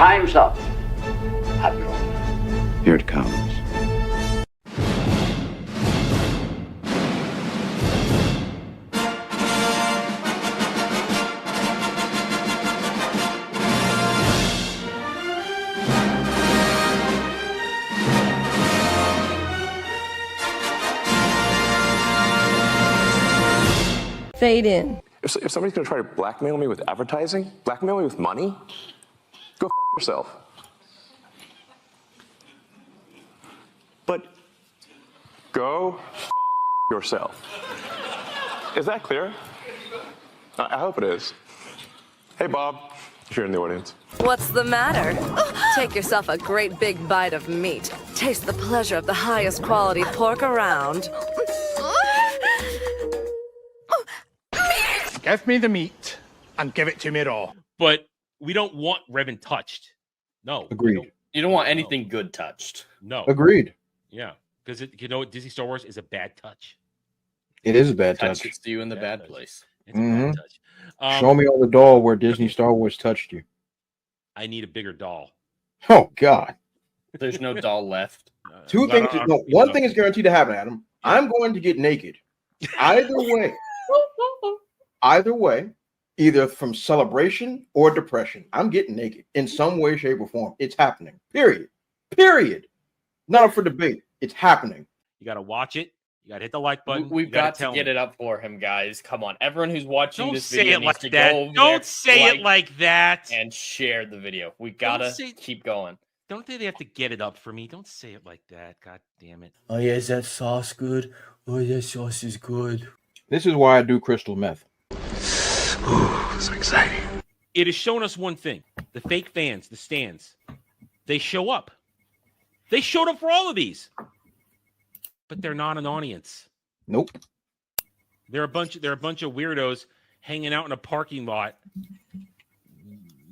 Time's up, Admiral. Here it comes. Fade in. If somebody's going to try to blackmail me with advertising, blackmail me with money, go f yourself. But go f yourself. Is that clear? I hope it is. Hey, Bob, if you're in the audience. What's the matter? Take yourself a great big bite of meat. Taste the pleasure of the highest quality pork around. Give me the meat and give it to me raw. But we don't want Revan touched. No. Agreed. You don't want anything good touched. No. Agreed. Yeah. Because you know what? Disney Star Wars is a bad touch. It is a bad touch. Touches you in the bad place. It's a bad touch. Show me on the doll where Disney Star Wars touched you. I need a bigger doll. Oh, God. There's no doll left. Two things. No, one thing is guaranteed to happen, Adam. I'm going to get naked. Either way, either from celebration or depression, I'm getting naked in some way, shape, or form. It's happening. Period. Not up for debate. It's happening. You got to watch it. You got to hit the like button. We've got to get it up for him, guys. Come on. Everyone who's watching this video needs to that. go over Don't there, say it like that. And share the video. We got to keep going. Don't they have to get it up for me? Don't say it like that. God damn it. Oh, yeah, is that sauce good? Oh, that sauce is good. This is why I do crystal meth. Ooh, so exciting. It has shown us one thing. The fake fans, the stands, they show up. They showed up for all of these. But they're not an audience. Nope. They're a bunch of weirdos hanging out in a parking lot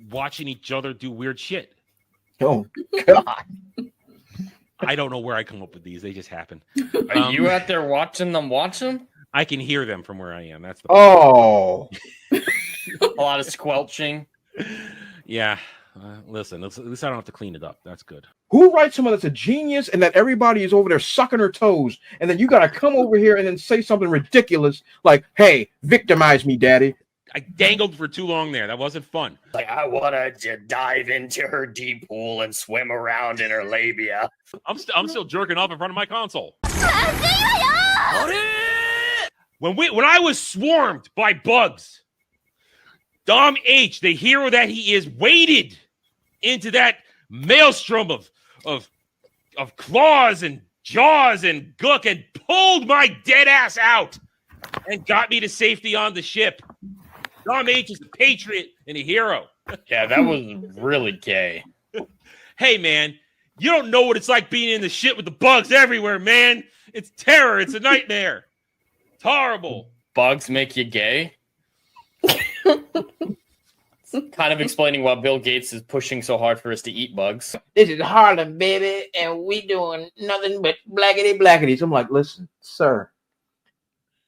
watching each other do weird shit. Oh, God. I don't know where I come up with these. They just happen. Are you out there watching them watch them? I can hear them from where I am. That's the Oh. A lot of squelching. Yeah. Listen, at least I don't have to clean it up. That's good. Who writes someone that's a genius and that everybody is over there sucking her toes, and then you got to come over here and then say something ridiculous like, hey, victimize me, daddy. I dangled for too long there. That wasn't fun. Like, I wanted to dive into her deep pool and swim around in her labia. I'm still jerking off in front of my console. When I was swarmed by bugs, Dom H, the hero that he is, waded into that maelstrom of claws and jaws and gook and pulled my dead ass out and got me to safety on the ship. Dom H is a patriot and a hero. Yeah, that was really gay. Hey, man, you don't know what it's like being in the shit with the bugs everywhere, man. It's terror. It's a nightmare. It's horrible. Bugs make you gay? Kind of explaining why Bill Gates is pushing so hard for us to eat bugs. This is Harlem, baby, and we doing nothing but blackity. I'm like, listen, sir,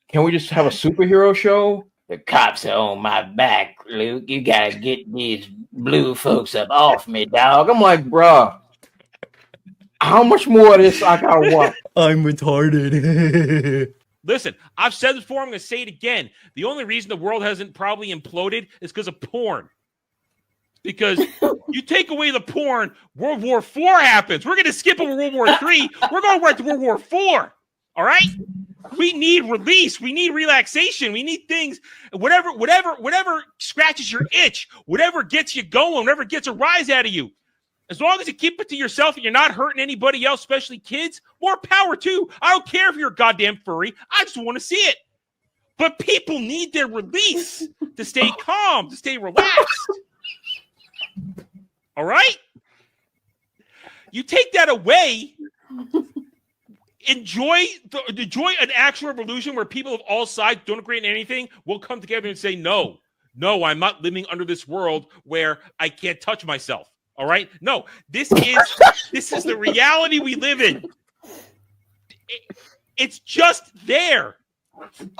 can we just have a superhero show? The cops are on my back, Luke. You gotta get these blue folks up off me, dog. I'm like, bruh, how much more of this I gotta want? I'm retarded. Listen, I've said this before. I'm going to say it again. The only reason the world hasn't probably imploded is because of porn. Because you take away the porn, World War IV happens. We're going to skip over World War III. We're going right to World War IV. All right? We need release. We need relaxation. We need things. Whatever scratches your itch, whatever gets you going, whatever gets a rise out of you. As long as you keep it to yourself and you're not hurting anybody else, especially kids, more power too. I don't care if you're a goddamn furry. I just want to see it. But people need their release to stay calm, to stay relaxed. All right? You take that away, enjoy an actual revolution where people of all sides don't agree on anything. We'll come together and say, no, I'm not living under this world where I can't touch myself. All right? No, this is the reality we live in. It's just there.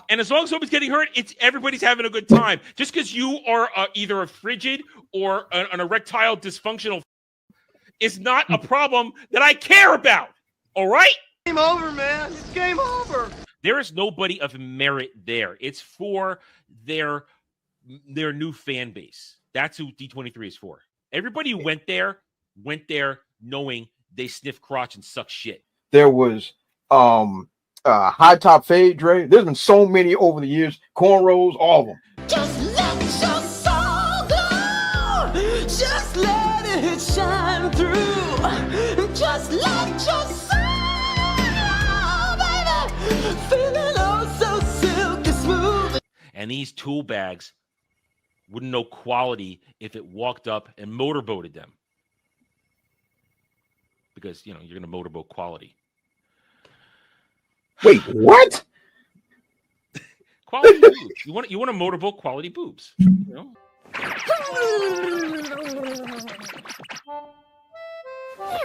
And as long as nobody's getting hurt, everybody's having a good time. Just because you are either a frigid or an erectile dysfunctional is not a problem that I care about. All right? Game over, man. It's game over. There is nobody of merit there. It's for their new fan base. That's who D23 is for. Everybody who went there knowing they sniff crotch and suck shit. There was high top fade, Dre. There's been so many over the years. Cornrows, all of them. Just let your soul go. Just let it shine through. Just let your soul go, baby. Feeling oh so silky smooth. And these tool bags wouldn't know quality if it walked up and motorboated them. Because, you're going to motorboat quality. Wait, what? Quality boobs. You want to motorboat quality boobs. There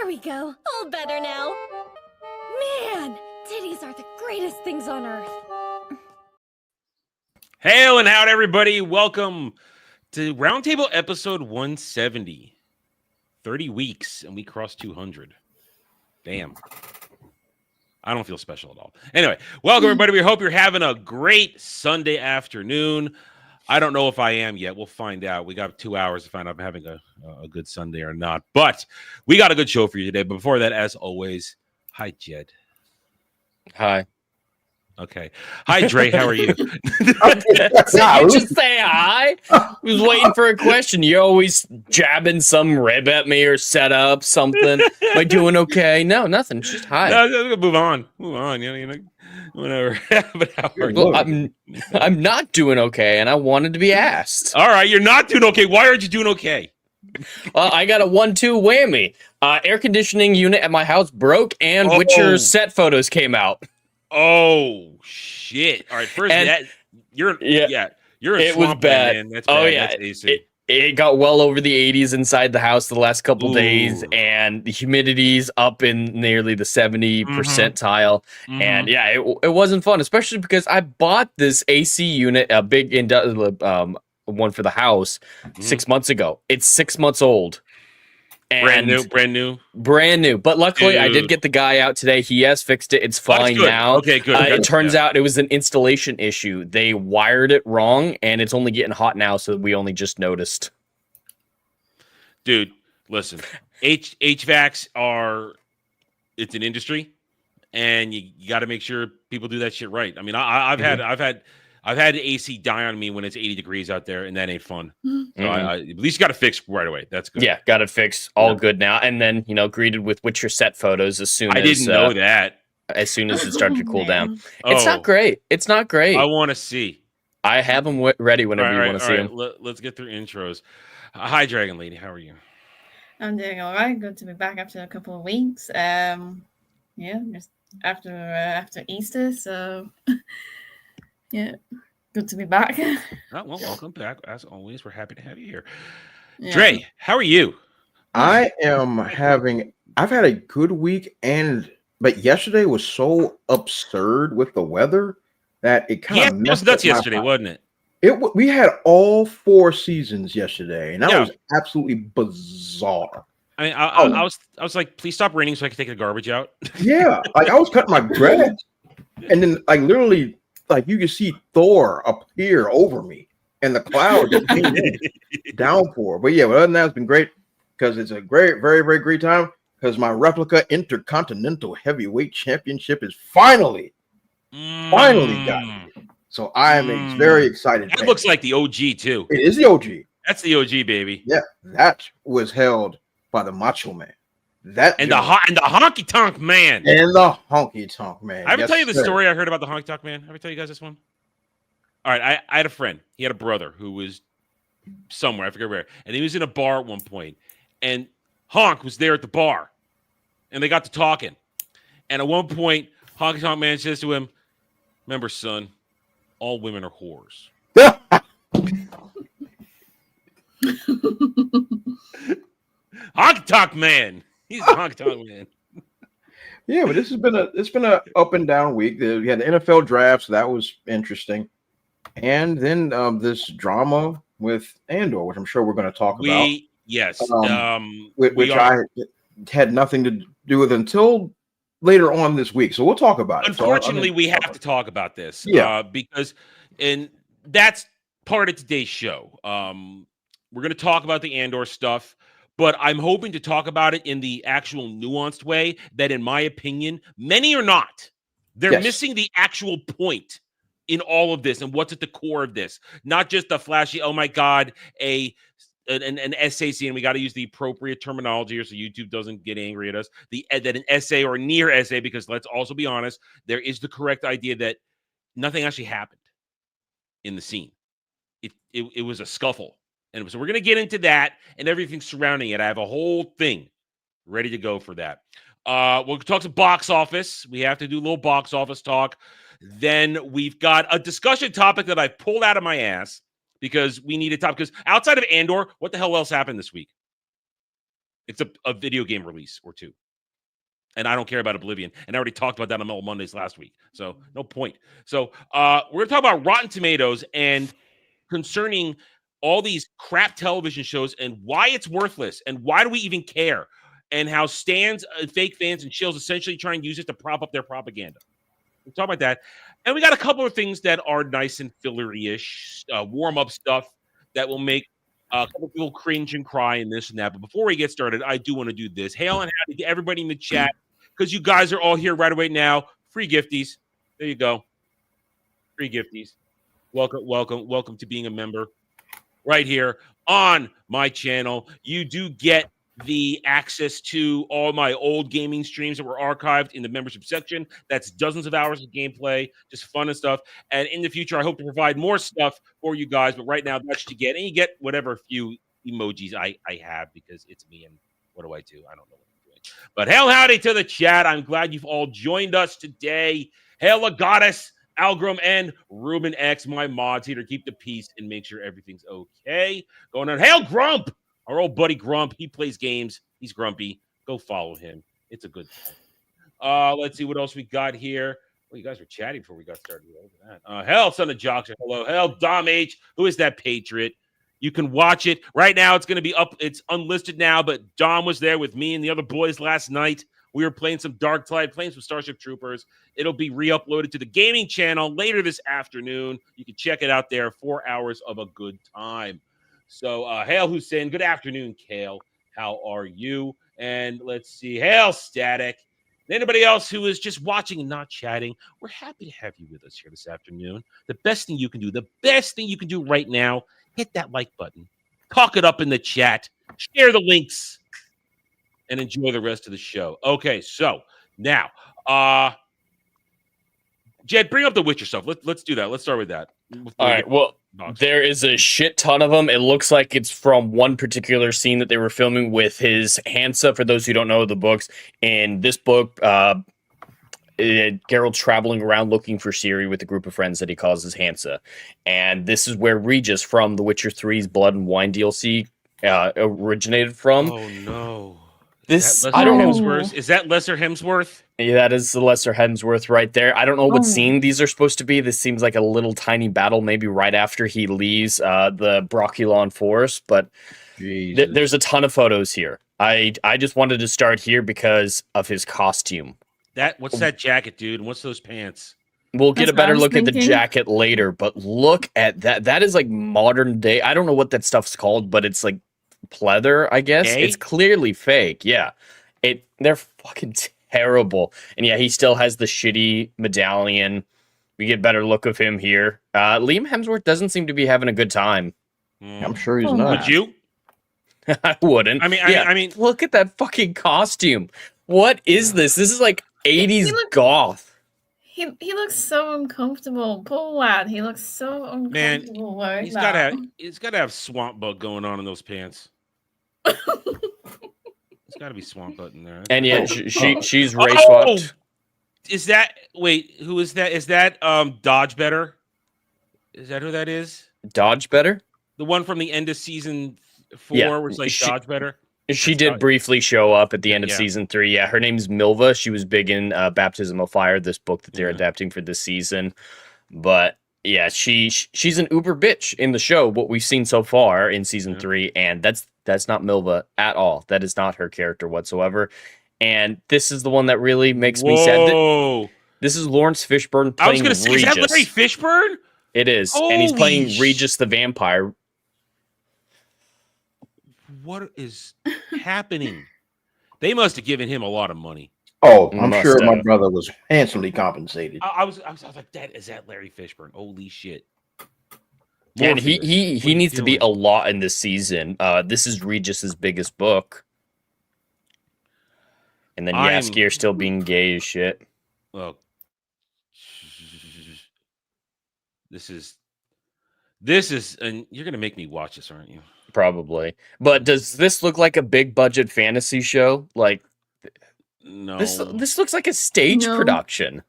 we go. All better now. Man, titties are the greatest things on earth. Hail and howdy, everybody. Welcome to Roundtable episode 170. 30 weeks, and we crossed 200. Damn. I don't feel special at all. Anyway, welcome, everybody. We hope you're having a great Sunday afternoon. I don't know if I am yet. We'll find out. We got 2 hours to find out if I'm having a good Sunday or not. But we got a good show for you today. But before that, as always, hi, Jed. Hi. Okay. Hi, Dre. How are you? You just say hi. I was waiting for a question. You're always jabbing some rib at me or set up something. Am I doing okay? No, nothing. Just hi. No, move on. Whatever. But how are you? Well, I'm not doing okay, and I wanted to be asked. All right, you're not doing okay. Why aren't you doing okay? Well, I got a 1-2 whammy. Air conditioning unit at my house broke, and Witcher set photos came out. Oh shit! All right, first you're a it swamp was bad. Man. That's bad. Oh yeah, That's AC. It got well over the 80s inside the house the last couple days, and the humidity's up in nearly the 70 percentile. And yeah, it wasn't fun, especially because I bought this AC unit, a big one for the house, 6 months ago. It's 6 months old. And brand new. But luckily, I did get the guy out today. He has fixed it. It's fine now. Okay, good. It turns out it was an installation issue. They wired it wrong, and it's only getting hot now, so we only just noticed. Dude, listen. HVACs it's an industry, and you got to make sure people do that shit right. I mean, I've had the AC die on me when it's 80 degrees out there, and that ain't fun. So at least you got it fixed right away. That's good. Yeah, got it fixed. All good now. And then, greeted with Witcher set photos as soon as... I didn't know that. As soon as it started to cool down. It's not great. It's not great. I want to see. I have them ready whenever you want to see them. Let's get through intros. Hi, Dragon Lady. How are you? I'm doing all right. Good to be back after a couple of weeks. Just after Easter, so... Yeah, good to be back. Well, welcome back. As always, we're happy to have you here. Yeah. Dre, how are you? I've had a good week, but yesterday was so absurd with the weather that it kind of messed it was nuts up yesterday, wasn't it? We had all 4 seasons yesterday, and that was absolutely bizarre. I mean, I was like, please stop raining so I can take the garbage out. Yeah, like I was cutting my grass, and then literally. You can see Thor appear over me, and the cloud just came in, downpour. But yeah, other than that, it's been great because it's a great, very, very great time because my replica Intercontinental Heavyweight Championship is finally done. So I am very excited. It looks like the OG too. It is the OG. That's the OG, baby. Yeah, that was held by the Macho Man. The honky tonk man. And the honky tonk man. I ever tell you the story I heard about the honky tonk man? Ever tell you guys this one? All right, I had a friend. He had a brother who was somewhere, I forget where, and he was in a bar at one point, and Honk was there at the bar, and they got to talking. And at one point, honky tonk man says to him, "Remember, son, all women are whores." Honky tonk man. He's a honky tonk man. Yeah, but it's been a up and down week. We had the NFL draft, so that was interesting, and then this drama with Andor, which I'm sure we're going to talk about. Yes, had nothing to do with it until later on this week. So we'll talk about it. Unfortunately, we have to talk about this. Because that's part of today's show. We're going to talk about the Andor stuff, but I'm hoping to talk about it in the actual nuanced way that, in my opinion, many are not. They're missing the actual point in all of this and what's at the core of this. Not just the flashy, oh my God, an essay scene. We got to use the appropriate terminology here so YouTube doesn't get angry at us. That an essay or near essay, because let's also be honest, there is the correct idea that nothing actually happened in the scene. It was a scuffle. And so we're going to get into that and everything surrounding it. I have a whole thing ready to go for that. We'll talk to box office. We have to do a little box office talk. Then we've got a discussion topic that I pulled out of my ass because we need a topic. Because outside of Andor, what the hell else happened this week? It's a video game release or two. And I don't care about Oblivion. And I already talked about that on Metal Mondays last week. So no point. So we're going to talk about Rotten Tomatoes and concerning all these crap television shows and why it's worthless and why do we even care, and how stands, fake fans, and shills essentially try and use it to prop up their propaganda. We'll talk about that. And we got a couple of things that are nice and fillery-ish, warm-up stuff that will make a couple people cringe and cry and this and that. But before we get started, I do want to do this. Hail and howdy to everybody in the chat, because you guys are all here right away now. Free gifties. There you go. Free gifties. Welcome to being a member right here on my channel. You do get the access to all my old gaming streams that were archived in the membership section. That's dozens of hours of gameplay, just fun and stuff. And in the future, I hope to provide more stuff for you guys. But right now, that's what you get. And you get whatever few emojis I have, because it's me. And what do? I don't know what I'm doing. But hail howdy to the chat. I'm glad you've all joined us today. Hail a goddess. Algrim and Ruben X, my mods here to keep the peace and make sure everything's okay. Going on. Hail Grump, our old buddy Grump. He plays games. He's grumpy. Go follow him. It's a good time. Let's see what else we got here. Well, you guys were chatting before we got started. Look at that. Hell, son of Jockster. Hello. Hell, Dom H. Who is that patriot? You can watch it. Right now, it's going to be up. It's unlisted now, but Dom was there with me and the other boys last night. We were playing some Dark Tide, playing some Starship Troopers. It'll be re-uploaded to the gaming channel later this afternoon. You can check it out there. 4 hours of a good time. So, hail Hussein. Good afternoon, Kale. How are you? And let's see. Hail Static. And anybody else who is just watching and not chatting, we're happy to have you with us here this afternoon. The best thing you can do right now, hit that like button. Talk it up in the chat. Share the links. And enjoy the rest of the show. Okay, so now, Jed, bring up the Witcher stuff. Let's do that. Let's start with that. All right. Well, there is a shit ton of them. It looks like it's from one particular scene that they were filming with his Hansa. For those who don't know the books, in this book, Geralt's traveling around looking for Ciri with a group of friends that he calls his Hansa. And this is where Regis from The Witcher 3's Blood and Wine DLC originated from. Oh, no. I don't know. Hemsworth? Is that Lesser Hemsworth? Yeah, that is the Lesser Hemsworth right there. I don't know what scene these are supposed to be. This seems like a little tiny battle, maybe right after he leaves the Brocculon Forest. But there's a ton of photos here. I just wanted to start here because of his costume. What's that jacket, dude? And what's those pants? We'll get a better look at the jacket later. But look at that. That is like modern day. I don't know what that stuff's called, but it's like pleather, I guess. It's clearly fake. Yeah. They're fucking terrible. And yeah, he still has the shitty medallion. We get a better look of him here. Liam Hemsworth doesn't seem to be having a good time. I'm sure he's not. Would you? I wouldn't. I mean, look at that fucking costume. What is this? This is like 80s goth. He looks so uncomfortable. Poor lad. He looks so uncomfortable. Man, he's got to have swamp bug going on in those pants. There's got to be swamp bug in there. And yeah, she's race swapped. Is that who is that? Is that Dodge Better? Is that who that is? Dodge Better? The one from the end of season 4 was like Dodge Better? She did briefly show up at the end of season 3. Yeah, her name's Milva. She was big in Baptism of Fire, this book that they're adapting for this season. But yeah, she's an uber bitch in the show, what we've seen so far in season 3, and that's That's not Milva at all. That is not her character whatsoever. And this is the one that really makes me sad. Whoa. This is Lawrence Fishburne I was playing going to say, is Regis. that Larry Fishburne? It is. And he's Holy playing Regis the vampire. What is happening? They must have given him a lot of money. Oh, I'm Must sure my have. brother was handsomely compensated. I was like, is that Larry Fishburne? Holy shit. Yeah, and Morpheus, what he are you needs to be doing? a lot in this season. This is Regis's biggest book. And then Yaskier still being gay as shit. Well, this is, and you're gonna make me watch this, aren't you? Probably. But does this look like a big budget fantasy show? Like, No. this looks like a stage No. production.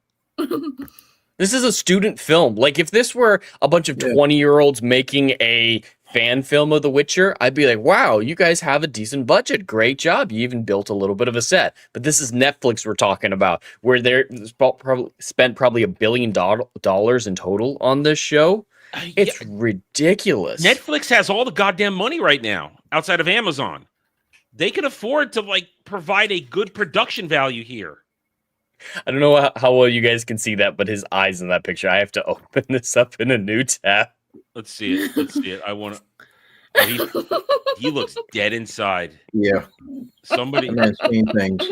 This is a student film. Like, if this were a bunch of Yeah. 20-year-olds making a fan film of The Witcher, I'd be like, wow, you guys have a decent budget. Great job. You even built a little bit of a set. But this is Netflix we're talking about, where they're probably spent probably $1 billion in total on this show. It's ridiculous. Netflix has all the goddamn money right now outside of Amazon. They can afford to like provide a good production value here. I don't know how well you guys can see that, but his eyes in that picture. I have to open this up in a new tab. Let's see it. Let's see it. I want to. Oh, he looks dead inside. Yeah. Somebody. That man's seen things.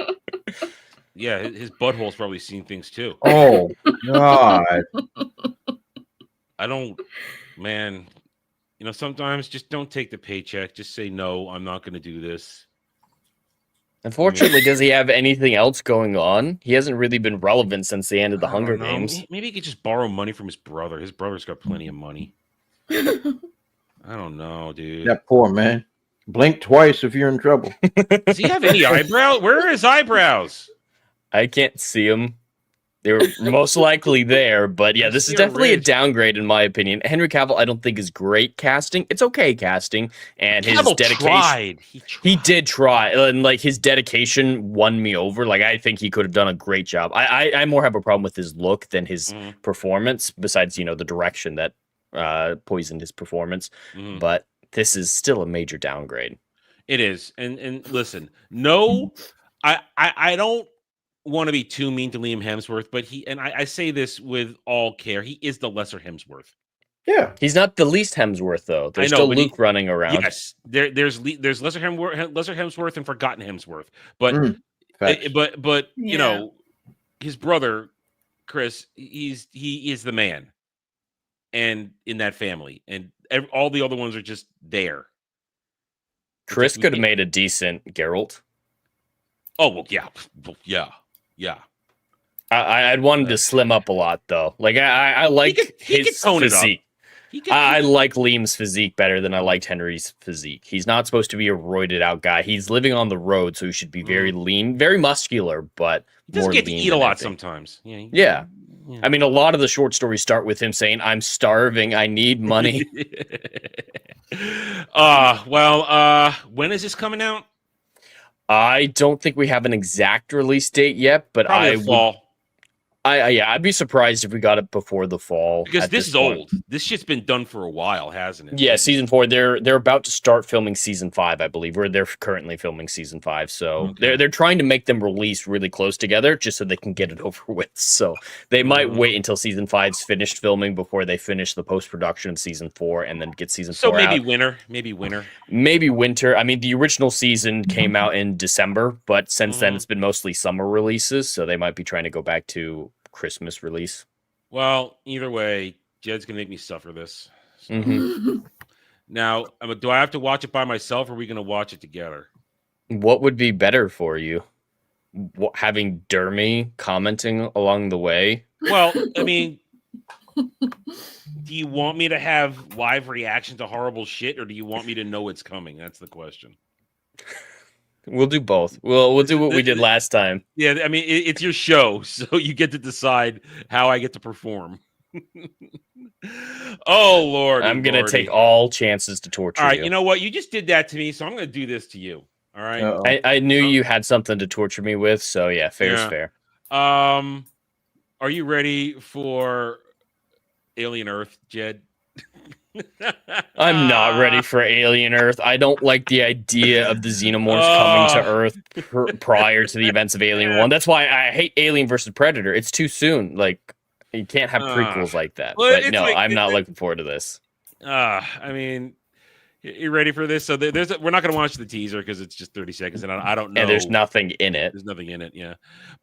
Yeah, his butthole's probably seen things too. Oh, God. I don't, man. You know, sometimes just don't take the paycheck. Just say no. I'm not going to do this. Unfortunately, does he have anything else going on? He hasn't really been relevant since the end of the Hunger I don't know. Games. Maybe he could just borrow money from his brother. His brother's got plenty of money. I don't know, dude. That poor man. Blink twice if you're in trouble. Does he have any eyebrow? Where are his eyebrows? I can't see him. They were most likely there, but yeah, this is definitely a downgrade in my opinion. Henry Cavill, I don't think is great casting. It's okay casting, and his Cavill dedication. tried. He did try, and like his dedication won me over. Like I think he could have done a great job. I more have a problem with his look than his performance. Besides, the direction that poisoned his performance. But this is still a major downgrade. It is, and listen, no, I don't want to be too mean to Liam Hemsworth, but I say this with all care, he is the lesser Hemsworth. Yeah, he's not the least Hemsworth though. There's still Luke running around. Yes, there's lesser Hemsworth and forgotten Hemsworth, but you know, his brother Chris, he is the man, and in that family, and all the other ones are just there. Chris could have made a decent Geralt. Oh well, yeah. I'd want him to slim up a lot though. Like I like his physique. I like Liam's physique better than I liked Henry's physique. He's not supposed to be a roided out guy. He's living on the road, so he should be very lean, very muscular, but he doesn't more get to lean eat a than lot anything. sometimes. Yeah. I mean, a lot of the short stories start with him saying, "I'm starving. I need money." When is this coming out? I don't think we have an exact release date yet, but Probably fall. I'd be surprised if we got it before the fall. Because this is old. This shit's been done for a while, hasn't it? Yeah, season 4. They're about to start filming season 5, I believe. They're currently filming season 5. So they're trying to make them release really close together just so they can get it over with. So they might wait until season 5's finished filming before they finish the post-production of season 4 and then get season 4 So maybe out. winter. Maybe winter. I mean, the original season came out in December, but since then it's been mostly summer releases, so they might be trying to go back to Christmas release. Well, either way, Jed's gonna make me suffer this. So. Now, do I have to watch it by myself, or are we gonna watch it together? What would be better for you? Having Dermy commenting along the way? Well, I mean, do you want me to have live reaction to horrible shit, or do you want me to know it's coming? That's the question. We'll do both. We'll do what we did last time. Yeah, I mean, it's your show, so you get to decide how I get to perform. Oh, Lord. I'm going to take all chances to torture you. All right, you. You know what? You just did that to me, so I'm going to do this to you. All right? I knew you had something to torture me with, so yeah, fair's fair. Are you ready for Alien Earth, Jed? I'm not ready for Alien Earth. I don't like the idea of the Xenomorphs coming to Earth prior to the events of Alien 1. That's why I hate Alien versus Predator. It's too soon. Like, you can't have prequels like that. Well, But no, I'm not looking forward to this. I mean, you ready for this? So we're not going to watch the teaser because it's just 30 seconds, and I don't know. And there's nothing in it. There's nothing in it, yeah.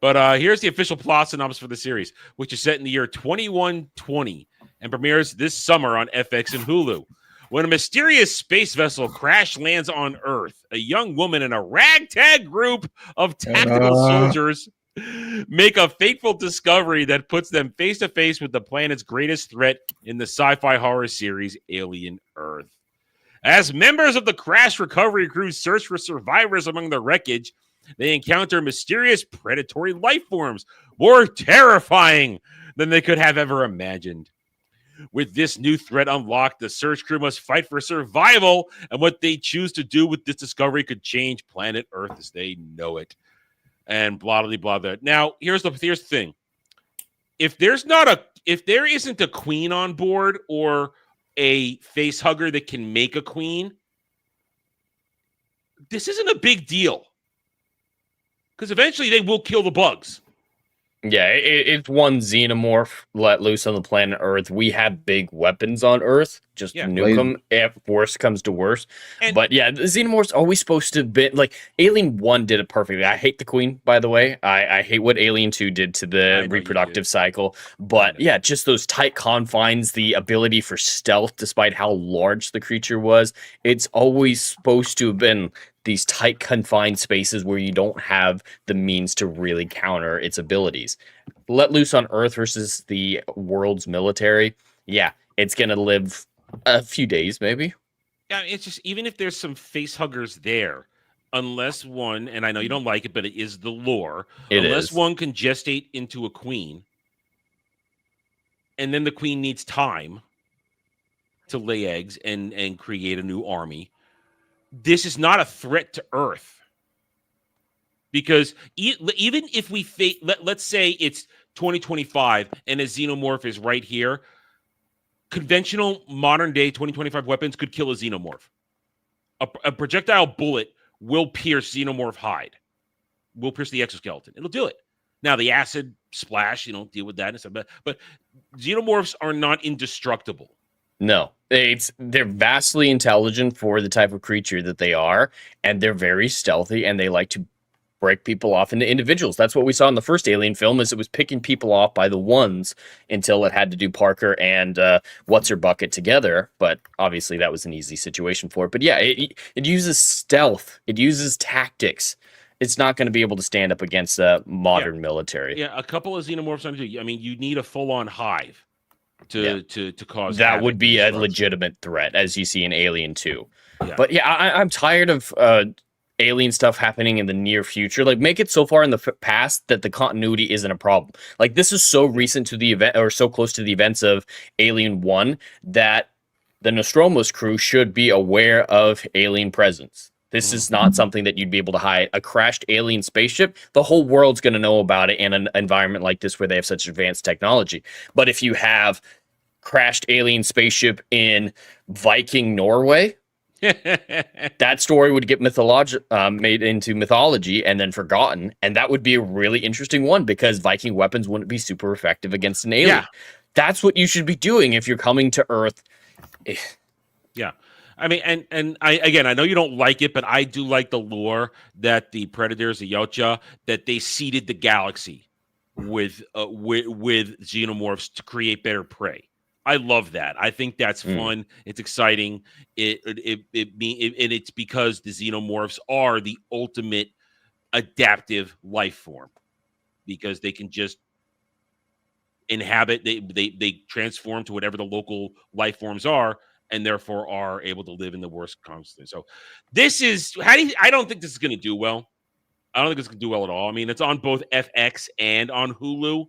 But here's the official plot synopsis for the series, which is set in the year 2120 and premieres this summer on FX and Hulu. When a mysterious space vessel crash lands on Earth, a young woman and a ragtag group of tactical soldiers make a fateful discovery that puts them face to face with the planet's greatest threat in the sci-fi horror series Alien Earth. As members of the crash recovery crew search for survivors among the wreckage, they encounter mysterious predatory life forms more terrifying than they could have ever imagined. With this new threat unlocked, the search crew must fight for survival, and what they choose to do with this discovery could change planet Earth as they know it. And blah blah blah. Blah. Now, here's the thing: if there isn't a queen on board or a face hugger that can make a queen, this isn't a big deal because eventually they will kill the bugs. Yeah, it's one xenomorph let loose on the planet Earth. We have big weapons on Earth. Just nuke them if worse comes to worse. But yeah, the xenomorphs always supposed to be like Alien 1 did it perfectly. I hate the Queen, by the way. I hate what Alien 2 did to the reproductive cycle. But yeah, just those tight confines, the ability for stealth, despite how large the creature was. It's always supposed to have been these tight confined spaces where you don't have the means to really counter its abilities. Let loose on Earth versus the world's military. Yeah, it's going to live a few days, maybe. Yeah, it's just, even if there's some face huggers there, unless one, and I know you don't like it, but it is the lore, unless one can gestate into a queen, and then the queen needs time to lay eggs and create a new army, this is not a threat to Earth. Because even if we let's say it's 2025 and a xenomorph is right here, conventional modern day 2025 weapons could kill a xenomorph. A projectile bullet will pierce xenomorph hide, will pierce the exoskeleton. It'll do it. Now, the acid splash, deal with that and stuff. But xenomorphs are not indestructible. No, they're vastly intelligent for the type of creature that they are, and they're very stealthy, and they like to break people off into individuals. That's what we saw in the first Alien film, is it was picking people off by the ones until it had to do Parker and What's-Her-Bucket together, but obviously that was an easy situation for it. But yeah, it uses stealth. It uses tactics. It's not going to be able to stand up against a modern military. Yeah, a couple of xenomorphs. I mean, you need a full-on hive to cause that would be a legitimate threat, as you see in Alien 2. Yeah. But yeah, I'm tired of alien stuff happening in the near future. Like, make it so far in the past that the continuity isn't a problem. Like, this is so recent to the event, or so close to the events of Alien 1, that the Nostromo's crew should be aware of alien presence. This is not something that you'd be able to hide. A crashed alien spaceship, the whole world's going to know about it in an environment like this where they have such advanced technology. But if you have crashed alien spaceship in Viking Norway, that story would get made into mythology and then forgotten. And that would be a really interesting one, because Viking weapons wouldn't be super effective against an alien. Yeah. That's what you should be doing if you're coming to Earth. Yeah. I mean, and I know you don't like it, but I do like the lore that the Predators, the Yautja, that they seeded the galaxy with xenomorphs to create better prey. I love that. I think that's fun. It's exciting. It's because the xenomorphs are the ultimate adaptive life form, because they can just inhabit. They transform to whatever the local life forms are, and therefore are able to live in the worst constantly. So this is I don't think this is going to do well. I don't think it's going to do well at all. I mean, it's on both FX and on Hulu,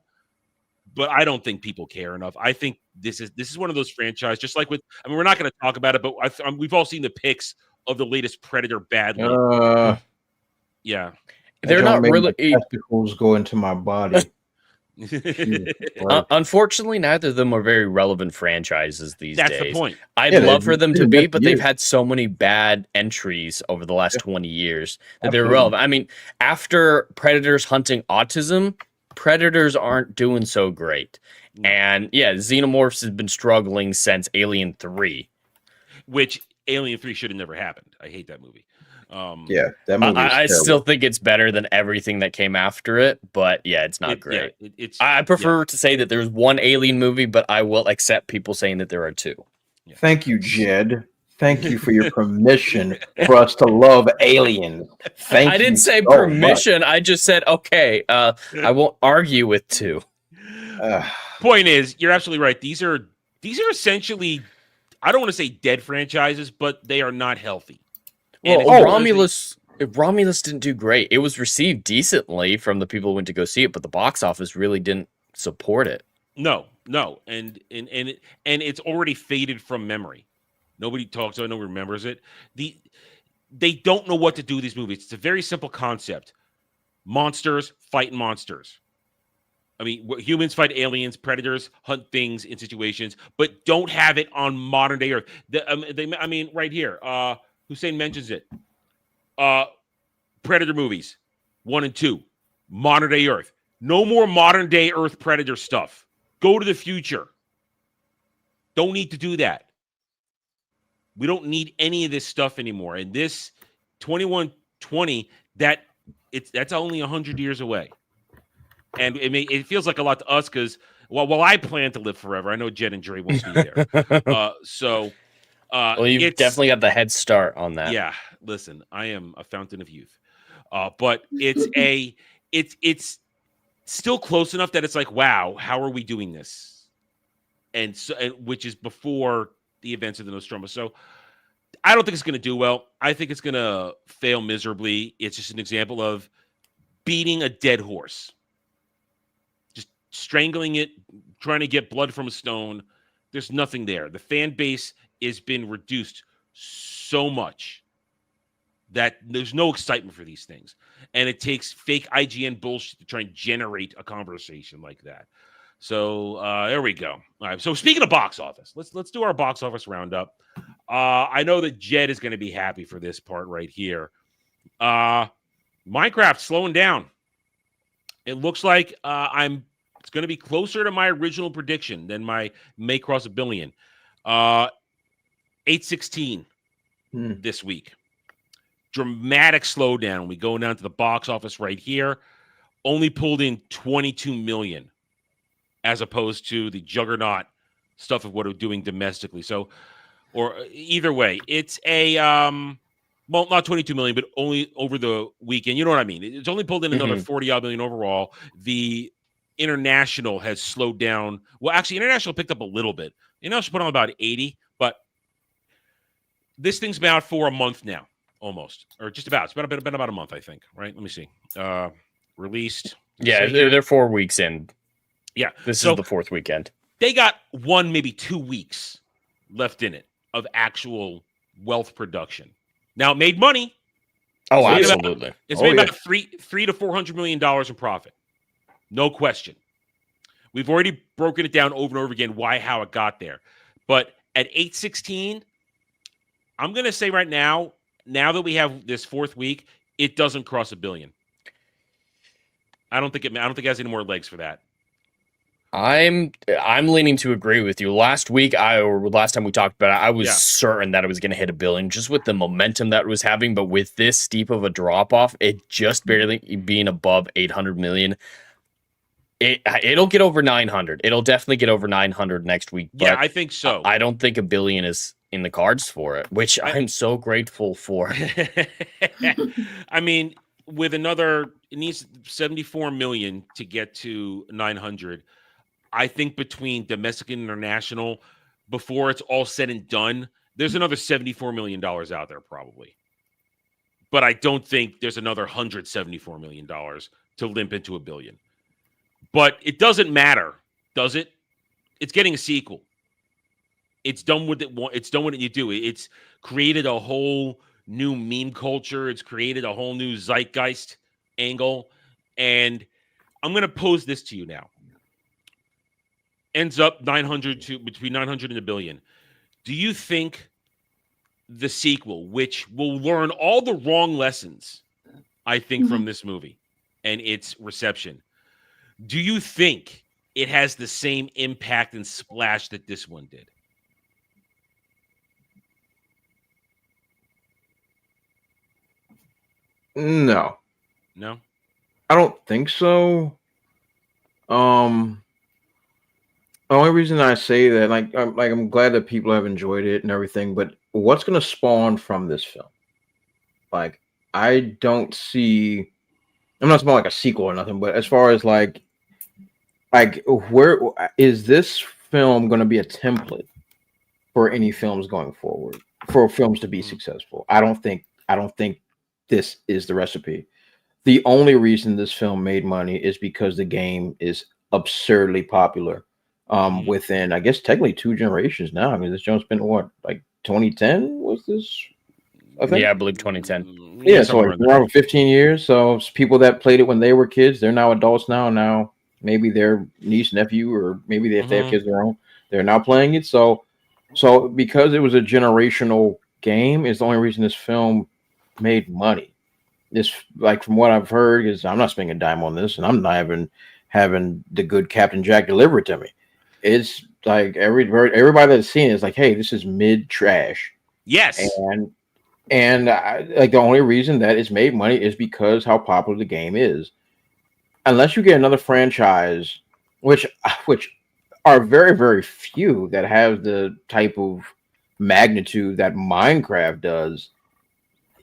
but I don't think people care enough. I think this is one of those franchises, just like with, I mean, we're not going to talk about it, but we've all seen the pics of the latest Predator badly. Yeah. They're not really testicles go into my body. Unfortunately, neither of them are very relevant franchises these days. That's the point. I'd love for them to be, but they've had so many bad entries over the last 20 years that they're relevant. I mean, after Predators Hunting Autism, Predators aren't doing so great. And yeah, Xenomorphs has been struggling since Alien 3. Which Alien 3 should have never happened. I hate that movie. That movie I still think it's better than everything that came after it, but yeah, it's not great. I prefer to say that there's one Alien movie, but I will accept people saying that there are two. Thank you, Jed. Thank you for your permission for us to love aliens. I didn't say permission. I just said, okay, I won't argue with two. Point is, you're absolutely right. These are essentially, I don't want to say dead franchises, but they are not healthy. Well, Romulus didn't do great. It was received decently from the people who went to go see it, but the box office really didn't support it. No, and it's already faded from memory. Nobody talks about it, nobody remembers it. They don't know what to do with these movies. It's a very simple concept. Monsters fight monsters. I mean, humans fight aliens, predators hunt things in situations, but don't have it on modern day Earth. I mean, right here, Hussein mentions it. Predator movies, 1 and 2, modern day Earth. No more modern day Earth Predator stuff. Go to the future. Don't need to do that. We don't need any of this stuff anymore. And this 2120, that's only 100 years away. And it feels like a lot to us because, while I plan to live forever, I know Jed and Dre won't be there. Well, you've definitely got the head start on that. Yeah, listen, I am a fountain of youth. But it's still close enough that it's like, wow, how are we doing this? And which is before the events of the Nostromo. So I don't think it's going to do well. I think it's going to fail miserably. It's just an example of beating a dead horse. Just strangling it, trying to get blood from a stone. There's nothing there. The fan base has been reduced so much that there's no excitement for these things. And it takes fake IGN bullshit to try and generate a conversation like that. So there we go. All right. So speaking of box office, let's do our box office roundup. I know that Jed is going to be happy for this part right here. Minecraft slowing down. It looks like it's going to be closer to my original prediction than my may cross $1 billion. 816 this week. Dramatic slowdown. We go down to the box office right here. Only pulled in 22 million. As opposed to the juggernaut stuff of what we're doing domestically. So, or either way, it's a, well, not 22 million, but only over the weekend. You know what I mean? It's only pulled in another 40-odd million overall. The international has slowed down. Well, actually, international picked up a little bit. International put on about 80, but this thing's been out for a month now, almost. Or just about. It's been about a month, I think, right? Let me see. Released. Yeah, they're 4 weeks in. Yeah. This is the fourth weekend. They got 1, maybe 2 weeks left in it of actual wealth production. Now it made money. Oh, absolutely. It's made about $300 to $400 million in profit. No question. We've already broken it down over and over again how it got there. But at 816, I'm going to say right now that we have this fourth week, it doesn't cross $1 billion. I don't think it has any more legs for that. I'm leaning to agree with you. Last time we talked about it, I was certain that it was going to hit $1 billion just with the momentum that it was having. But with this steep of a drop off, it just barely being above 800 million. It'll get over 900. It'll definitely get over 900 next week. But yeah, I think so. I don't think $1 billion is in the cards for it, which I'm so grateful for. I mean, with it needs 74 million to get to 900. I think between domestic and international, before it's all said and done, there's another $74 million out there probably. But I don't think there's another $174 million to limp into $1 billion. But it doesn't matter, does it? It's getting a sequel. It's done with it. It's done what you do. It's created a whole new meme culture. It's created a whole new zeitgeist angle. And I'm going to pose this to you now. ends up 900 to between 900 and a billion. Do you think the sequel, which will learn all the wrong lessons, I think, from this movie and its reception, do you think it has the same impact and splash that this one did? No. No? I don't think so. The only reason I say that, I'm glad that people have enjoyed it and everything, but what's going to spawn from this film? Like, I don't see. I'm not talking about like a sequel or nothing, but as far as like where is this film going to be a template for any films going forward, for films to be successful? I don't think this is the recipe. The only reason this film made money is because the game is absurdly popular. Within, I guess, technically 2 generations now. I mean, this Jones been what, like 2010 was this? I think. Yeah, I believe 2010. Yeah, so like around 15 years. So people that played it when they were kids, they're now adults now. Now maybe their niece, nephew, or maybe if they have kids of their own, they're now playing it. So because it was a generational game, is the only reason this film made money. This, like, from what I've heard, is I'm not spending a dime on this, and I'm not even having the good Captain Jack deliver it to me. It's like everybody that's seen it is like, hey, this is mid trash. Yes. And like the only reason that it's made money is because how popular the game is. Unless you get another franchise, which are very, very few that have the type of magnitude that Minecraft does,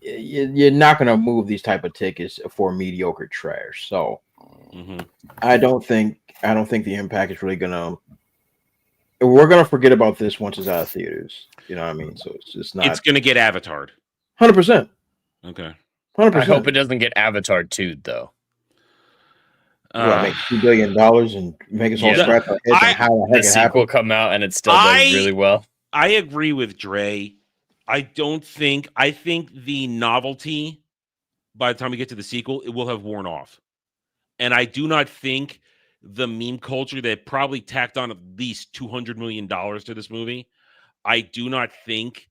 you're not going to move these type of tickets for mediocre trash. So I don't think the impact is really going to. We're going to forget about this once it's out of theaters. You know what I mean? So it's just not. It's going to get avatared. 100%. Okay. 100%. I hope it doesn't get Avatar 2, though. Make $2 billion and make us all scratch our heads on how the heck the sequel come out and it still does really well. I agree with Dre. I think the novelty, by the time we get to the sequel, it will have worn off. And I do not think the meme culture that probably tacked on at least $200 million to this movie, I do not think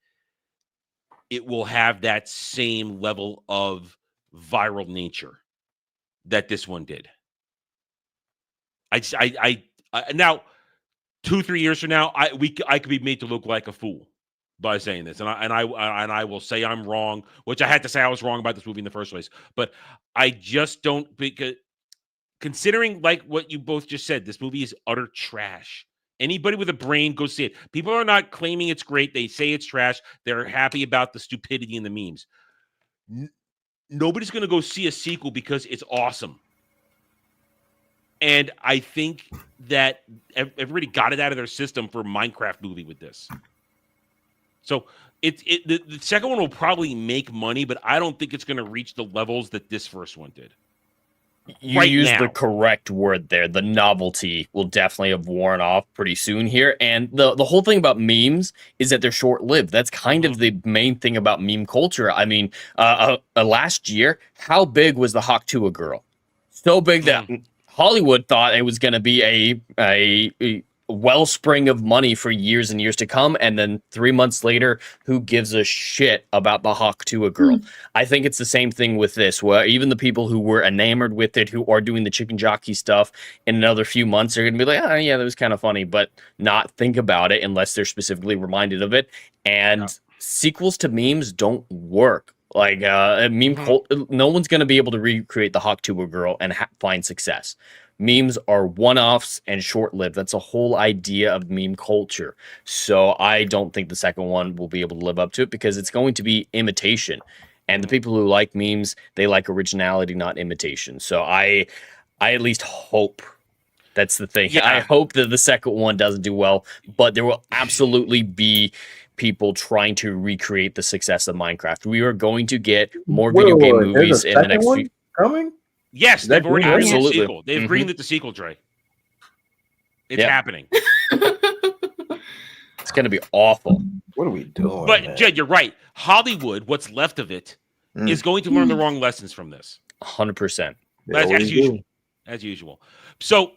it will have that same level of viral nature that this one did. I now 2-3 years from now, I could be made to look like a fool by saying this, and I will say I'm wrong, which I had to say I was wrong about this movie in the first place. But I just don't, because considering like what you both just said, this movie is utter trash. Anybody with a brain, go see it. People are not claiming it's great. They say it's trash. They're happy about the stupidity and the memes. Nobody's going to go see a sequel because it's awesome. And I think that everybody got it out of their system for Minecraft movie with this. So the second one will probably make money, but I don't think it's going to reach the levels that this first one did. You used the correct word there. The novelty will definitely have worn off pretty soon here. And the whole thing about memes is that they're short-lived. That's kind of the main thing about meme culture. I mean, last year, how big was the Hawk Tuah girl? So big that Hollywood thought it was going to be a wellspring of money for years and years to come, and then 3 months later, who gives a shit about the Hawk Tuah girl? I think it's the same thing with this, where even the people who were enamored with it, who are doing the chicken jockey stuff, in another few months are going to be like, oh yeah, that was kind of funny, but not think about it unless they're specifically reminded of it. And sequels to memes don't work. Like no one's going to be able to recreate the Hawk Tuah girl and find success. Memes are one-offs and short-lived. That's a whole idea of meme culture. So I don't think the second one will be able to live up to it because it's going to be imitation. And the people who like memes, they like originality, not imitation. So I at least hope that's the thing. Yeah. I hope that the second one doesn't do well, but there will absolutely be people trying to recreate the success of Minecraft. We are going to get more video game movies in the next few. Coming? Yes, they've already greenlit the sequel. They've greenlit the sequel, Dre. It's happening. It's going to be awful. What are we doing? But, Jed, you're right. Hollywood, what's left of it, is going to learn the wrong lessons from this. 100%. As usual. So,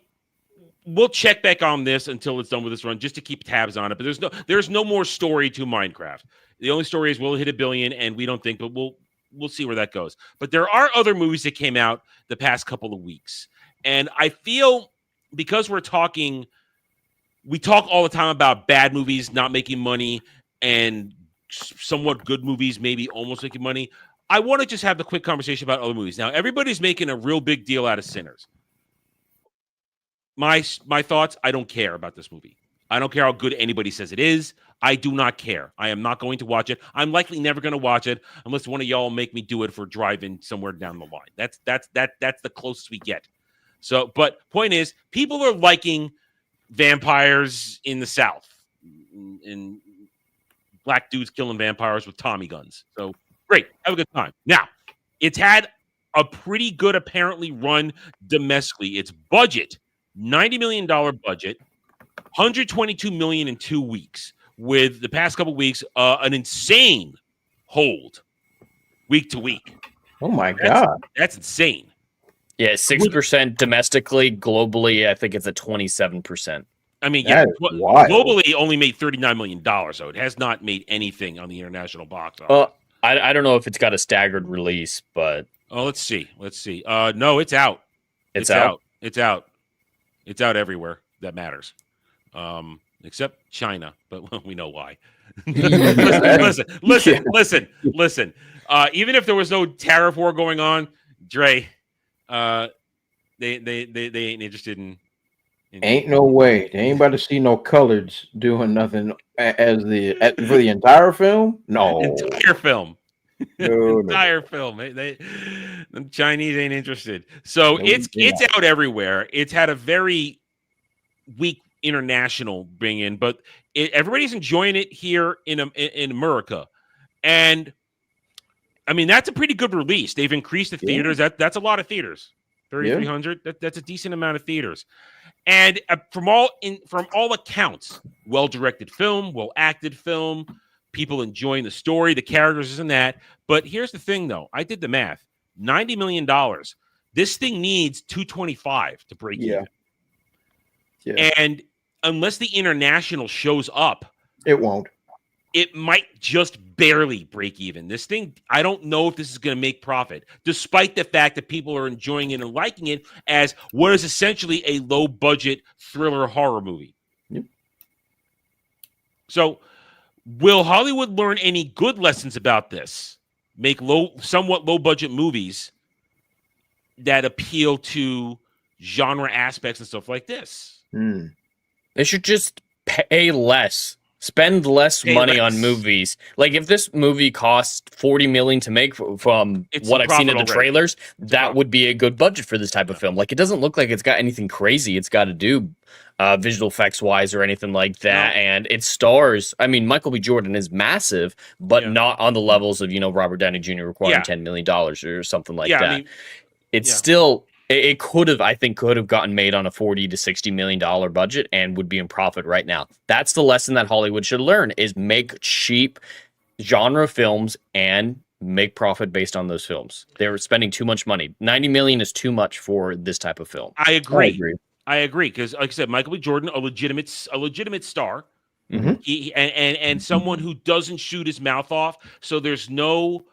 we'll check back on this until it's done with this run, just to keep tabs on it. But there's no more story to Minecraft. The only story is will it hit 1 billion, and we don't think, but we'll see where that goes. But there are other movies that came out the past couple of weeks, and I feel because we talk all the time about bad movies not making money and somewhat good movies maybe almost making money. I want to just have the quick conversation about other movies. Now, everybody's making a real big deal out of Sinners. My thoughts, I don't care about this movie. I don't care how good anybody says it is. I do not care. I am not going to watch it. I'm likely never going to watch it unless one of y'all make me do it for driving somewhere down the line. That's the closest we get. So, but point is, people are liking vampires in the South, and black dudes killing vampires with Tommy guns. So great, have a good time. Now, it's had a pretty good apparently run domestically. Its budget, $90 million budget, $122 million in 2 weeks. With the past couple weeks, an insane hold week to week. Oh my God. That's insane. Yeah, 6% domestically. Globally, I think it's at 27%. I mean, yeah, globally only made $39 million, so it has not made anything on the international box office. I don't know if it's got a staggered release, but let's see. No, it's out. It's out. It's out everywhere that matters, except China. But we know why. Listen. Even if there was no tariff war going on, Dre, they ain't interested in. Ain't no way. They ain't about to see no coloreds doing nothing for the entire film. No, entire film. No, entire film. The Chinese ain't interested. So it's out everywhere. It's had a very weak international bring in, but everybody's enjoying it here in America, and I mean that's a pretty good release. They've increased the theaters. That's a lot of theaters. 3,300. That's a decent amount of theaters. And from all accounts, well-directed film, well-acted film, people enjoying the story, the characters, and that. But here's the thing, though. I did the math. $90 million. This thing needs 225 to break even. Yeah. And unless the international shows up, it won't. It might just barely break even. This thing, I don't know if this is going to make profit, despite the fact that people are enjoying it and liking it as what is essentially a low-budget thriller horror movie. Yep. So, will Hollywood learn any good lessons about this? Make somewhat low-budget movies that appeal to genre aspects and stuff like this? They should just pay less. Spend less money on movies. Like if this movie cost $40 million to make from what I've seen in the trailers, that would be a good budget for this type of film. Like it doesn't look like it's got anything crazy it's got to do visual effects wise or anything like that. No. And it stars, I mean, Michael B. Jordan is massive, but not on the levels of, Robert Downey Jr. requiring $10 million or something like that. I mean, it's still... It could have gotten made on a $40 to $60 million budget and would be in profit right now. That's the lesson that Hollywood should learn: is make cheap genre films and make profit based on those films. They're spending too much money. $90 million is too much for this type of film. I agree because, like I said, Michael B. Jordan, a legitimate star, and someone who doesn't shoot his mouth off. So there's no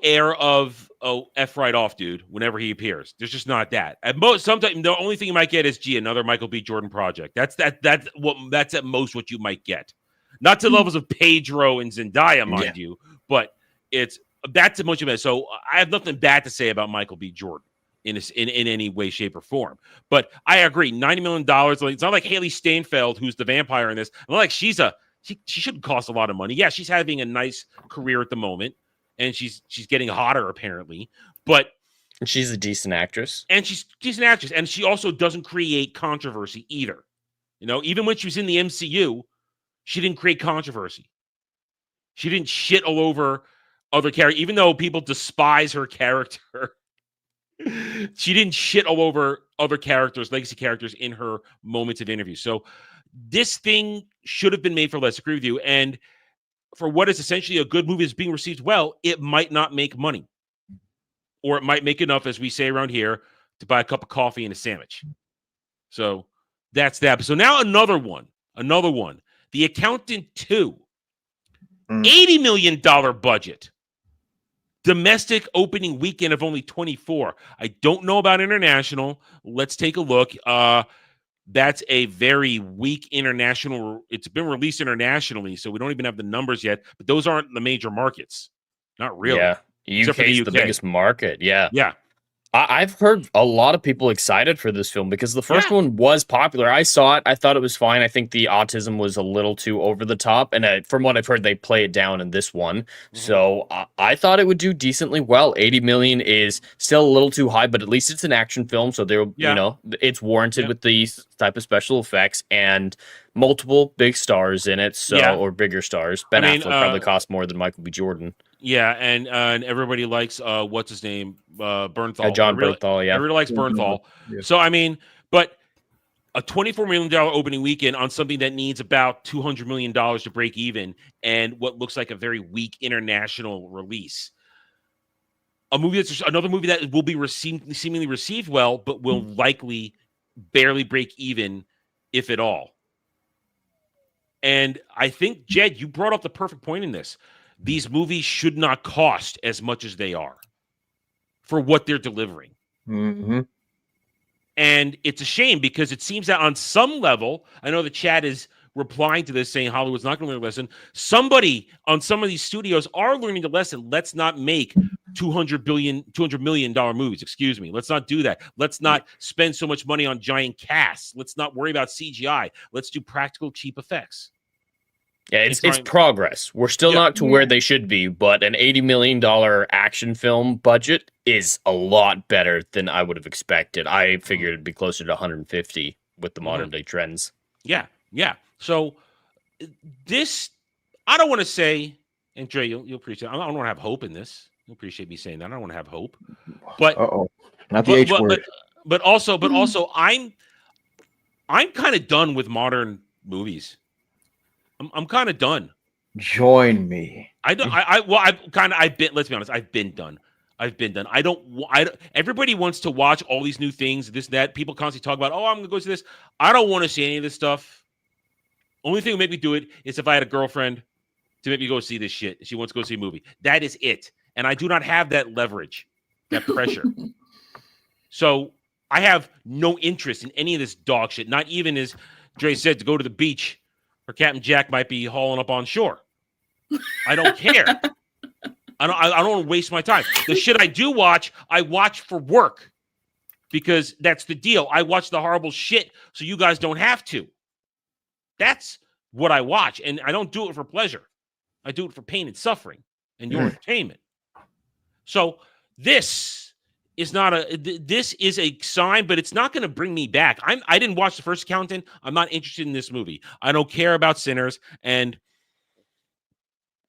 air of F right off, dude, whenever he appears. There's just not that. At most, sometimes the only thing you might get is another Michael B. Jordan project. That's at most what you might get. Not to levels of Pedro and Zendaya, mind you, but that's as much of it. So I have nothing bad to say about Michael B. Jordan in any way, shape, or form. But I agree, $90 million. It's not like Haley Steinfeld, who's the vampire in this. Not like she shouldn't cost a lot of money. Yeah, she's having a nice career at the moment. And she's getting hotter apparently, but she's a decent actress. And she's a decent actress, and she also doesn't create controversy either. Even when she was in the MCU, she didn't create controversy. She didn't shit all over other characters, even though people despise her character. She didn't shit all over other characters, legacy characters, in her moments of interview. So this thing should have been made for less. Agree with you, and. For what is essentially a good movie is being received well, it might not make money. Or it might make enough, as we say around here, to buy a cup of coffee and a sandwich. So that's that. So now another one. The Accountant 2. $80 million budget. Domestic opening weekend of only 24. I don't know about international. Let's take a look. That's a very weak international. It's been released internationally, so we don't even have the numbers yet. But those aren't the major markets. Not really. Yeah. Except for UK is the biggest market. Yeah. Yeah. I've heard a lot of people excited for this film because the first one was popular. I saw it. I thought it was fine. I think the autism was a little too over the top. And from what I've heard, they play it down in this one. So I thought it would do decently well. 80 million is still a little too high, but at least it's an action film. So it's warranted with these type of special effects and multiple big stars in it. So or bigger stars. Ben Affleck probably cost more than Michael B. Jordan. Yeah, and everybody likes what's his name, Bernthal. John Bernthal. Yeah, everybody likes Bernthal. Yeah. So I mean, but a $24 million opening weekend on something that needs about $200 million to break even, and what looks like a very weak international release. Another movie that will be seemingly received well, but will likely barely break even, if at all. And I think, Jed, you brought up the perfect point in this. These movies should not cost as much as they are for what they're delivering. Mm-hmm. And it's a shame because it seems that on some level, I know the chat is replying to this saying Hollywood's not going to learn a lesson. Somebody on some of these studios are learning the lesson. Let's not make $200 million movies. Excuse me. Let's not do that. Let's not spend so much money on giant casts. Let's not worry about CGI. Let's do practical, cheap effects. Yeah, it's progress. We're still not to where they should be, but an $80 million action film budget is a lot better than I would have expected. I figured it'd be closer to 150 with the modern day trends. Yeah. So this, I don't want to say, and Dre, you'll appreciate. I don't want to have hope in this. You'll appreciate me saying that. I don't want to have hope, but not the H word. But also, I'm kind of done with modern movies. I'm kind of done. Join me. Let's be honest. I've been done. Everybody wants to watch all these new things, this, that. People constantly talk about, I'm going to go see this. I don't want to see any of this stuff. Only thing that would make me do it is if I had a girlfriend to make me go see this shit. She wants to go see a movie. That is it. And I do not have that leverage, that pressure. So I have no interest in any of this dog shit. Not even, as Dre said, to go to the beach or Captain Jack might be hauling up on shore. I don't care. I don't want to waste my time. The shit I do watch, I watch for work because that's the deal. I watch the horrible shit so you guys don't have to. That's what I watch, and I don't do it for pleasure. I do it for pain and suffering and your entertainment. So this is this is a sign, but it's not going to bring me back. I didn't watch the first Accountant. I'm not interested in this movie. I don't care about Sinners, and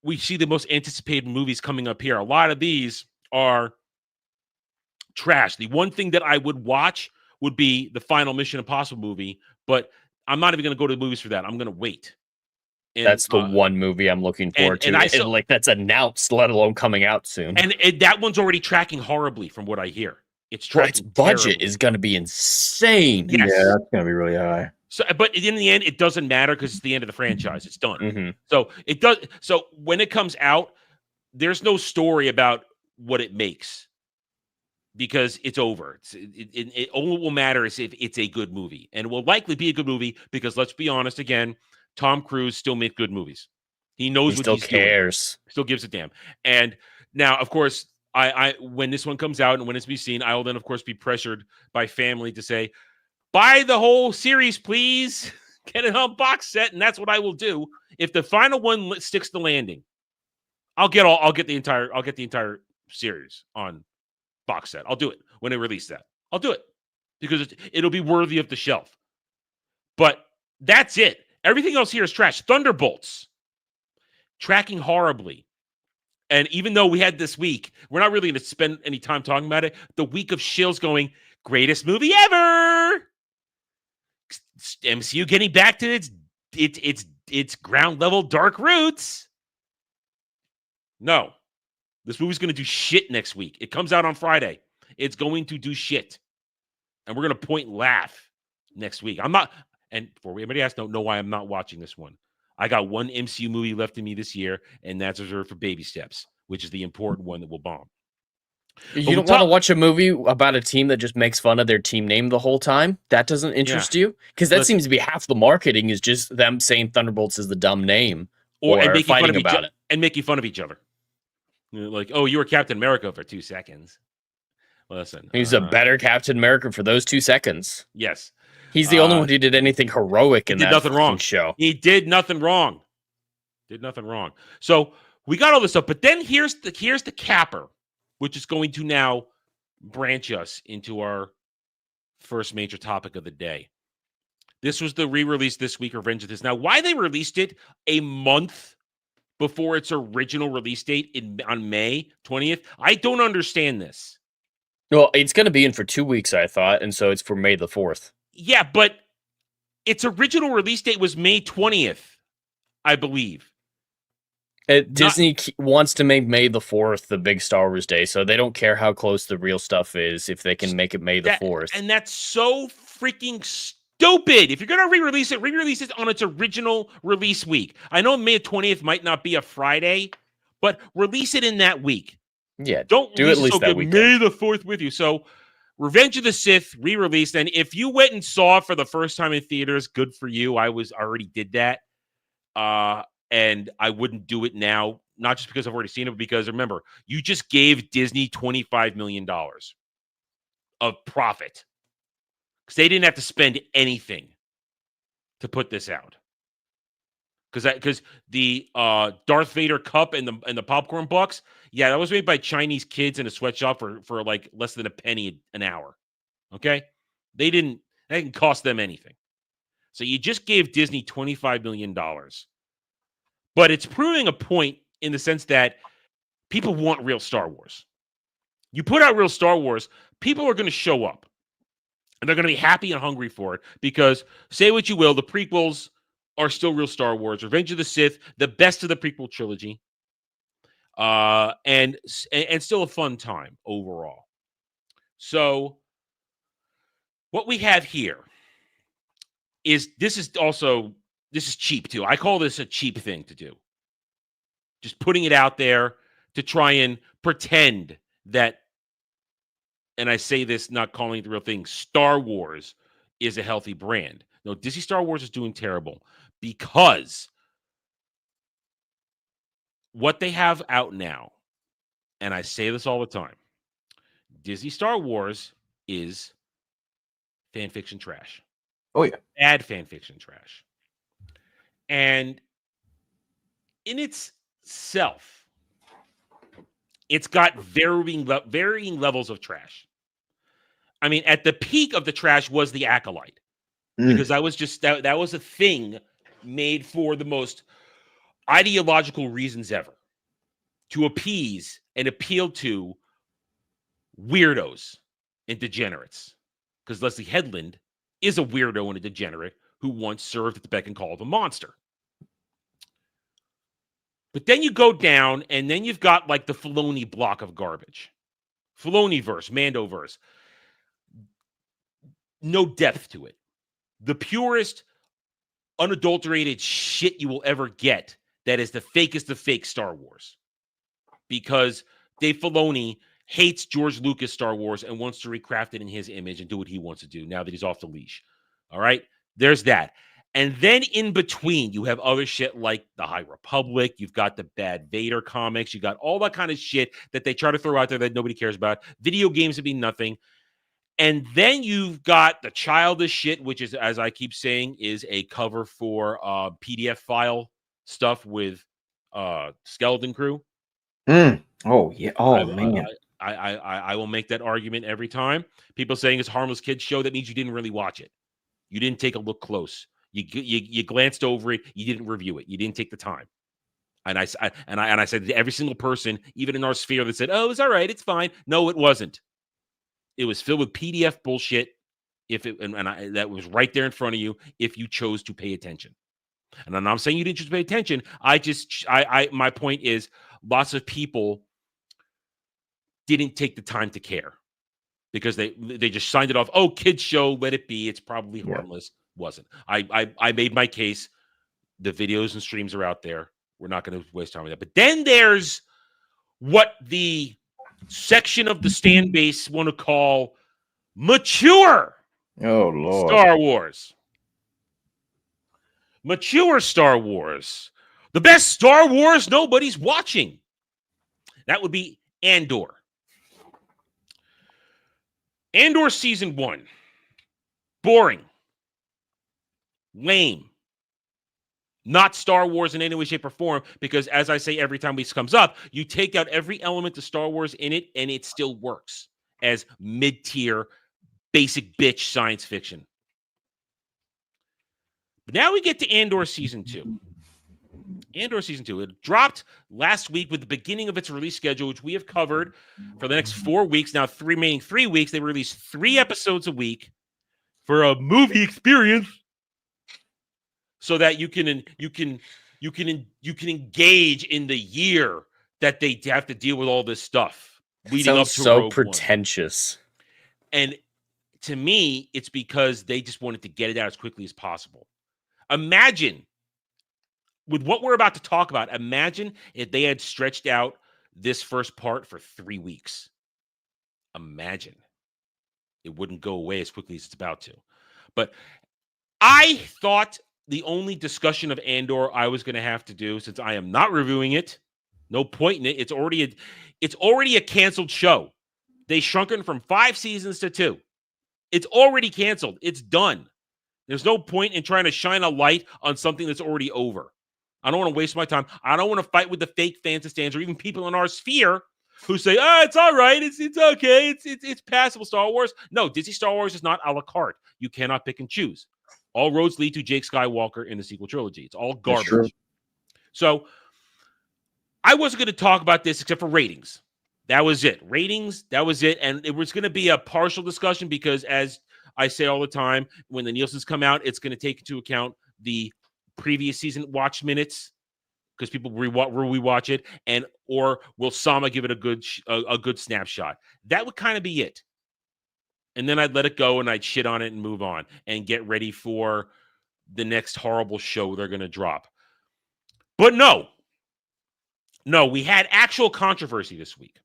we see the most anticipated movies coming up here. A lot of these are trash. The one thing that I would watch would be the final Mission Impossible movie, but I'm not even going to go to the movies for that. I'm going to wait. And, that's the one movie I'm looking forward to. And that's announced, let alone coming out soon. And that one's already tracking horribly from what I hear. Its budget is going to be insane. Yes. Yeah, that's going to be really high. So, but in the end, it doesn't matter because it's the end of the franchise. It's done. Mm-hmm. So it does. So when it comes out, there's no story about what it makes because it's over. It all will matter is if it's a good movie, and it will likely be a good movie because let's be honest again. Tom Cruise still makes good movies. He knows what still he's cares. Doing. Still gives a damn. And now, of course, I when this one comes out and when it's be seen, I will then, of course, be pressured by family to say, buy the whole series, please. Get it on box set, and that's what I will do. If the final one sticks the landing, I'll get the entire series on box set. I'll do it when they release that. I'll do it because it'll be worthy of the shelf. But that's it. Everything else here is trash. Thunderbolts, tracking horribly. And even though we had this week, we're not really going to spend any time talking about it. The week of shills going, greatest movie ever. MCU getting back to its ground level dark roots. No, this movie's going to do shit next week. It comes out on Friday. It's going to do shit. And we're going to point and laugh next week. I'm not, and for anybody else don't know why I'm not watching this one. I got one MCU movie left in me this year, and that's reserved for Baby Steps, which is the important one that will bomb. You don't want to watch a movie about a team that just makes fun of their team name the whole time? That doesn't interest you? Because that seems to be half the marketing is just them saying Thunderbolts is the dumb name or and making fighting fun of about it. And making fun of each other. Like, oh, you were Captain America for 2 seconds. Listen. He's a better Captain America for those 2 seconds. Yes. He's the only one who did anything heroic in that nothing wrong. show. He did nothing wrong. Did nothing wrong. So we got all this stuff, but then here's the capper, which is going to now branch us into our first major topic of the day. This was the re-release this week, Revenge of this. Now, why they released it a month before its original release date on May 20th, I don't understand this. Well, it's going to be in for 2 weeks, I thought, and so it's for May the 4th. Yeah, but its original release date was May 20th, I believe. Disney wants to make May the 4th the big Star Wars day, so they don't care how close the real stuff is if they can make it May the 4th. And that's so freaking stupid. If you're going to re-release it on its original release week. I know May 20th might not be a Friday, but release it in that week. Yeah, don't do at least that weekend. May the 4th with you. So Revenge of the Sith re-released, and if you went and saw it for the first time in theaters, good for you. I already did that. And I wouldn't do it now, not just because I've already seen it, but because remember, you just gave Disney $25 million of profit because they didn't have to spend anything to put this out. Because the Darth Vader cup and the popcorn box, yeah, that was made by Chinese kids in a sweatshop for like less than a penny an hour. Okay, that didn't cost them anything. So you just gave Disney $25 million. But it's proving a point in the sense that people want real Star Wars. You put out real Star Wars, people are going to show up. And they're going to be happy and hungry for it because, say what you will, the prequels are still real Star Wars. Revenge of the Sith, the best of the prequel trilogy. And still a fun time overall. So what we have here is this is cheap too. I call this a cheap thing to do. Just putting it out there to try and pretend that, and I say this not calling it the real thing, Star Wars is a healthy brand. No, Disney Star Wars is doing terrible because what they have out now, and I say this all the time, Disney Star Wars is fan fiction trash. Oh, yeah. Bad fan fiction trash. And in itself, it's got varying levels of trash. I mean, at the peak of the trash was the Acolyte. Because that was just that was a thing made for the most ideological reasons ever. To appease and appeal to weirdos and degenerates. Because Leslie Headland is a weirdo and a degenerate who once served at the beck and call of a monster. But then you go down, and then you've got like the Filoni block of garbage. Filoni-verse, Mando-verse. No depth to it. The purest, unadulterated shit you will ever get that is the fakest of fake Star Wars. Because Dave Filoni hates George Lucas Star Wars and wants to recraft it in his image and do what he wants to do now that he's off the leash. All right? There's that. And then in between, you have other shit like the High Republic. You've got the bad Vader comics. You got all that kind of shit that they try to throw out there that nobody cares about. Video games would be nothing. And then you've got the childish shit, which is, as I keep saying, is a cover for PDF file stuff with Skeleton Crew. Oh, yeah. Oh, man. I will make that argument every time. People saying it's a harmless kids show. That means you didn't really watch it. You didn't take a look close. You glanced over it. You didn't review it. You didn't take the time. And I said to every single person, even in our sphere, that said, "Oh, it's all right. It's fine." No, it wasn't. It was filled with PDF bullshit. That was right there in front of you if you chose to pay attention. And I'm not saying you didn't choose to pay attention. My point is lots of people didn't take the time to care because they just signed it off. Oh, kids show, let it be. It's probably harmless. Wasn't. I made my case. The videos and streams are out there. We're not going to waste time with that. But then there's what the section of the stand base want to call mature Star Wars. Mature Star Wars. The best Star Wars nobody's watching. That would be Andor. Andor Season 1. Boring. Lame. Not Star Wars in any way, shape, or form, because as I say every time this comes up, you take out every element of Star Wars in it, and it still works as mid-tier, basic bitch science fiction. But now we get to Andor Season 2. Andor Season 2. It dropped last week with the beginning of its release schedule, which we have covered for the next 4 weeks. Now, remaining 3 weeks, they release 3 episodes a week for a movie experience, so that you can engage in the year that they have to deal with all this stuff leading up to so Rogue pretentious. One. And to me, it's because they just wanted to get it out as quickly as possible. Imagine, with what we're about to talk about, imagine if they had stretched out this first part for 3 weeks. Imagine. It wouldn't go away as quickly as it's about to. But I thought the only discussion of Andor I was going to have to do, since I am not reviewing it, no point in it. It's already a canceled show. They shrunk it from 5 seasons to 2. It's already canceled. It's done. There's no point in trying to shine a light on something that's already over. I don't want to waste my time. I don't want to fight with the fake fans and stands, or even people in our sphere who say, it's all right. It's okay. It's passable Star Wars. No, Disney Star Wars is not a la carte. You cannot pick and choose. All roads lead to Jake Skywalker in the sequel trilogy. It's all garbage. So I wasn't going to talk about this except for ratings. That was it. Ratings, that was it. And it was going to be a partial discussion because, as I say all the time, when the Nielsen's come out, it's going to take into account the previous season watch minutes, because people rewatch it, or will Sama give it a good snapshot. That would kind of be it. And then I'd let it go and I'd shit on it and move on and get ready for the next horrible show they're going to drop. But no, we had actual controversy this week.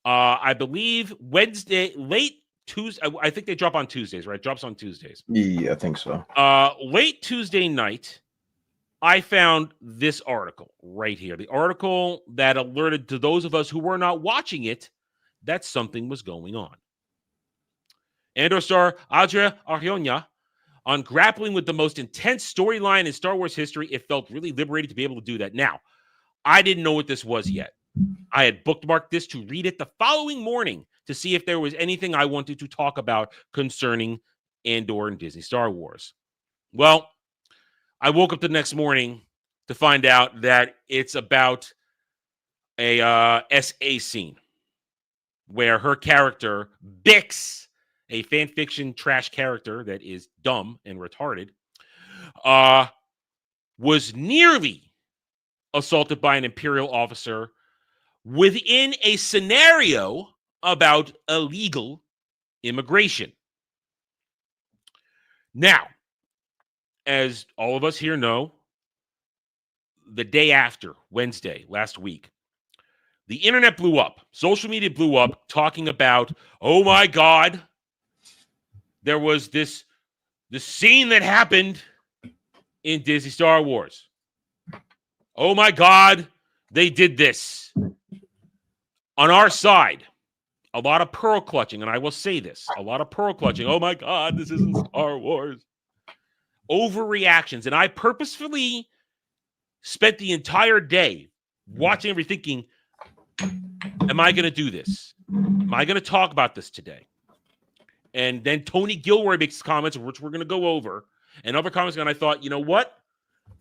I believe Wednesday, late Tuesday. I think they drop on Tuesdays, right? Drops on Tuesdays. Yeah, I think so. Late Tuesday night, I found this article right here. The article that alerted to those of us who were not watching it that something was going on. Andor star Adria Arjona, on grappling with the most intense storyline in Star Wars history, it felt really liberating to be able to do that. Now, I didn't know what this was yet. I had bookmarked this to read it the following morning to see if there was anything I wanted to talk about concerning Andor and Disney Star Wars. Well, I woke up the next morning to find out that it's about a SA scene where her character, Bix, a fan fiction trash character that is dumb and retarded, was nearly assaulted by an Imperial officer within a scenario about illegal immigration. Now, as all of us here know, the day after, Wednesday, last week, the internet blew up. Social media blew up talking about, oh my God, there was this scene that happened in Disney Star Wars. Oh my God, they did this. On our side, a lot of pearl clutching, and I will say this, a lot of pearl clutching. Oh my God, this isn't Star Wars. Overreactions. And I purposefully spent the entire day watching everything thinking, am I going to do this? Am I going to talk about this today? And then Tony Gilroy makes comments, which we're going to go over, and other comments, and I thought, you know what?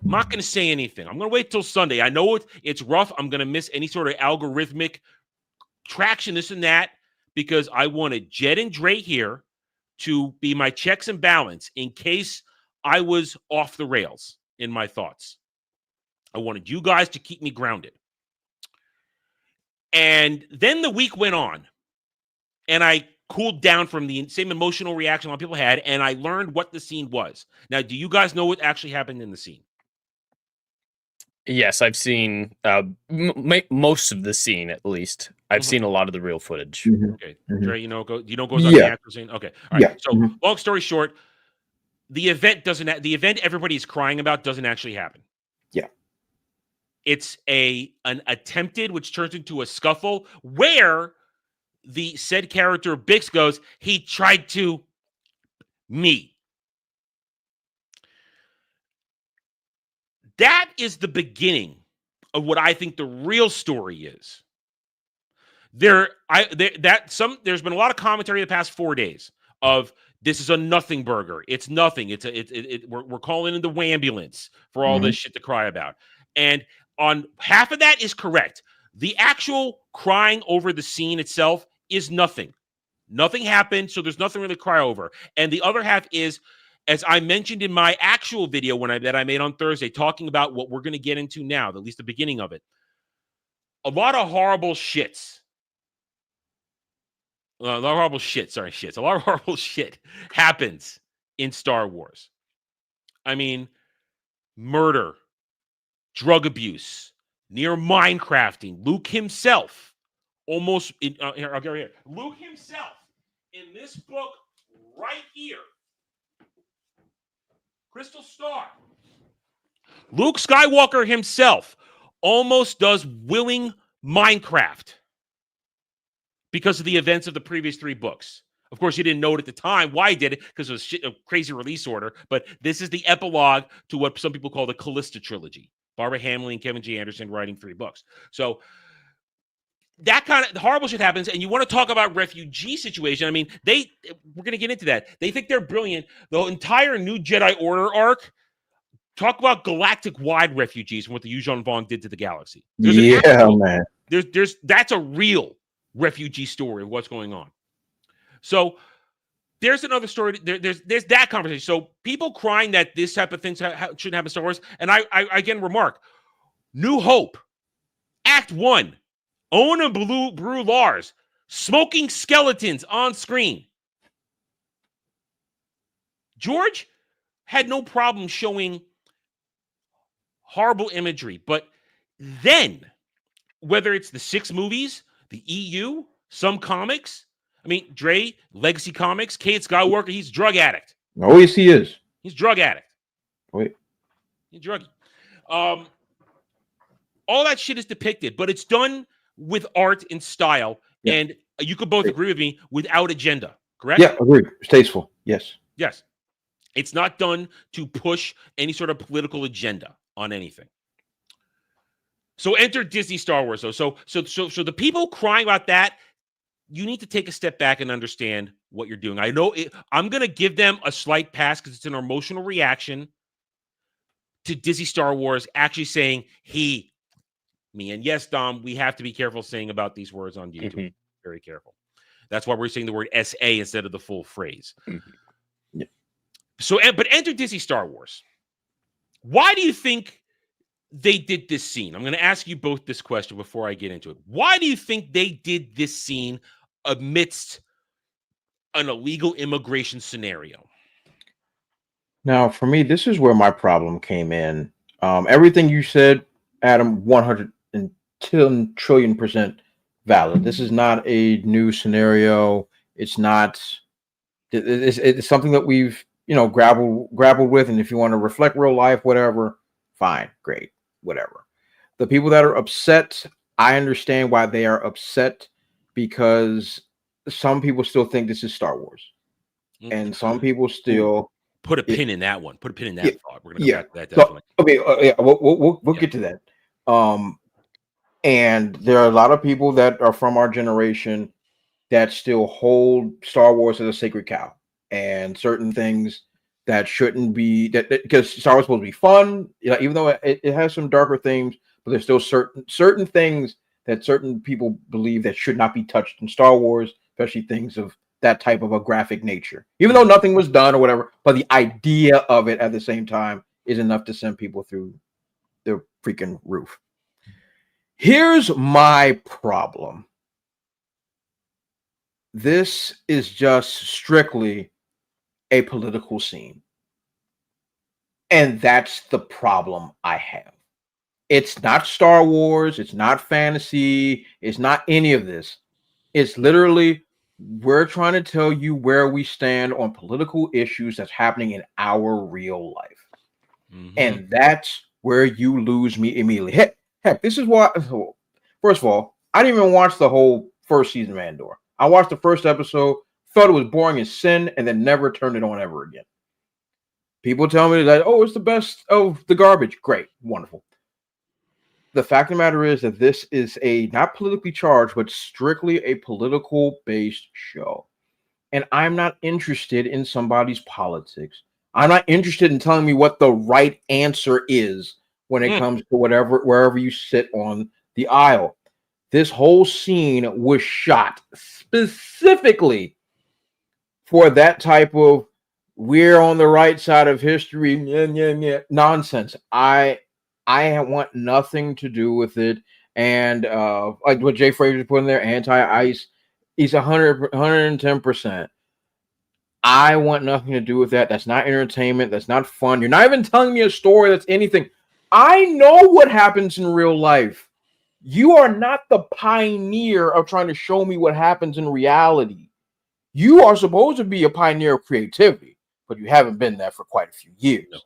I'm not going to say anything. I'm going to wait till Sunday. I know it's rough. I'm going to miss any sort of algorithmic traction, this and that, because I wanted Jed and Dre here to be my checks and balance in case I was off the rails in my thoughts. I wanted you guys to keep me grounded. And then the week went on, and I cooled down from the same emotional reaction a lot of people had, and I learned what the scene was. Now, do you guys know what actually happened in the scene? Yes, I've seen most of the scene, at least. I've seen a lot of the real footage. Okay, Dre, you know goes on the actual scene. Okay, all right. So, long story short, the event everybody is crying about doesn't actually happen. Yeah, it's an attempted, which turns into a scuffle, where the said character Bix goes, he tried to me. That is the beginning of what I think the real story is. There's been a lot of commentary the past 4 days of this is a nothing burger. It's nothing. We're calling in the wambulance for all this shit to cry about. And on half of that is correct. The actual crying over the scene itself is nothing. Nothing happened, so there's nothing really to cry over. And the other half is, as I mentioned in my actual video that I made on Thursday, talking about what we're going to get into now, at least the beginning of it. A lot of horrible shits. A lot of horrible shit happens in Star Wars. I mean, murder, drug abuse, near Minecrafting. Luke himself, here, I'll go here. Luke himself, in this book right here, Crystal Star. Luke Skywalker himself almost does willing Minecraft because of the events of the previous 3 books. Of course, you didn't know it at the time why he did it, because it was a crazy release order. But this is the epilogue to what some people call the Callista trilogy. Barbara Hamlin and Kevin G. Anderson writing 3 books. So that kind of horrible shit happens, and you want to talk about refugee situation. I mean, we're going to get into that. They think they're brilliant. The entire New Jedi Order arc, talk about galactic-wide refugees and what the Yuuzhan Vong did to the galaxy. Man. That's a real refugee story of what's going on. So there's another story. There's that conversation. So people crying that this type of thing shouldn't happen in Star Wars. And I again remark, New Hope, Act 1, Owen and Bru Lars, smoking skeletons on screen. George had no problem showing horrible imagery, but then, whether it's the 6 movies, the EU, some comics, I mean, Dre, Legacy Comics, Kate Skywalker, he's a drug addict. Oh, yes, he is. He's a drug addict. Wait. He's a druggie. All that shit is depicted, but it's done with art and style, and you could both agree with me, without agenda, correct? Yeah, agreed. It's tasteful. Yes. Yes. It's not done to push any sort of political agenda on anything. So enter Disney Star Wars, though. So the people crying about that, you need to take a step back and understand what you're doing. I know I'm going to give them a slight pass because it's an emotional reaction to Disney Star Wars actually saying he, me. And yes, Dom, we have to be careful saying about these words on YouTube. Very careful. That's why we're saying the word SA instead of the full phrase. Yeah. So, but enter Disney Star Wars. Why do you think they did this scene? I'm going to ask you both this question before I get into it. Why do you think they did this scene amidst an illegal immigration scenario? Now, for me, this is where my problem came in. Everything you said, Adam, 110 trillion% valid. This is not a new scenario. It's not. It's something that we've grappled with, and if you want to reflect real life, whatever, fine, great, whatever. The people that are upset, I understand why they are upset, because some people still think this is Star Wars, and some people still put a pin in that one. Put a pin in that thought. We're gonna go back to that definitely. So, we'll get to that. And there are a lot of people that are from our generation that still hold Star Wars as a sacred cow, and certain things that shouldn't be, that because Star Wars is supposed to be fun, even though it has some darker themes, but there's still certain things that certain people believe that should not be touched in Star Wars, especially things of that type of a graphic nature. Even though nothing was done or whatever, but the idea of it at the same time is enough to send people through the freaking roof. Here's my problem. this is just strictly a political scene. And that's the problem I have. It's not Star Wars. It's not fantasy. It's not any of this. It's literally, we're trying to tell you where we stand on political issues that's happening in our real life. And that's where you lose me immediately. Heck, this is why, first of all, I didn't even watch the whole first season of Andor. I watched the first episode, thought it was boring as sin, and then never turned it on ever again. People tell me that, oh, it's the best of the garbage. Great, wonderful. The fact of the matter is that this is a not politically charged, but strictly a political based show. And I'm not interested in somebody's politics. I'm not interested in telling me what the right answer is when it comes to wherever you sit on the aisle. This whole scene was shot specifically for that type of we're on the right side of history nonsense. I want nothing to do with it. And like what Jay Fraser put in there, anti-ICE, he's 110%. I want nothing to do with that. That's not entertainment. That's not fun. You're not even telling me a story that's anything. I know what happens in real life. You are not the pioneer of trying to show me what happens in reality. You are supposed to be a pioneer of creativity, but you haven't been that for quite a few years. No.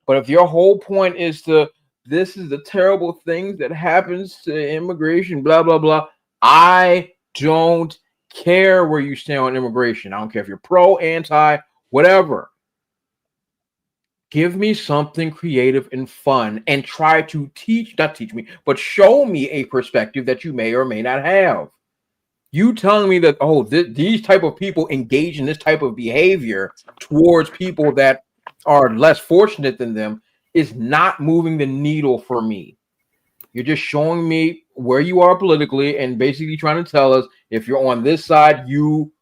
But if your whole point is this is the terrible things that happens to immigration, blah, blah, blah, I don't care where you stand on immigration. I don't care if you're pro, anti, whatever. Give me something creative and fun and try to not teach me, but show me a perspective that you may or may not have. You telling me that, oh, these type of people engage in this type of behavior towards people that are less fortunate than them is not moving the needle for me. You're just showing me where you are politically and basically trying to tell us if you're on this side, you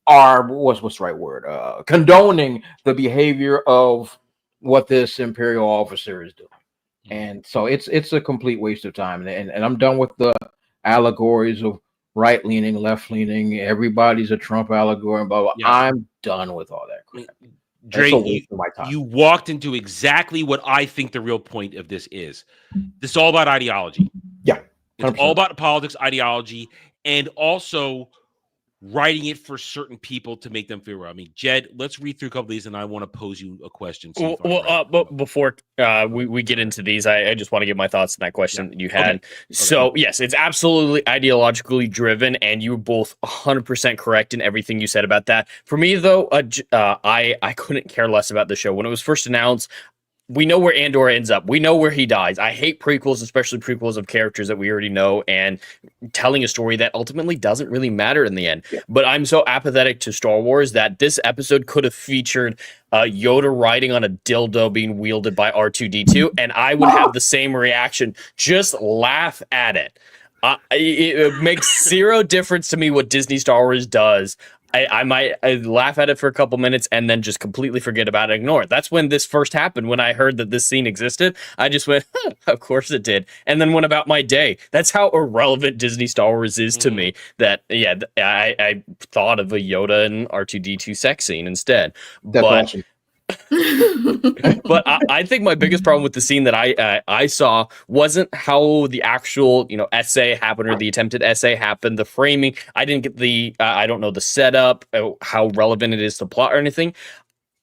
are what's the right word? Condoning the behavior of what this imperial officer is doing. And so it's a complete waste of time. And I'm done with the allegories of right leaning, left leaning. Everybody's a Trump allegory and blah blah. Yeah. I'm done with all that crap. Dre, you walked into exactly what I think the real point of this is. This is all about ideology. Yeah. 100%. It's all about politics, ideology, and also writing it for certain people to make them feel right. I mean, Jed, let's read through a couple of these, and I want to pose you a question. But before we get into these, I just want to give my thoughts on that question that you had. Okay. So, yes, it's absolutely ideologically driven, and you were both 100% correct in everything you said about that. For me, though, I couldn't care less about the show. When it was first announced, we know where Andor ends up. We know where he dies. I hate prequels, especially prequels of characters that we already know and telling a story that ultimately doesn't really matter in the end. Yeah. But I'm so apathetic to Star Wars that this episode could have featured Yoda riding on a dildo being wielded by R2-D2, and I would have the same reaction. Just laugh at it. It makes zero difference to me what Disney Star Wars does. I might laugh at it for a couple minutes and then just completely forget about it, ignore it. That's when this first happened. When I heard that this scene existed, I just went, of course it did. And then went about my day. That's how irrelevant Disney Star Wars is to me. That, yeah, I thought of a Yoda and R2-D2 sex scene instead. That's awesome. But I think my biggest problem with the scene that I saw wasn't how the actual essay happened or the attempted essay happened. The framing, I didn't get the I don't know the setup, how relevant it is to plot or anything.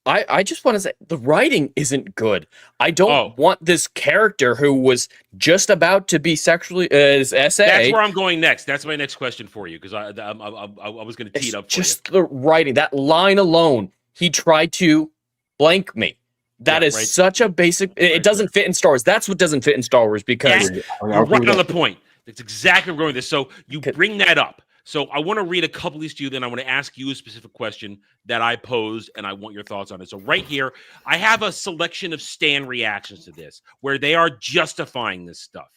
I just want to say the writing isn't good. I don't want this character who was just about to be sexually essay. That's where I'm going next. That's my next question for you because I was going to tee it up for just the writing. That line alone, he tried to blank me. That is such a basic. It doesn't fit in Star Wars. That's what doesn't fit in Star Wars because you're right on the point. That's exactly where we're going with this. So you bring that up. So I want to read a couple of these to you. Then I want to ask you a specific question that I posed, and I want your thoughts on it. So right here, I have a selection of Stan reactions to this where they are justifying this stuff,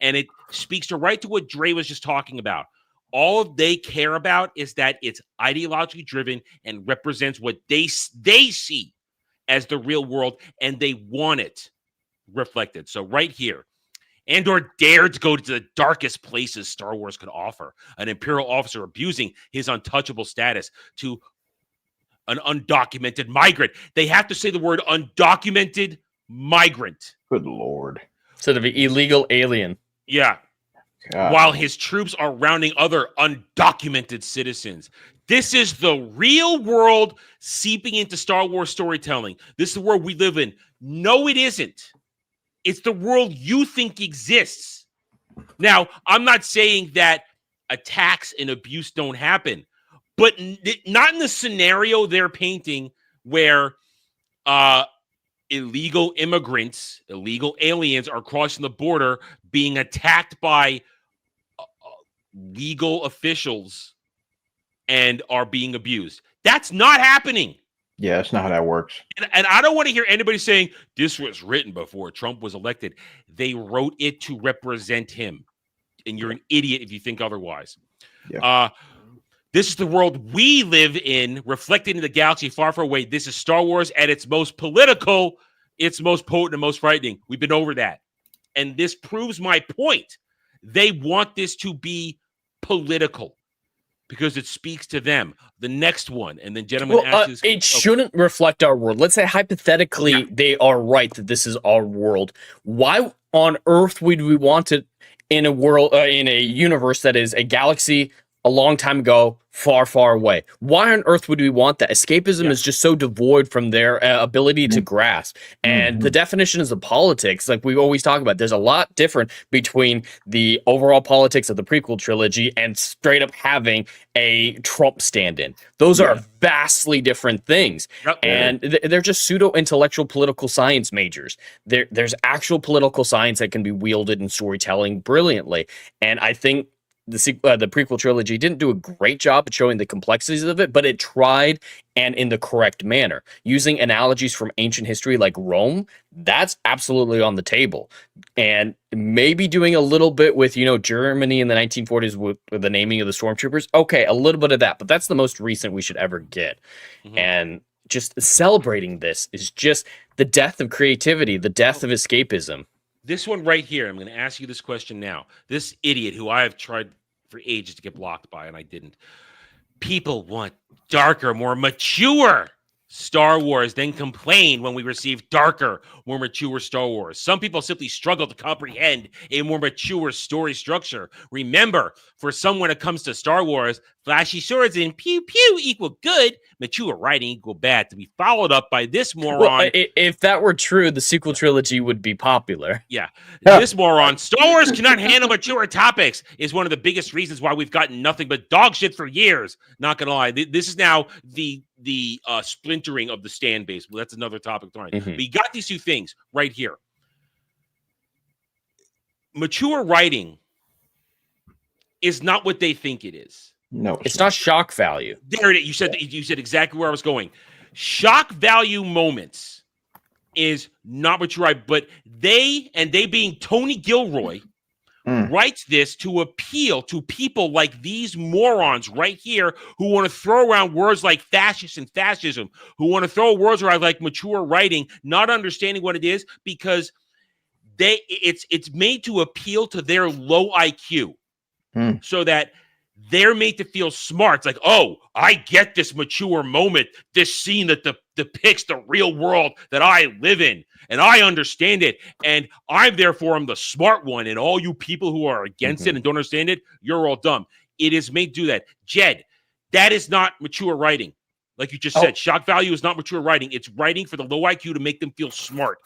and it speaks to what Dre was just talking about. All they care about is that it's ideologically driven and represents what they see as the real world, and they want it reflected. So right here, Andor dared to go to the darkest places Star Wars could offer. An Imperial officer abusing his untouchable status to an undocumented migrant. They have to say the word undocumented migrant. Good Lord. Sort of an illegal alien. Yeah. God. While his troops are rounding other undocumented citizens. This is the real world seeping into Star Wars storytelling. This is the world we live in. No, it isn't. It's the world you think exists. Now, I'm not saying that attacks and abuse don't happen, but not in the scenario they're painting where illegal immigrants, illegal aliens are crossing the border being attacked by legal officials and are being abused. That's not happening. Yeah, that's not how that works. And I don't want to hear anybody saying this was written before Trump was elected. They wrote it to represent him. And you're an idiot if you think otherwise. Yeah. This is the world we live in, reflected in the galaxy far, far away. This is Star Wars at its most political, its most potent, and most frightening. We've been over that. And this proves my point. They want this to be political because it speaks to them. The next one, and then gentlemen, it shouldn't reflect our world. Let's say hypothetically they are right that this is our world. Why on earth would we want it in a world, in a universe that is a galaxy a long time ago, far, far away? Why on earth would we want that? Escapism is just so devoid from their ability to grasp. And the definitions of politics, like we always talk about, there's a lot different between the overall politics of the prequel trilogy and straight up having a Trump stand-in. Those are vastly different things. And they're just pseudo-intellectual political science majors. There's actual political science that can be wielded in storytelling brilliantly. And I think the prequel trilogy didn't do a great job at showing the complexities of it, but it tried, and in the correct manner. Using analogies from ancient history like Rome, that's absolutely on the table. And maybe doing a little bit with, Germany in the 1940s with the naming of the stormtroopers. Okay, a little bit of that, but that's the most recent we should ever get. And just celebrating this is just the death of creativity, the death of escapism. This one right here, I'm going to ask you this question now. This idiot who I have tried for ages to get blocked by, and I didn't. People want darker, more mature Star Wars, then complain when we receive darker, more mature Star Wars. Some people simply struggle to comprehend a more mature story structure. Remember, for someone when it comes to Star Wars, flashy swords and pew pew equal good, mature writing equal bad, to be followed up by this moron. Well, if that were true, the sequel trilogy would be popular. Yeah. This moron, Star Wars cannot handle mature topics, is one of the biggest reasons why we've gotten nothing but dog shit for years. Not gonna lie. This is now the splintering of the stand base. Well, that's another topic tonight. But you got these two things right here. Mature writing is not what they think it is. No, it's not shock value. There it is. You said exactly where I was going. Shock value moments is not mature writing, but they being Tony Gilroy writes this to appeal to people like these morons right here who want to throw around words like fascist and fascism, who want to throw words around like mature writing, not understanding what it is because it's made to appeal to their low IQ so that they're made to feel smart. It's like, oh, I get this mature moment, this scene that depicts the real world that I live in, and I understand it, and I'm the smart one, and all you people who are against it and don't understand it, you're all dumb. It is made to do that. Jed, that is not mature writing. Like you just said, shock value is not mature writing. It's writing for the low IQ to make them feel smart.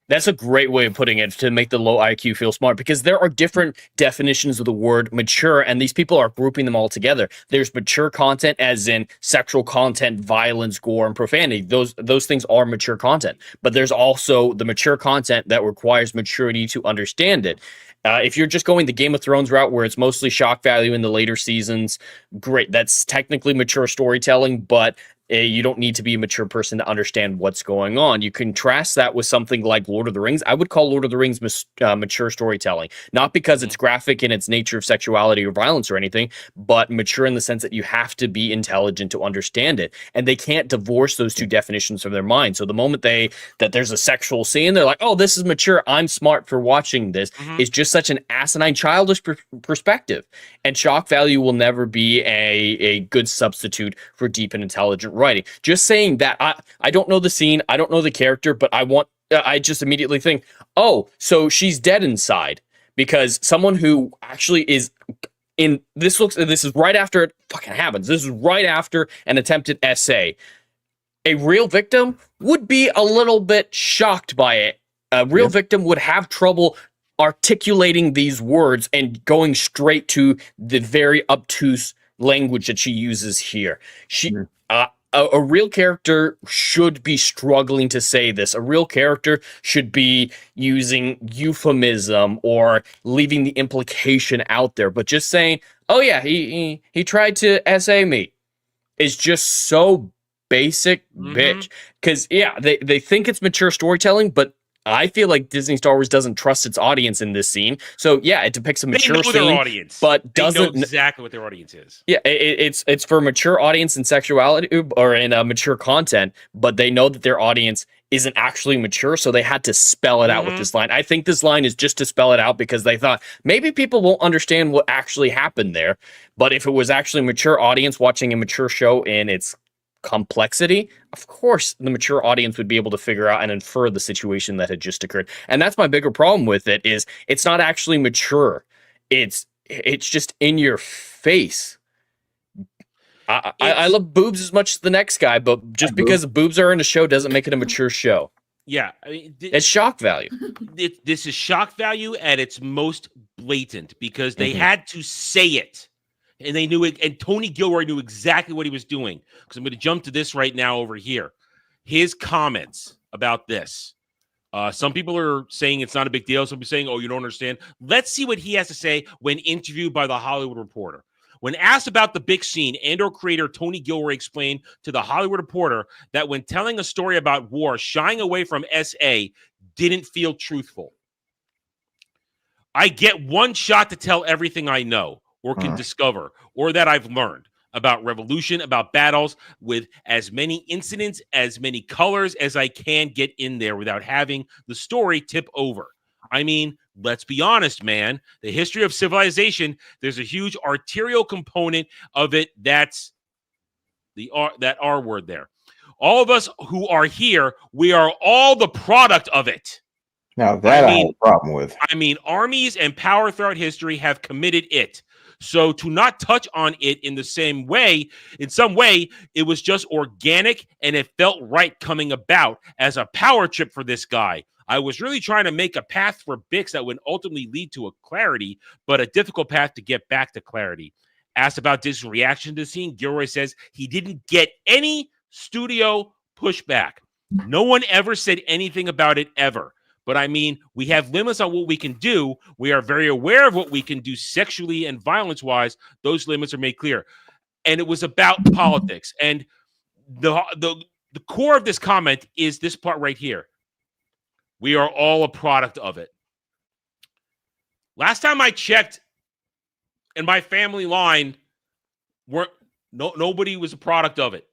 That's a great way of putting it, to make the low IQ feel smart, because there are different definitions of the word mature, and these people are grouping them all together. There's mature content, as in sexual content, violence, gore, and profanity. Those things are mature content. But there's also the mature content that requires maturity to understand it. If you're just going the Game of Thrones route, where it's mostly shock value in the later seasons, great. That's technically mature storytelling, but You don't need to be a mature person to understand what's going on. You contrast that with something like Lord of the Rings. I would call Lord of the Rings mature storytelling, not because it's graphic in its nature of sexuality or violence or anything, but mature in the sense that you have to be intelligent to understand it. And they can't divorce those two definitions from their mind. So the moment that there's a sexual scene, they're like, oh, this is mature, I'm smart for watching this, is just such an asinine, childish perspective. And shock value will never be a good substitute for deep and intelligent writing. Just saying that I don't know the scene, I don't know the character, but I just immediately think, oh, so she's dead inside, because someone who actually is in this is right after it fucking happens. This is right after an attempted essay. A real victim would be a little bit shocked by it. A real victim would have trouble articulating these words and going straight to the very obtuse language that she uses here. A real character should be struggling to say this. A real character should be using euphemism or leaving the implication out there. But just saying, oh yeah, he tried to essay me is just so basic, bitch. Because yeah, they think it's mature storytelling, but I feel like Disney Star Wars doesn't trust its audience in this scene. So yeah, it depicts a mature scene, their audience, but they doesn't know exactly what their audience is. Yeah, it's for mature audience in sexuality or in mature content, but they know that their audience isn't actually mature, so they had to spell it out with this line. I think this line is just to spell it out because they thought maybe people won't understand what actually happened there. But if it was actually a mature audience watching a mature show in its complexity, of course the mature audience would be able to figure out and infer the situation that had just occurred. And that's my bigger problem with it, is it's not actually mature. It's just in your face. I love boobs as much as the next guy, but just because boobs are in a show doesn't make it a mature show. Yeah, I mean, it's shock value. This is shock value at its most blatant, because they had to say it. And they knew it, and Tony Gilroy knew exactly what he was doing. Because I'm going to jump to this right now over here. His comments about this. Some people are saying it's not a big deal. Some people are saying, oh, you don't understand. Let's see what he has to say when interviewed by The Hollywood Reporter. When asked about the big scene, Andor creator Tony Gilroy explained to The Hollywood Reporter that when telling a story about war, shying away from SA didn't feel truthful. I get one shot to tell everything I know or can discover, or that I've learned about revolution, about battles, with as many incidents, as many colors as I can get in there without having the story tip over. I mean, let's be honest, man. The history of civilization, there's a huge arterial component of it. That's that R word there. All of us who are here, we are all the product of it. Now that I have a problem with. I mean, armies and power throughout history have committed it. So to not touch on it in some way, it was just organic, and it felt right coming about as a power trip for this guy. I was really trying to make a path for Bix that would ultimately lead to a clarity, but a difficult path to get back to clarity. Asked about Disney's reaction to the scene, Gilroy says he didn't get any studio pushback. No one ever said anything about it ever. But I mean, we have limits on what we can do. We are very aware of what we can do sexually and violence-wise. Those limits are made clear. And it was about politics. And the core of this comment is this part right here. We are all a product of it. Last time I checked, in my family line, nobody was a product of it.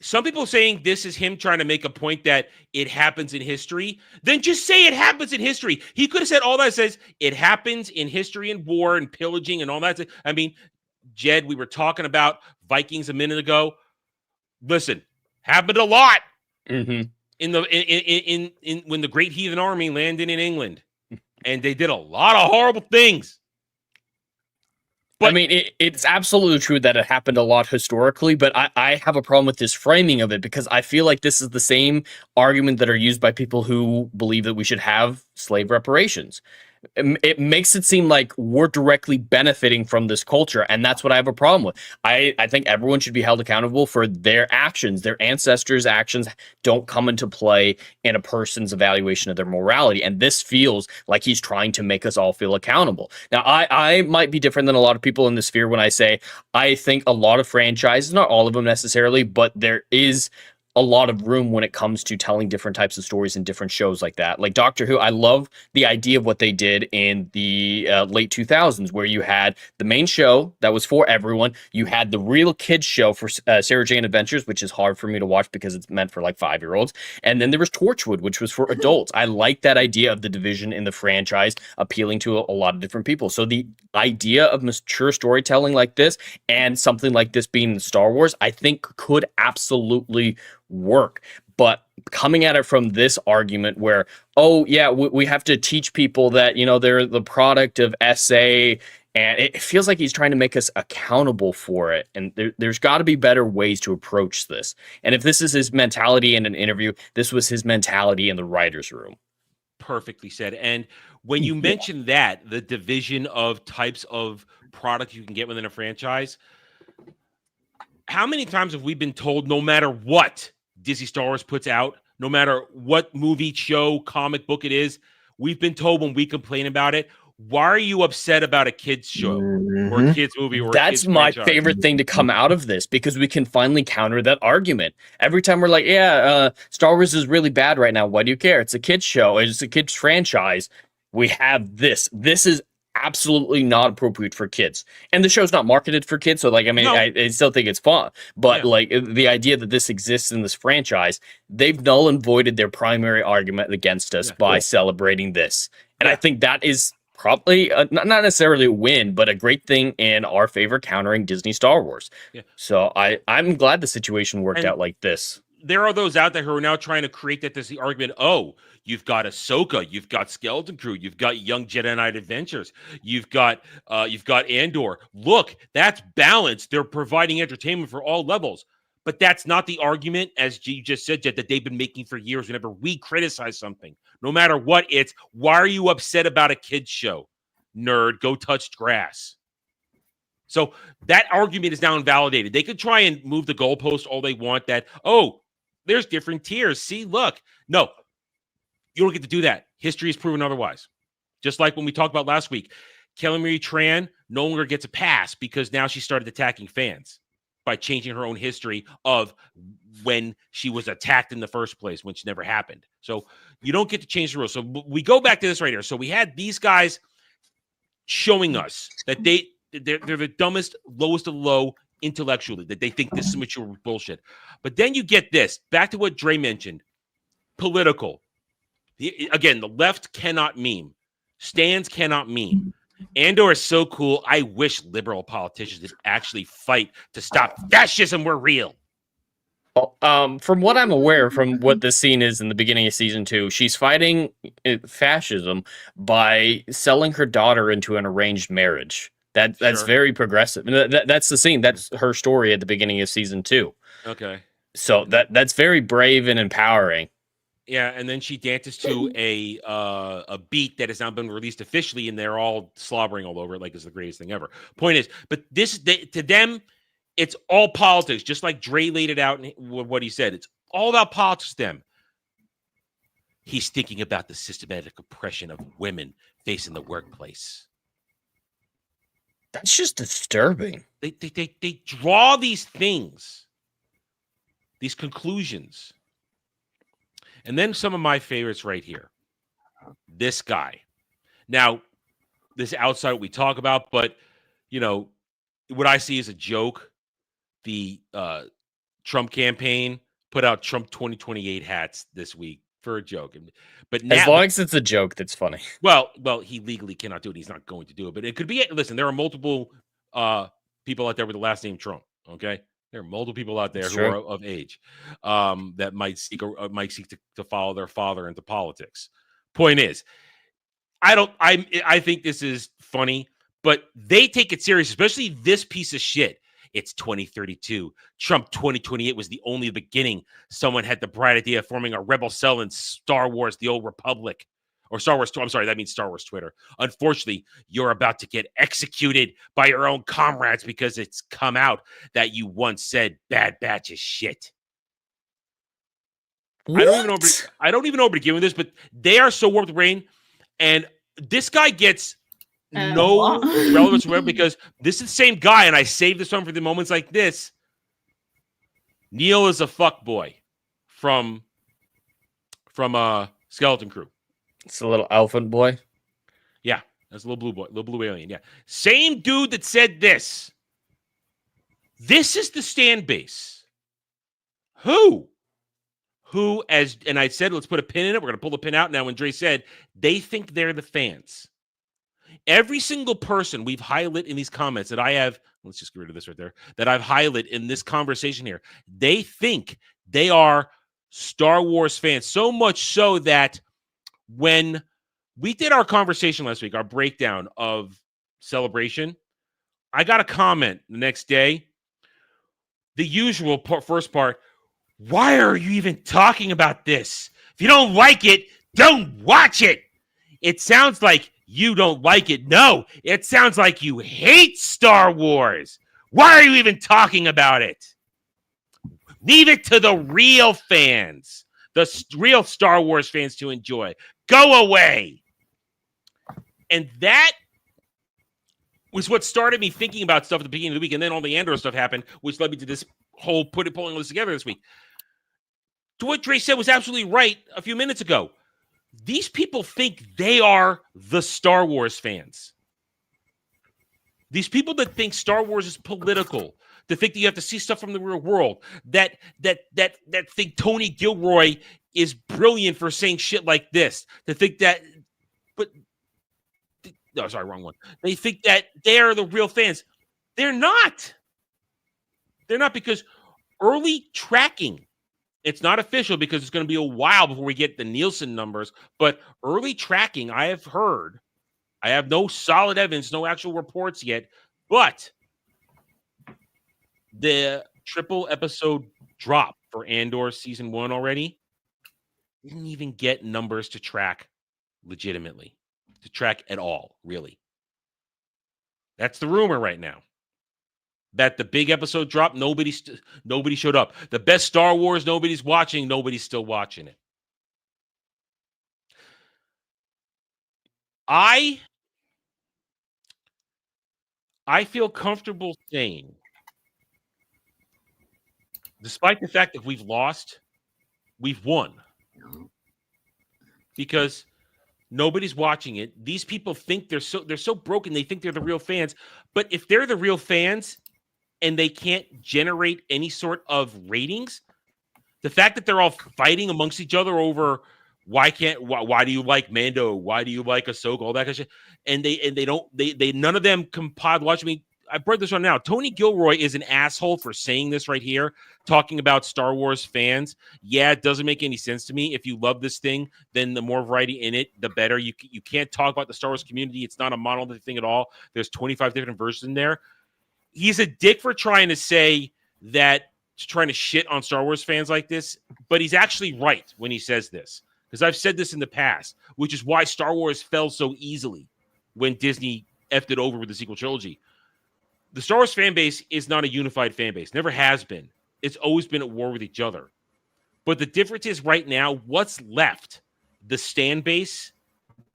Some people saying this is him trying to make a point that it happens in history. Then just say it happens in history. He could have said all that. Says it happens in history and war and pillaging and all that. I mean, Jed, we were talking about Vikings a minute ago. Listen, happened a lot in when the Great Heathen Army landed in England, and they did a lot of horrible things. But, I mean, it's absolutely true that it happened a lot historically, but I have a problem with this framing of it, because I feel like this is the same argument that are used by people who believe that we should have slave reparations. it makes it seem like we're directly benefiting from this culture, and that's what I have a problem with. I think everyone should be held accountable for their actions. Their ancestors' actions don't come into play in a person's evaluation of their morality, and this feels like he's trying to make us all feel accountable. Now, I might be different than a lot of people in the sphere when I say I think a lot of franchises, not all of them necessarily, but there is a lot of room when it comes to telling different types of stories in different shows like that. Like Doctor Who, I love the idea of what they did in the late 2000s, where you had the main show that was for everyone. You had the real kids show for Sarah Jane Adventures, which is hard for me to watch because it's meant for like 5-year-olds. And then there was Torchwood, which was for adults. I like that idea of the division in the franchise appealing to a lot of different people. So the idea of mature storytelling like this and something like this being in Star Wars, I think could absolutely work. But coming at it from this argument where, oh yeah, we have to teach people that, you know, they're the product of SA, and it feels like he's trying to make us accountable for it. And there's got to be better ways to approach this. And if this is his mentality in an interview, this was his mentality in the writer's room. Perfectly said. And when you mention that, the division of types of product you can get within a franchise, how many times have we been told, no matter what Disney Star Wars puts out, no matter what movie, show, comic book it is, we've been told when we complain about it, why are you upset about a kid's show or a kid's movie? Or that's my favorite thing to come out of this, because we can finally counter that argument. Every time we're like, Star Wars is really bad right now. Why do you care? It's a kid's show. It's a kid's franchise. We have this. This is absolutely not appropriate for kids, and the show's not marketed for kids, so like, I mean, no. I still think it's fun, but like the idea that this exists in this franchise, they've null and voided their primary argument against us by celebrating this, and I think that is probably not necessarily a win, but a great thing in our favor, countering Disney Star Wars. So I'm glad the situation worked out like this. There are those out there who are now trying to create the argument, oh, you've got Ahsoka, you've got Skeleton Crew, you've got Young Jedi Knight Adventures, you've got Andor. Look, that's balanced. They're providing entertainment for all levels. But that's not the argument, as you just said, Jet, that they've been making for years whenever we criticize something. No matter what, it's, why are you upset about a kid's show? Nerd, go touch grass. So that argument is now invalidated. They could try and move the goalpost all they want, that, oh, there's different tiers. See, look. No, you don't get to do that. History has proven otherwise. Just like when we talked about last week, Kelly Marie Tran no longer gets a pass because now she started attacking fans by changing her own history of when she was attacked in the first place, which never happened. So you don't get to change the rules. So we go back to this right here. So we had these guys showing us that they're the dumbest, lowest of low intellectually, that they think this is mature bullshit. But then you get this, back to what Dre mentioned, political. Again, the left cannot meme. Stans cannot meme. Andor is so cool. I wish liberal politicians would actually fight to stop fascism. We're real. From what I'm aware, from what this scene is in the beginning of season 2, she's fighting fascism by selling her daughter into an arranged marriage. That's very progressive. That's the scene. That's her story at the beginning of season 2. Okay. So that's very brave and empowering. Yeah, and then she dances to a beat that has now been released officially, and they're all slobbering all over it like it's the greatest thing ever. Point is, but to them, it's all politics, just like Dre laid it out in what he said. It's all about politics to them. He's thinking about the systematic oppression of women facing the workplace. That's just disturbing. They draw these things, these conclusions. And then some of my favorites right here. This guy. Now, this outside what we talk about, but, you know, what I see is a joke. The Trump campaign put out Trump 2028 hats this week for a joke. But now, as long as it's a joke, that's funny. Well, he legally cannot do it. He's not going to do it. But it could be, listen, there are multiple people out there with the last name Trump, okay? There are multiple people out there who are of age that might seek to follow their father into politics. Point is, I think this is funny, but they take it serious, especially this piece of shit. It's 2032. Trump 2028 was the only beginning. Someone had the bright idea of forming a rebel cell in Star Wars: The Old Republic, or Star Wars. I'm sorry, that means Star Wars Twitter. Unfortunately, you're about to get executed by your own comrades because it's come out that you once said Bad Batch is shit. I don't even know where to begin with this, but they are so warped brain, and this guy gets no relevance whatsoever because this is the same guy, and I saved this one for the moments like this. Neil is a fuckboy from Skeleton Crew. It's a little elephant boy. Yeah, that's a little blue boy, little blue alien. Yeah, same dude that said this. This is the stand base. Who, and I said, let's put a pin in it. We're going to pull the pin out now. When Dre said, they think they're the fans. Every single person we've highlighted in these comments that I have, let's just get rid of this right there, that I've highlighted in this conversation here, they think they are Star Wars fans. So much so that when we did our conversation last week, our breakdown of Celebration, I got a comment the next day. The usual first part, why are you even talking about this? If you don't like it, don't watch it. It sounds like you don't like it. No, it sounds like you hate Star Wars. Why are you even talking about it? Leave it to the real fans, the real Star Wars fans to enjoy. Go away. And that was what started me thinking about stuff at the beginning of the week. And then all the Andor stuff happened, which led me to this whole pulling this together this week. To what Dre said was absolutely right a few minutes ago. These people think they are the Star Wars fans. These people that think Star Wars is political, that think that you have to see stuff from the real world, that think Tony Gilroy is brilliant for saying shit like this, that think that, no, sorry, wrong one. They think that they are the real fans. They're not. They're not, because early tracking, it's not official because it's going to be a while before we get the Nielsen numbers, but early tracking, I have heard, I have no solid evidence, no actual reports yet, but the triple episode drop for Andor season 1 already didn't even get numbers to track legitimately, to track at all, really. That's the rumor right now. That the big episode drop, nobody showed up. The best Star Wars nobody's watching, nobody's still watching it. I feel comfortable saying, despite the fact that we've lost, we've won. Because nobody's watching it. These people think they're so broken, they think they're the real fans. But if they're the real fans and they can't generate any sort of ratings, the fact that they're all fighting amongst each other over why do you like Mando? Why do you like Ahsoka? All that kind of shit. And they none of them can watch me. I brought this on now. Tony Gilroy is an asshole for saying this right here, talking about Star Wars fans. Yeah, it doesn't make any sense to me. If you love this thing, then the more variety in it, the better. You can't talk about the Star Wars community. It's not a monolithic thing at all. There's 25 different versions in there. He's a dick for trying to say that, trying to shit on Star Wars fans like this, but he's actually right when he says this. Because I've said this in the past, which is why Star Wars fell so easily when Disney effed it over with the sequel trilogy. The Star Wars fan base is not a unified fan base. Never has been. It's always been at war with each other. But the difference is right now, what's left, the stan base,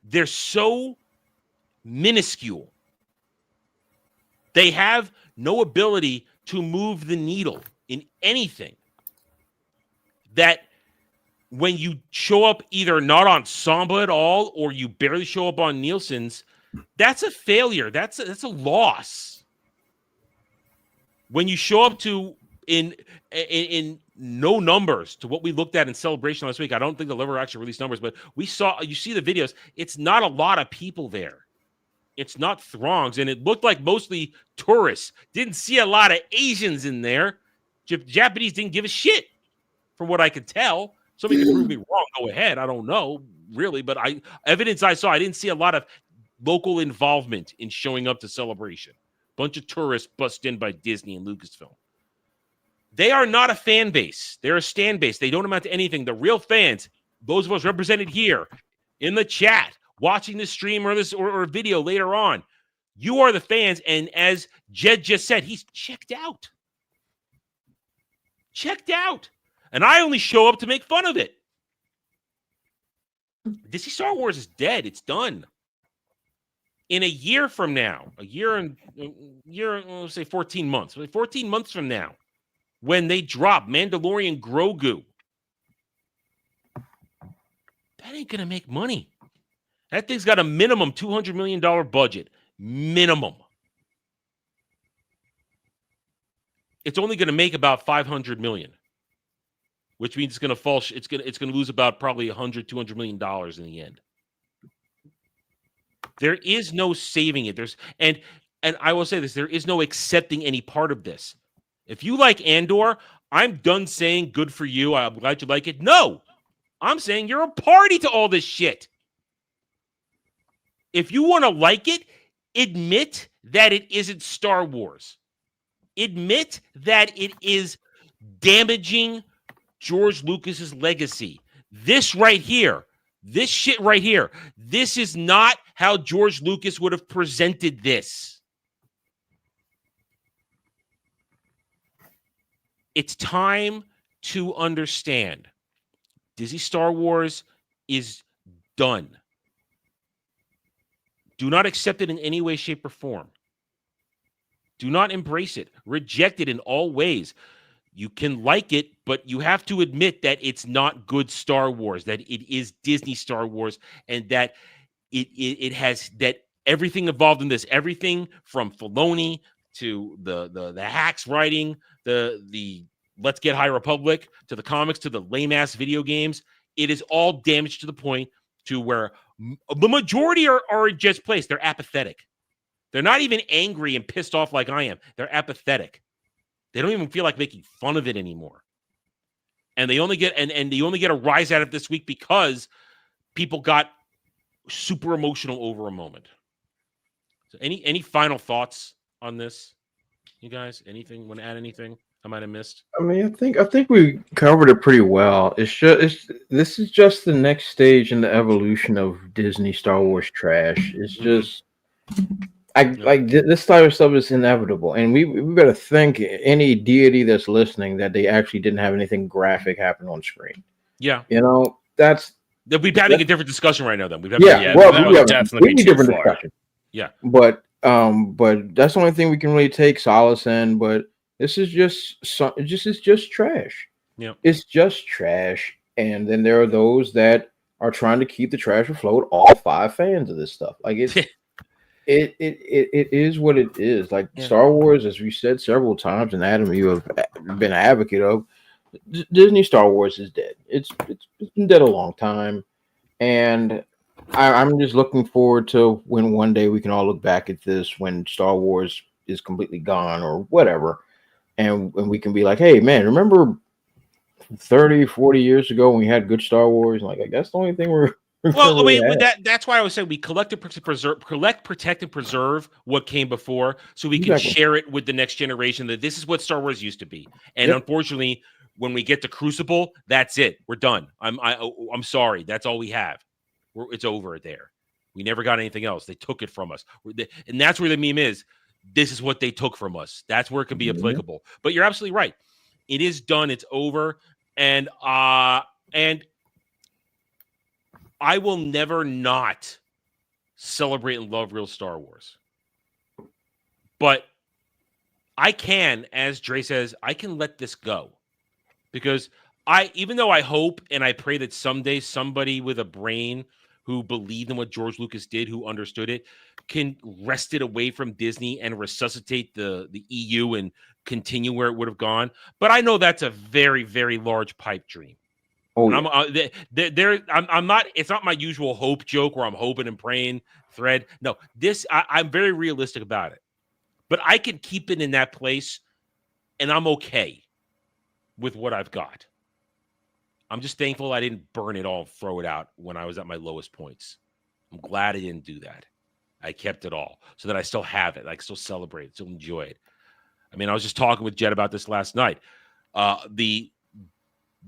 they're so minuscule. They have no ability to move the needle in anything. That when you show up either not on Samba at all or you barely show up on Nielsen's, that's a failure. That's a loss. When you show up to in no numbers to what we looked at in Celebration last week, I don't think they'll ever actually release numbers, but you see the videos. It's not a lot of people there. It's not throngs, and it looked like mostly tourists. Didn't see a lot of Asians in there. Japanese didn't give a shit, from what I could tell. Somebody could prove me wrong. Go ahead. I don't know, really, but evidence I saw, I didn't see a lot of local involvement in showing up to Celebration. Bunch of tourists bust in by Disney and Lucasfilm. They are not a fan base. They're a stand base. They don't amount to anything. The real fans, those of us represented here, in the chat, watching this stream or this or video later on. You are the fans, and as Jed just said, he's checked out. Checked out. And I only show up to make fun of it. Disney Star Wars is dead. It's done. In a year from now, let's say 14 months. 14 months from now, when they drop Mandalorian Grogu, that ain't going to make money. That thing's got a minimum $200 million budget. Minimum. It's only going to make about $500 million, which means it's going to fall. It's going to lose about probably $200 million in the end. There is no saving it. And I will say this: there is no accepting any part of this. If you like Andor, I'm done saying good for you. I'm glad you like it. No, I'm saying you're a party to all this shit. If you want to like it, admit that it isn't Star Wars. Admit that it is damaging George Lucas's legacy. This right here, this shit right here, this is not how George Lucas would have presented this. It's time to understand. Disney Star Wars is done. Do not accept it in any way, shape, or form. Do not embrace it. Reject it in all ways. You can like it, but you have to admit that it's not good Star Wars, that it is Disney Star Wars, and that it has that everything involved in this, everything from Filoni to the hacks writing, the Let's Get High Republic, to the comics, to the lame-ass video games, it is all damaged to the point to where the majority are in Jed's place. They're apathetic. They're not even angry and pissed off like I am. They're apathetic. They don't even feel like making fun of it anymore. And they only get a rise out of this week because people got super emotional over a moment. So any final thoughts on this, you guys? Anything? Want to add anything I might have missed? I mean, I think we covered it pretty well. This is just the next stage in the evolution of Disney Star Wars trash. It's just this type of stuff is inevitable, and we better thank any deity that's listening that they actually didn't have anything graphic happen on screen. Yeah, we'd be having a different discussion right now. Then we need different discussion. Yeah, but that's the only thing we can really take solace in. But this is just trash. Yeah, it's just trash. And then there are those that are trying to keep the trash afloat. All 5 fans of this stuff, like it's. It is what it is. Like Star Wars, as we said several times, and Adam, you have been an advocate of, Disney Star Wars is dead. It's been dead a long time, and I'm just looking forward to when one day we can all look back at this when Star Wars is completely gone or whatever, and we can be like, hey man, remember 30, 40 years ago when we had good Star Wars? Like, I guess the only thing we're well, I mean, that's why I was saying we collect, protect, and preserve what came before, so we can share it with the next generation. That this is what Star Wars used to be, and unfortunately, when we get to Crucible, that's it. We're done. I'm sorry. That's all we have. It's over there. We never got anything else. They took it from us, and that's where the meme is. This is what they took from us. That's where it can be applicable. But you're absolutely right. It is done. It's over, and I will never not celebrate and love real Star Wars. But I can, as Dre says, I can let this go. Because even though I hope and I pray that someday somebody with a brain who believed in what George Lucas did, who understood it, can wrest it away from Disney and resuscitate the EU and continue where it would have gone. But I know that's a very, very large pipe dream. Oh, yeah. I'm not. It's not my usual hope joke where I'm hoping and praying thread. No, I'm very realistic about it. But I can keep it in that place, and I'm okay with what I've got. I'm just thankful I didn't burn it all, throw it out when I was at my lowest points. I'm glad I didn't do that. I kept it all so that I still have it. I can still celebrate it, still enjoy it. I mean, I was just talking with Jed about this last night. The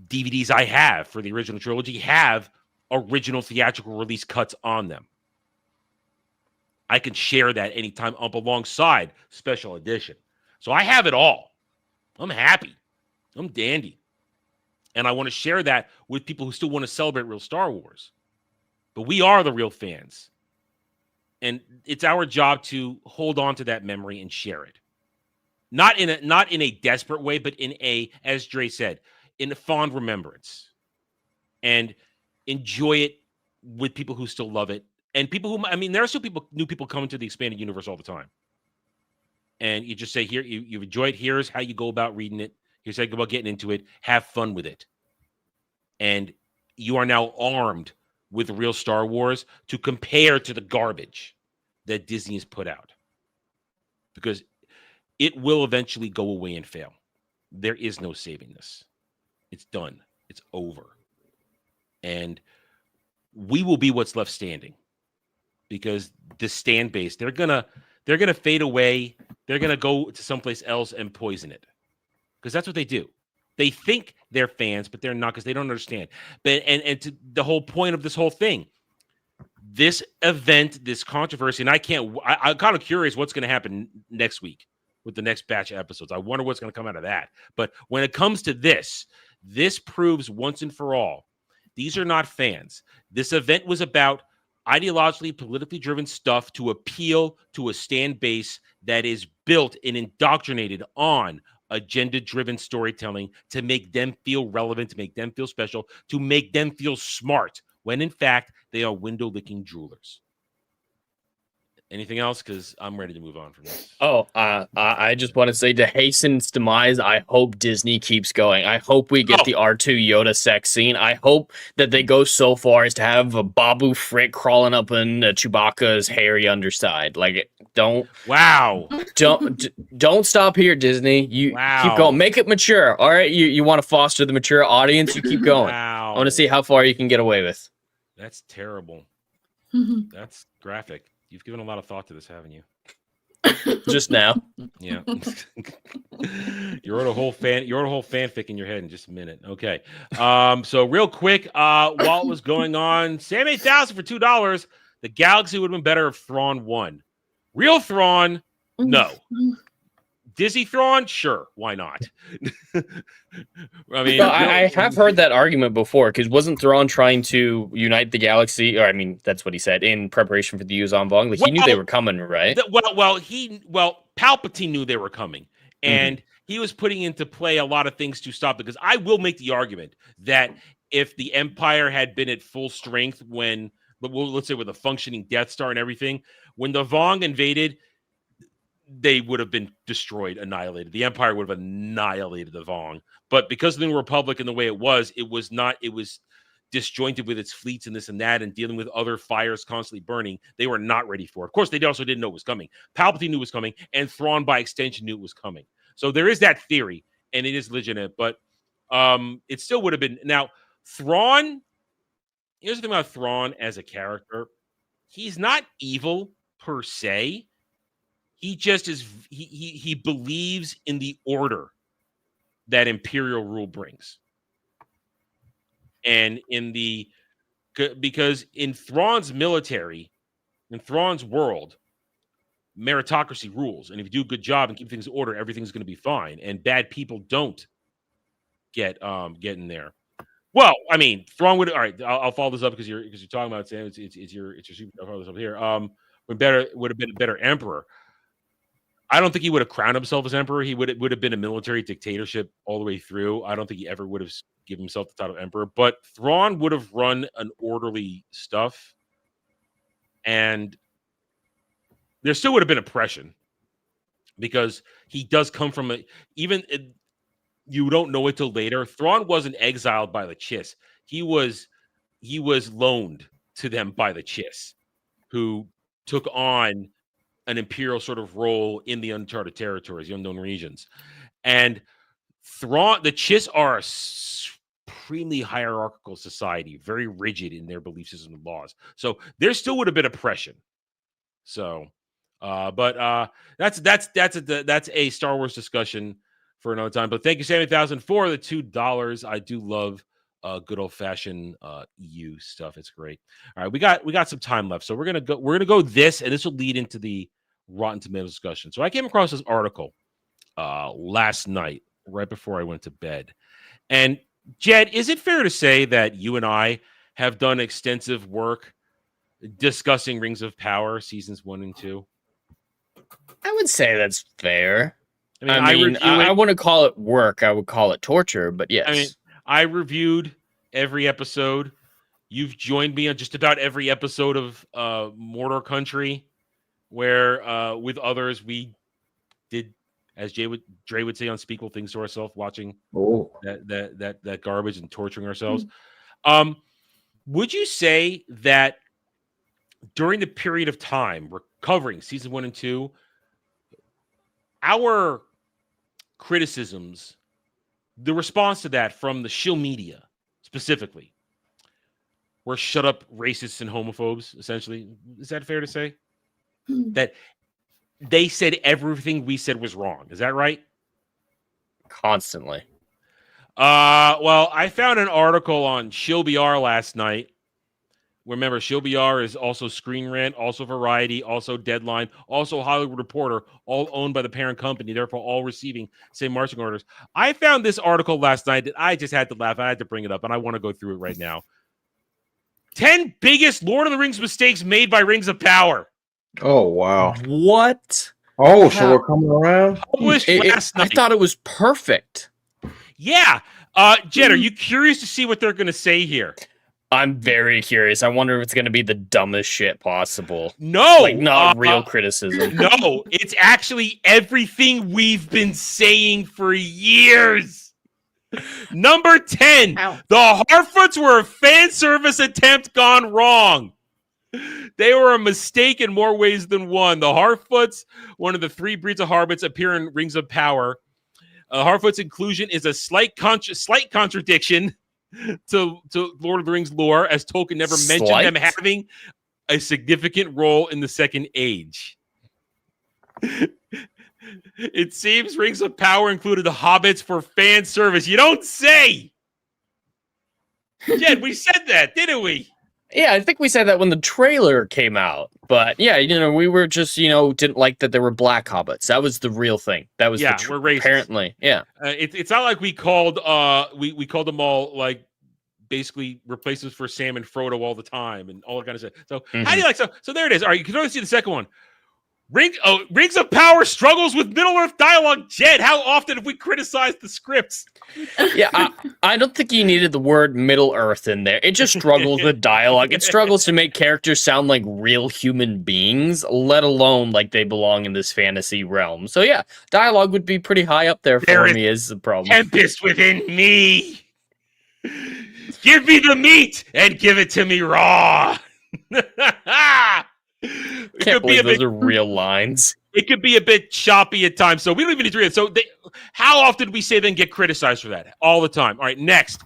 DVDs I have for the original trilogy have original theatrical release cuts on them. I can share that anytime up alongside special edition. So I have it all. I'm happy. I'm dandy. And I want to share that with people who still want to celebrate real Star Wars. But we are the real fans. And it's our job to hold on to that memory and share it. Not in a desperate way, but in a, as Dre said, in a fond remembrance. And enjoy it with people who still love it. And people who, I mean, there are still new people coming to the expanded universe all the time. And you just say, here, you enjoy it. Here's how you go about reading it. Here's how you go about getting into it. Have fun with it. And you are now armed with real Star Wars to compare to the garbage that Disney has put out. Because it will eventually go away and fail. There is no saving this. It's done. It's over. And we will be what's left standing. Because the stand base, they're gonna fade away. They're gonna go to someplace else and poison it. Because that's what they do. They think they're fans, but they're not because they don't understand. But and to the whole point of this whole thing, this event, this controversy, and I'm kind of curious what's going to happen next week with the next batch of episodes. I wonder what's going to come out of that. But when it comes to this proves once and for all, these are not fans. This event was about ideologically, politically driven stuff to appeal to a stand base that is built and indoctrinated on agenda-driven storytelling to make them feel relevant, to make them feel special, to make them feel smart, when in fact, they are window-licking droolers. Anything else? Because I'm ready to move on from this. I just want to say, to hasten its demise, I hope Disney keeps going. I hope we get the R2 Yoda sex scene. I hope that they go so far as to have a Babu Frick crawling up in Chewbacca's hairy underside. Like, don't stop here, Disney. You keep going. Make it mature. All right, you want to foster the mature audience. You keep going. I want to see how far you can get away with. That's terrible. That's graphic. You've given a lot of thought to this, haven't you? Just now. Yeah. You wrote a whole fanfic in your head in just a minute. Okay. So real quick, while it was going on, Sam 8000 for $2. The Galaxy would have been better if Thrawn won. Real Thrawn, no. Disney Thrawn, sure, why not? I mean, I have heard that argument before, because wasn't Thrawn trying to unite the galaxy? Or I mean, that's what he said in preparation for the Yuuzhan Vong. Like, he knew they were coming, right? Palpatine knew they were coming, and he was putting into play a lot of things to stop it. Because I will make the argument that if the Empire had been at full strength when, let's say, with a functioning Death Star and everything, when the Vong invaded, they would have been destroyed, annihilated. The Empire would have annihilated the Vong. But because of the New Republic and the way it was disjointed with its fleets and this and that and dealing with other fires constantly burning. They were not ready for it. Of course, they also didn't know it was coming. Palpatine knew it was coming, and Thrawn, by extension, knew it was coming. So there is that theory, and it is legitimate, but it still would have been. Now, Thrawn, here's the thing about Thrawn as a character. He's not evil per se. He just is, he believes in the order that Imperial rule brings. And because in Thrawn's military, in Thrawn's world, meritocracy rules. And if you do a good job and keep things in order, everything's going to be fine. And bad people don't get in there. Well, I mean, Thrawn would, all right, I'll follow this up because you're talking about it, Sam. It's your super. I'll follow this up here. Would have been a better emperor. I don't think he would have crowned himself as emperor. He would have been a military dictatorship all the way through. I don't think he ever would have given himself the title of emperor. But Thrawn would have run an orderly stuff, and there still would have been oppression because he does come from you don't know it till later. Thrawn wasn't exiled by the Chiss. He was loaned to them by the Chiss, who took on an imperial sort of role in the uncharted territories, the unknown regions. And Thrawn, the Chiss are a supremely hierarchical society, very rigid in their belief system and laws. So there still would have been oppression. So, but that's a Star Wars discussion for another time. But thank you, Sammy 1000, for the $2. I do love good old fashioned EU stuff. It's great. All right, we got some time left, so we're gonna go this, and this will lead into the Rotten Tomatoes discussion. So I came across this article last night, right before I went to bed. And Jed, is it fair to say that you and I have done extensive work discussing Rings of Power seasons 1 and 2? I would say that's fair. I mean, I wouldn't call it work. I would call it torture, but yes. I mean, I reviewed every episode. You've joined me on just about every episode of Mordor Country, where with others we did, as Dre would say, unspeakable things to ourselves, watching that garbage and torturing ourselves. Would you say that during the period of time we're covering season 1 and 2, our criticisms, the response to that from the shill media specifically, were shut up racists and homophobes, essentially? Is that fair to say? That they said everything we said was wrong. Is that right? Constantly. Well, I found an article on Shill BR last night. Remember, Shill BR is also Screen Rant, also Variety, also Deadline, also Hollywood Reporter, all owned by the parent company, therefore all receiving same marching orders. I found this article last night that I just had to laugh. I had to bring it up, and I want to go through it right now. 10 biggest Lord of the Rings mistakes made by Rings of Power. Oh, wow. What? Oh, so we're coming around? Published last night. I thought it was perfect. Yeah. Jed, are you curious to see what they're going to say here? I'm very curious. I wonder if it's going to be the dumbest shit possible. No. Like, not real criticism. No, it's actually everything we've been saying for years. Number 10. The Harfoots were a fan service attempt gone wrong. They were a mistake in more ways than one. The Harfoots, one of the 3 breeds of hobbits, appear in Rings of Power. Harfoot's inclusion is a slight contradiction to Lord of the Rings lore, as Tolkien never mentioned them having a significant role in the Second Age. It seems Rings of Power included the hobbits for fan service. You don't say! Jed, we said that, didn't we? Yeah, I think we said that when the trailer came out. But yeah, we were just, didn't like that there were black hobbits. That was the real thing. That was we're racist. Apparently, yeah. It's not like we called we called them all like basically replacements for Sam and Frodo all the time and all that kind of stuff. So how do you like so there it is. All right, you can only see the second one. Rings of Power struggles with Middle-earth dialogue. Jed, how often have we criticized the scripts? Yeah, I don't think you needed the word Middle-earth in there. It just struggles with dialogue. It struggles to make characters sound like real human beings, let alone like they belong in this fantasy realm. So yeah, dialogue would be pretty high up there for me is the problem. Tempest within me. Give me the meat and give it to me raw. Can't believe those are real lines. It could be a bit choppy at times, so we don't even need to read it. So how often do we say then get criticized for that? All the time. All right, next.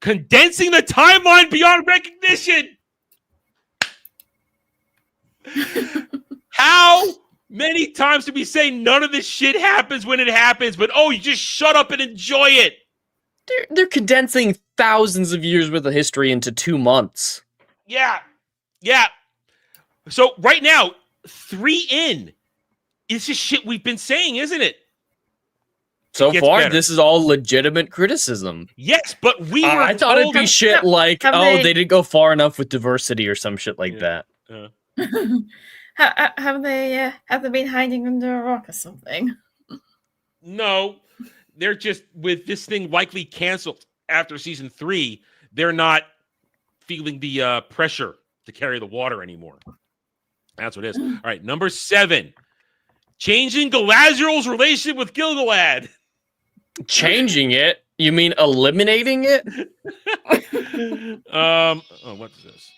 Condensing the timeline beyond recognition. How many times do we say none of this shit happens when it happens, but you just shut up and enjoy it? They're condensing thousands of years worth of history into 2 months. Yeah. So right now, 3 in. It's just shit we've been saying, isn't it? So far, this is all legitimate criticism. Yes, but we were I thought it'd be shit like, they didn't go far enough with diversity or some shit like that. Have they been hiding under a rock or something? No, they're just, with this thing likely canceled after season 3, they're not feeling the pressure to carry the water anymore. That's what it is. All right, number 7. Changing Galadriel's relationship with Gil-galad. Changing it? You mean eliminating it? What's this?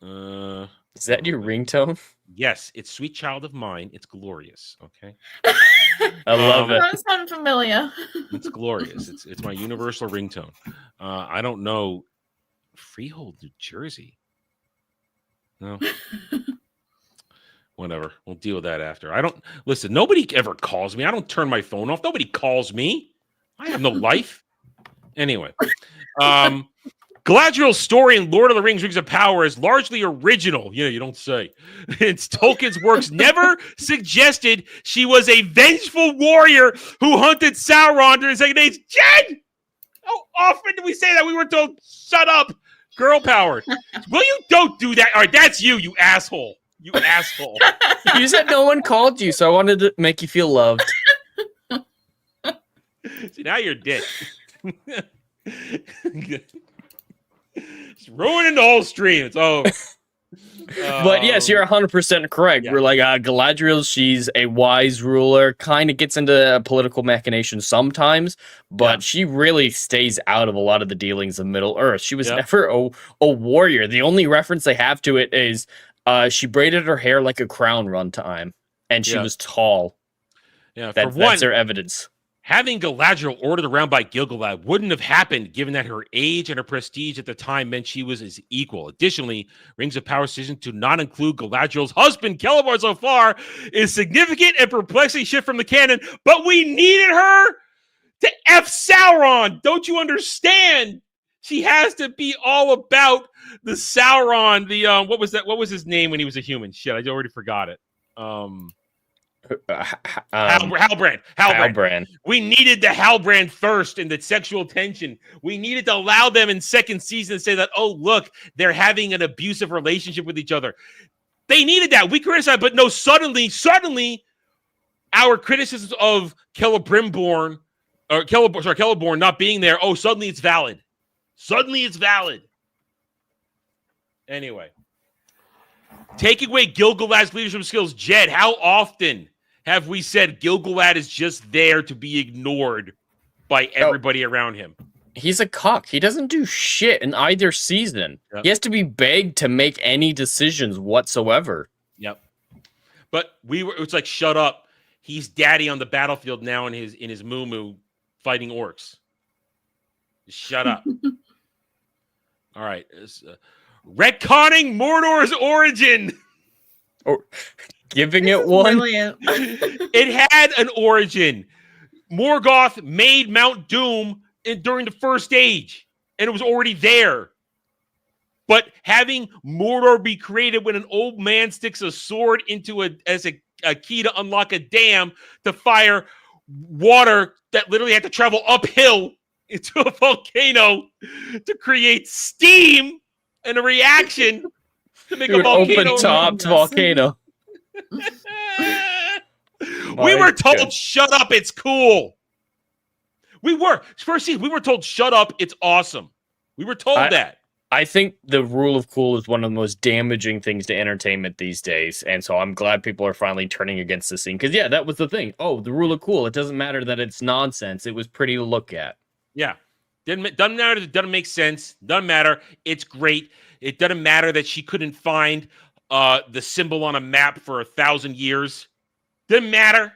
Is that your ringtone? Yes, it's Sweet Child of Mine. It's glorious. Okay. I love it. That sounds familiar. It's glorious. It's my universal ringtone. I don't know. Freehold, New Jersey. No. Whatever. We'll deal with that after. Listen, nobody ever calls me. I don't turn my phone off. Nobody calls me. I have no life. Anyway, Galadriel's story in Lord of the Rings: Rings of Power is largely original. Yeah, you don't say. It's Tolkien's works never suggested she was a vengeful warrior who hunted Sauron during the Second Age. Jed! How often do we say that? We were told, shut up, girl power. Well, you don't do that. All right, that's you, you asshole. You asshole. You said no one called you, so I wanted to make you feel loved. See, now you're dead. It's ruining the whole stream. It's over. But yes, you're 100% correct. Yeah. We're like, Galadriel, she's a wise ruler, kind of gets into political machinations sometimes, but she really stays out of a lot of the dealings of Middle Earth. She was never a warrior. The only reference they have to it is she braided her hair like a crown one time, and she was tall. Yeah, that's their evidence. Having Galadriel ordered around by Gil-galad wouldn't have happened given that her age and her prestige at the time meant she was his equal. Additionally, Rings of Power's decision to not include Galadriel's husband, Celeborn, so far is significant and perplexing shift from the canon, but we needed her to F Sauron. Don't you understand? She has to be all about the Sauron, the, what was that? What was his name when he was a human? Shit, I already forgot it. Halbrand. We needed the Halbrand thirst and the sexual tension. We needed to allow them in second season to say that, oh, look, they're having an abusive relationship with each other. They needed that. We criticized, but no, suddenly, our criticisms of Celeborn not being there, oh, suddenly it's valid. Anyway. Taking away Gil-galad's leadership skills, Jed, how often have we said Gil-galad is just there to be ignored by everybody around him? He's a cock. He doesn't do shit in either season. Yep. He has to be begged to make any decisions whatsoever. Yep. But it's like, shut up. He's daddy on the battlefield now in his moo-moo fighting orcs. Just shut up. All right. Retconning Mordor's origin. Or giving it one. It had an origin. Morgoth made Mount Doom during the First Age, and it was already there. But having Mordor be created when an old man sticks a sword into as a key to unlock a dam to fire water that literally had to travel uphill into a volcano to create steam and a reaction to make a volcano. Open-topped volcano. We were told, shut up, it's cool. First season, we were told, shut up, it's awesome. We were told that. I think the rule of cool is one of the most damaging things to entertainment these days. And so I'm glad people are finally turning against this scene. Because, yeah, that was the thing. Oh, the rule of cool. It doesn't matter that it's nonsense. It was pretty to look at. Yeah. Doesn't matter. It doesn't make sense. Doesn't matter. It's great. It doesn't matter that she couldn't find the symbol on a map for 1,000 years. Didn't matter.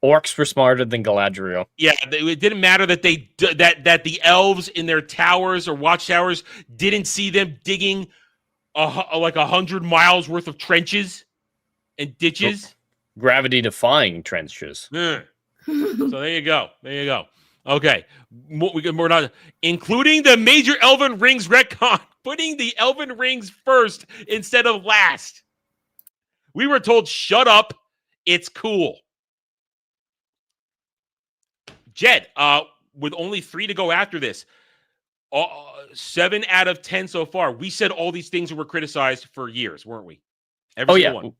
Orcs were smarter than Galadriel. Yeah, it didn't matter that that the elves in their towers or watchtowers didn't see them digging like 100 miles worth of trenches and ditches. Gravity-defying trenches. So there you go. Okay, we're not including the major Elven Rings retcon, putting the Elven Rings first instead of last. We were told, shut up, it's cool. Jed, with only 3 to go after this, 7 out of 10 so far. We said all these things were criticized for years, weren't we? Every single one.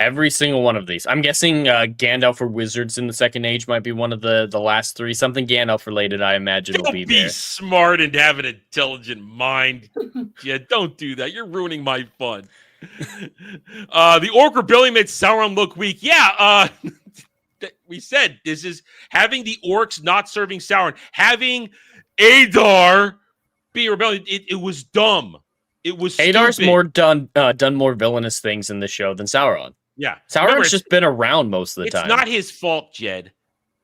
Every single one of these. I'm guessing Gandalf for wizards in the Second Age might be one of the last 3. Something Gandalf related, I imagine, will be there. Don't be smart and have an intelligent mind. Yeah, don't do that. You're ruining my fun. The Orc Rebellion made Sauron look weak. Yeah, we said this is having the orcs not serving Sauron, having Adar be a rebellion. It was dumb. It was Adar's stupid. done more villainous things in the show than Sauron. Yeah, Sauron's just been around most of the time. It's not his fault, Jed.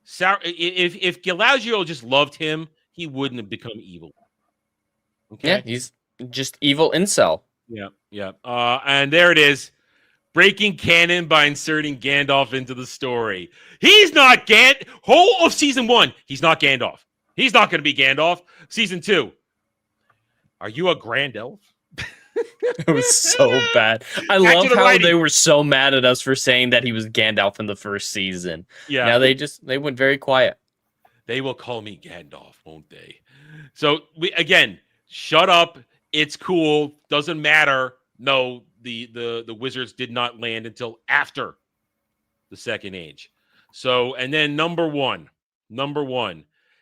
If Galadriel just loved him, he wouldn't have become evil. Okay? Yeah, he's just evil incel. Yeah. And there it is. Breaking canon by inserting Gandalf into the story. He's not whole of season 1, he's not Gandalf. He's not going to be Gandalf. Season 2, Are you a grand elf? It was so bad. I love how they were so mad at us for saying that he was Gandalf in the first season. Yeah. Now they went very quiet. They will call me Gandalf, won't they? So again, shut up. It's cool. Doesn't matter. No, the wizards did not land until after the Second Age. So, and then number one,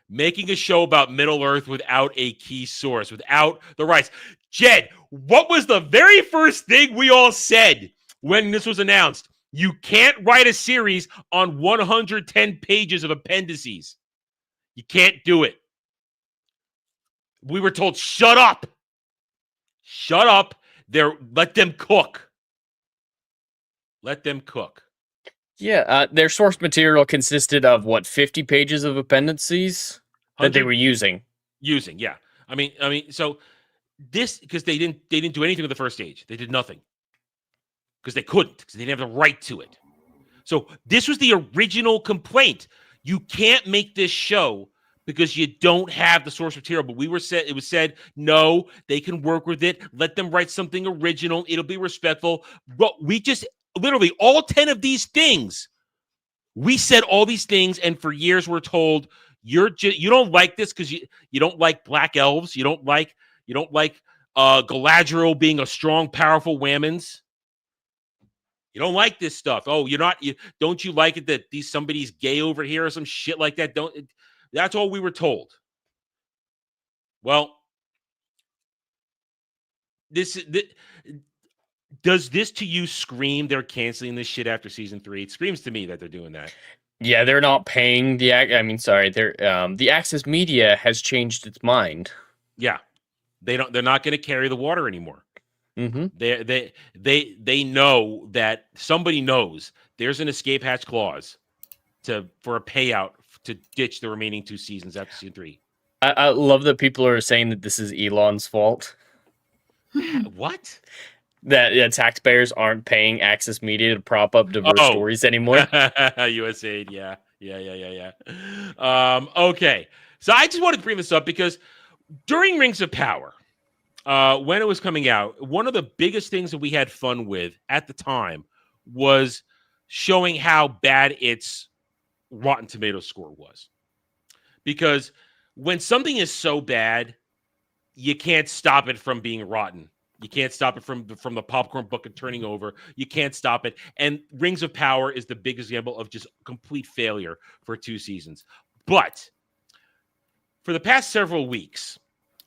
making a show about Middle Earth without a key source, without the rights. Jed, what was the very first thing we all said when this was announced? You can't write a series on 110 pages of appendices. You can't do it. We were told, shut up. Shut up. Let them cook. Let them cook. Yeah, their source material consisted of 50 pages of appendices that they were using. Yeah. I mean, so this, because they didn't do anything with the first stage. They did nothing because they couldn't, because they didn't have the right to it. So this was the original complaint. You can't make this show because you don't have the source material. But it was said, no, they can work with it. Let them write something original. It'll be respectful. But we just literally all 10 of these things. We said all these things, and for years we're told you don't like this because you don't like black elves. You don't like Galadriel being a strong, powerful Whammons. You don't like this stuff. Oh, don't you like it that somebody's gay over here or some shit like that? That's all we were told. Well, does this to you scream they're canceling this shit after season 3? It screams to me that they're doing that. Yeah, they're not paying the Access Media has changed its mind. Yeah. They're not going to carry the water anymore. Mm-hmm. They know that somebody knows there's an escape hatch clause for a payout to ditch the remaining 2 seasons after season 3. I love that people are saying that this is Elon's fault. What? That taxpayers aren't paying Access Media to prop up diverse stories anymore. USAID, yeah. Okay, so I just wanted to bring this up because during Rings of Power, when it was coming out, one of the biggest things that we had fun with at the time was showing how bad its Rotten Tomatoes score was. Because when something is so bad, you can't stop it from being rotten. You can't stop it from the popcorn bucket turning over. You can't stop it. And Rings of Power is the biggest example of just complete failure for 2 seasons. But for the past several weeks,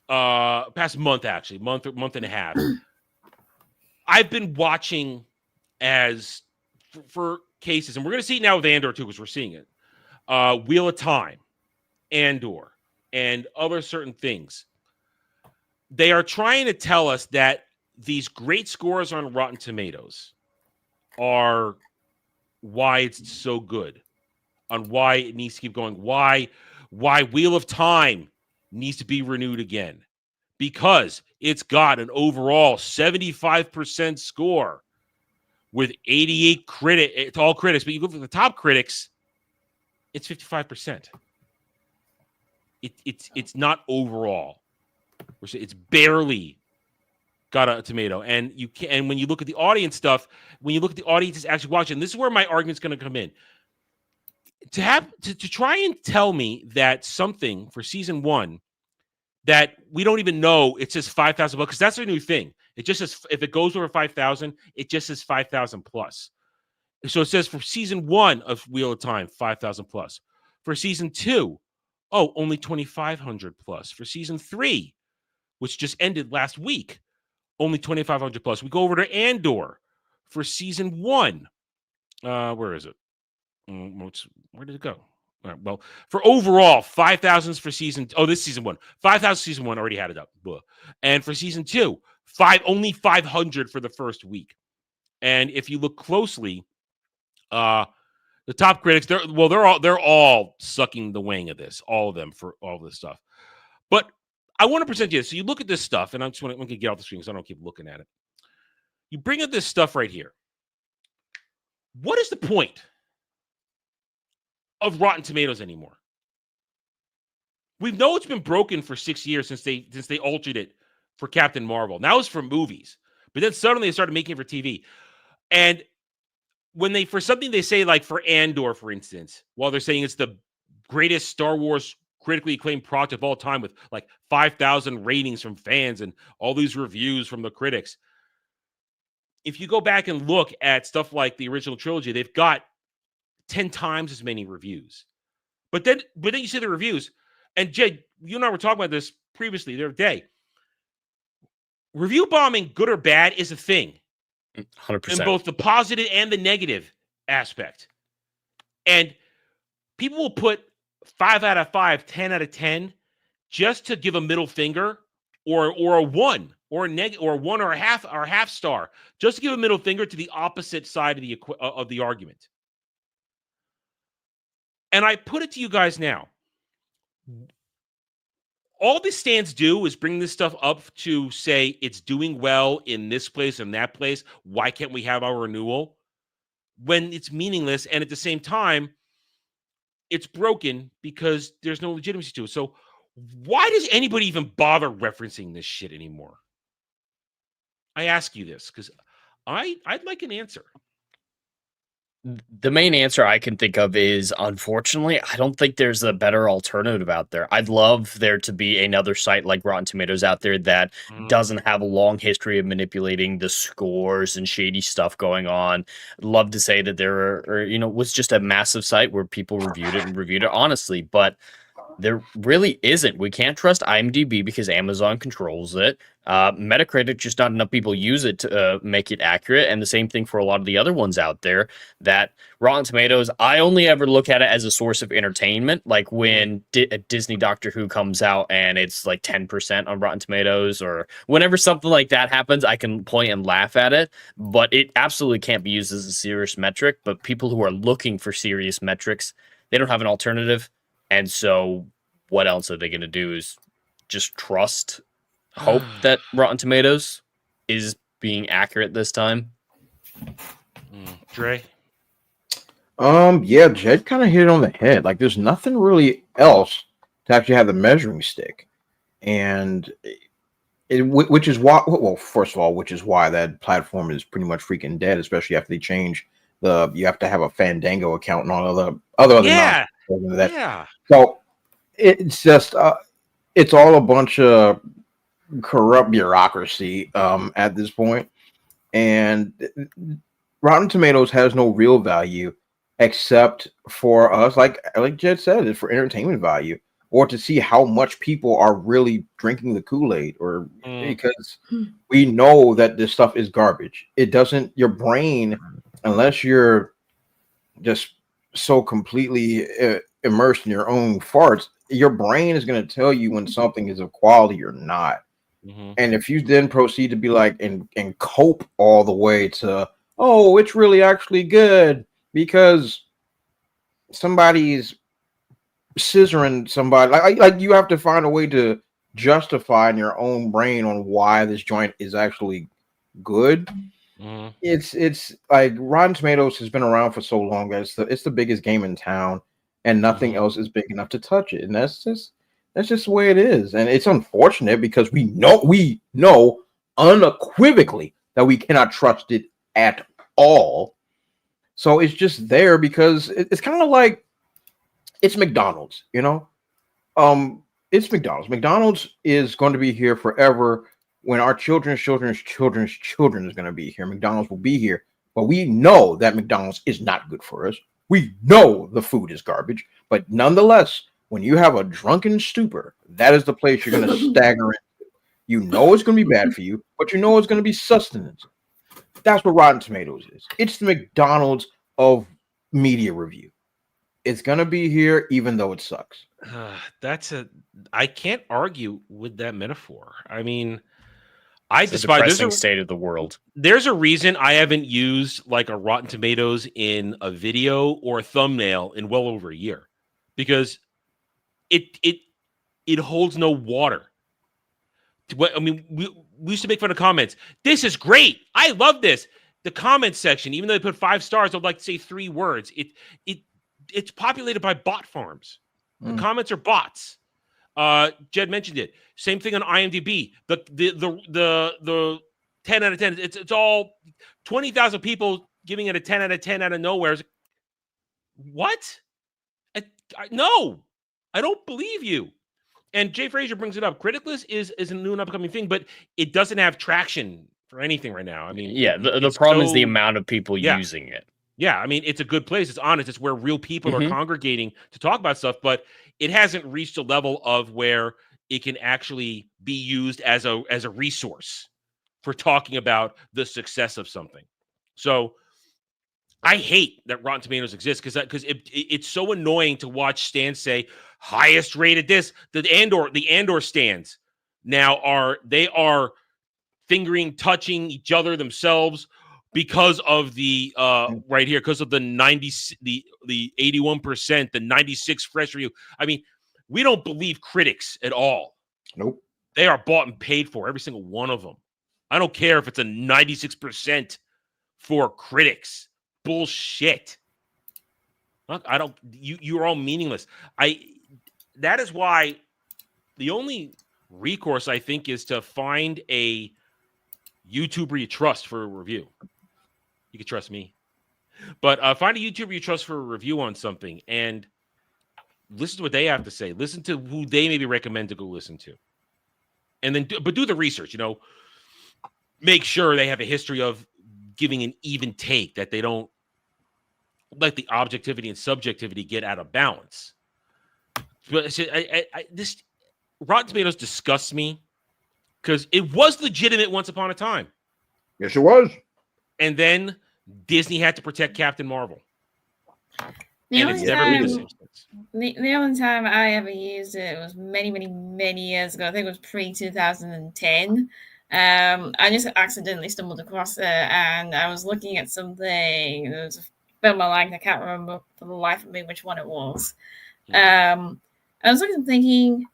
past month actually, month and a half, I've been watching for cases, and we're going to see it now with Andor too, because we're seeing it. Wheel of Time, Andor, and other certain things. They are trying to tell us that these great scores on Rotten Tomatoes are why it's so good, on why it needs to keep going, why Wheel of Time needs to be renewed again, because it's got an overall 75% score with 88 it's all critics, but you look at the top critics, it's 55%. It's not overall. It's barely got a tomato, and when you look at the audience stuff, when you look at the audience is actually watching, this is where my argument's going to come in. To try and tell me that something for season 1 that we don't even know, it says 5,000 because that's a new thing. It just says if it goes over 5,000, it just says 5,000 plus. So it says for season 1 of Wheel of Time, 5,000 plus. For season 2, only 2,500 plus. For season 3, which just ended last week, only 2,500 plus. We go over to Andor for season 1. Where is it? Where did it go? All right, well, for overall, 5,000 for season. This is season 1. 5,000 season 1 already had it up. Blah. And for season 2, only 500 for the first week. And if you look closely, the top critics, they're all sucking the wang of this, all of them, for all of this stuff. But I want to present you this. So you look at this stuff, and I'm just going to get off the screen because I don't keep looking at it. You bring up this stuff right here. What is the point of Rotten Tomatoes anymore? We know it's been broken for 6 years since they altered it for Captain Marvel. Now it's for movies. But then suddenly they started making it for TV. And when they, for something they say, like for Andor, for instance, while they're saying it's the greatest Star Wars critically acclaimed product of all time with like 5,000 ratings from fans and all these reviews from the critics. If you go back and look at stuff like the original trilogy, they've got 10 times as many reviews. But then you see the reviews, and Jay, you and I were talking about this previously the other day. Review bombing, good or bad, is a thing. 100%. In both the positive and the negative aspect. And people will put 5 out of 5, 10 out of 10 just to give a middle finger or a 1 or a 1 or a half star, just to give a middle finger to the opposite side of the argument. And I put it to you guys now. All the stands do is bring this stuff up to say it's doing well in this place and that place. Why can't we have our renewal? When it's meaningless, and at the same time, it's broken because there's no legitimacy to it. So why does anybody even bother referencing this shit anymore? I ask you this because I'd like an answer. The main answer I can think of is, unfortunately, I don't think there's a better alternative out there. I'd love there to be another site like Rotten Tomatoes out there that doesn't have a long history of manipulating the scores and shady stuff going on. I'd love to say that there was just a massive site where people reviewed it honestly, but there really isn't. We can't trust IMDb because Amazon controls it. Metacritic, just not enough people use it to make it accurate. And the same thing for a lot of the other ones out there. That Rotten Tomatoes, I only ever look at it as a source of entertainment. Like when Disney Doctor Who comes out and it's like 10% on Rotten Tomatoes, or whenever something like that happens, I can point and laugh at it. But it absolutely can't be used as a serious metric. But people who are looking for serious metrics, they don't have an alternative. And so what else are they going to do is just hope that Rotten Tomatoes is being accurate this time. Dre? Yeah, Jed kind of hit it on the head. Like there's nothing really else to actually have the measuring stick. And which is why, well, first of all, which is why that platform is pretty much freaking dead, especially after they change you have to have a Fandango account and all other Yeah. That. Yeah. So it's just it's all a bunch of corrupt bureaucracy at this point, and Rotten Tomatoes has no real value except for us, like Jed said, is for entertainment value or to see how much people are really drinking the Kool-Aid, or because we know that this stuff is garbage. It doesn't, your brain, unless you're just so completely immersed in your own farts, your brain is going to tell you when something is of quality or not. And if you then proceed to be like and cope all the way to, oh, it's really actually good because somebody's scissoring somebody, like you have to find a way to justify in your own brain on why this joint is actually good. It's like Rotten Tomatoes has been around for so long that it's the biggest game in town, and nothing else is big enough to touch it. And that's just the way it is. And it's unfortunate because we know unequivocally that we cannot trust it at all. So it's just there because it's kind of like it's McDonald's, you know? It's McDonald's. McDonald's is going to be here forever. When our children's children is going to be here, McDonald's will be here. But we know that McDonald's is not good for us. We know the food is garbage. But nonetheless, when you have a drunken stupor, that is the place you're going to stagger into. You know it's going to be bad for you, but you know it's going to be sustenance. That's what Rotten Tomatoes is. It's the McDonald's of media review. It's going to be here even though it sucks. I can't argue with that metaphor. I mean, It's a depressing state of the world. There's a reason I haven't used like a Rotten Tomatoes in a video or a thumbnail in well over a year, because it holds no water. I mean, we used to make fun of comments. This is great. I love this. The comment section, even though they put 5 stars, I'd like to say 3 words. It's populated by bot farms. The comments are bots. Jed mentioned it. Same thing on IMDb. The 10 out of 10. It's all 20,000 people giving it a 10 out of 10 out of nowhere. What? No, I don't believe you. And Jay Frazier brings it up. Criticless is a new and upcoming thing, but it doesn't have traction for anything right now. I mean, yeah, the problem is the amount of people using it. Yeah, I mean, it's a good place. It's honest. It's where real people are congregating to talk about stuff, but it hasn't reached a level of where it can actually be used as a resource for talking about the success of something. So I hate that Rotten Tomatoes exists because it's so annoying to watch stands say highest rated this. The Andor stands now are fingering, touching each other themselves because of the right here, because of the 81%, the 96 fresh review. I mean, we don't believe critics at all. Nope. They are bought and paid for, every single one of them. I don't care if it's a 96% for critics. Bullshit. I don't. You're all meaningless. That is why the only recourse I think is to find a YouTuber you trust for a review. You can trust me, but find a YouTuber you trust for a review on something and listen to what they have to say. Listen to who they maybe recommend to go listen to, and then do the research. You know, make sure they have a history of giving an even take, that they don't let the objectivity and subjectivity get out of balance. But this Rotten Tomatoes disgusts me because it was legitimate once upon a time. Yes, it was. And then Disney had to protect Captain Marvel. The and it's never been the same since. The only time I ever used it was many, many, many years ago. I think it was pre-2010. I just accidentally stumbled across it, and I was looking at something. There was a film I liked. I can't remember for the life of me which one it was. I was looking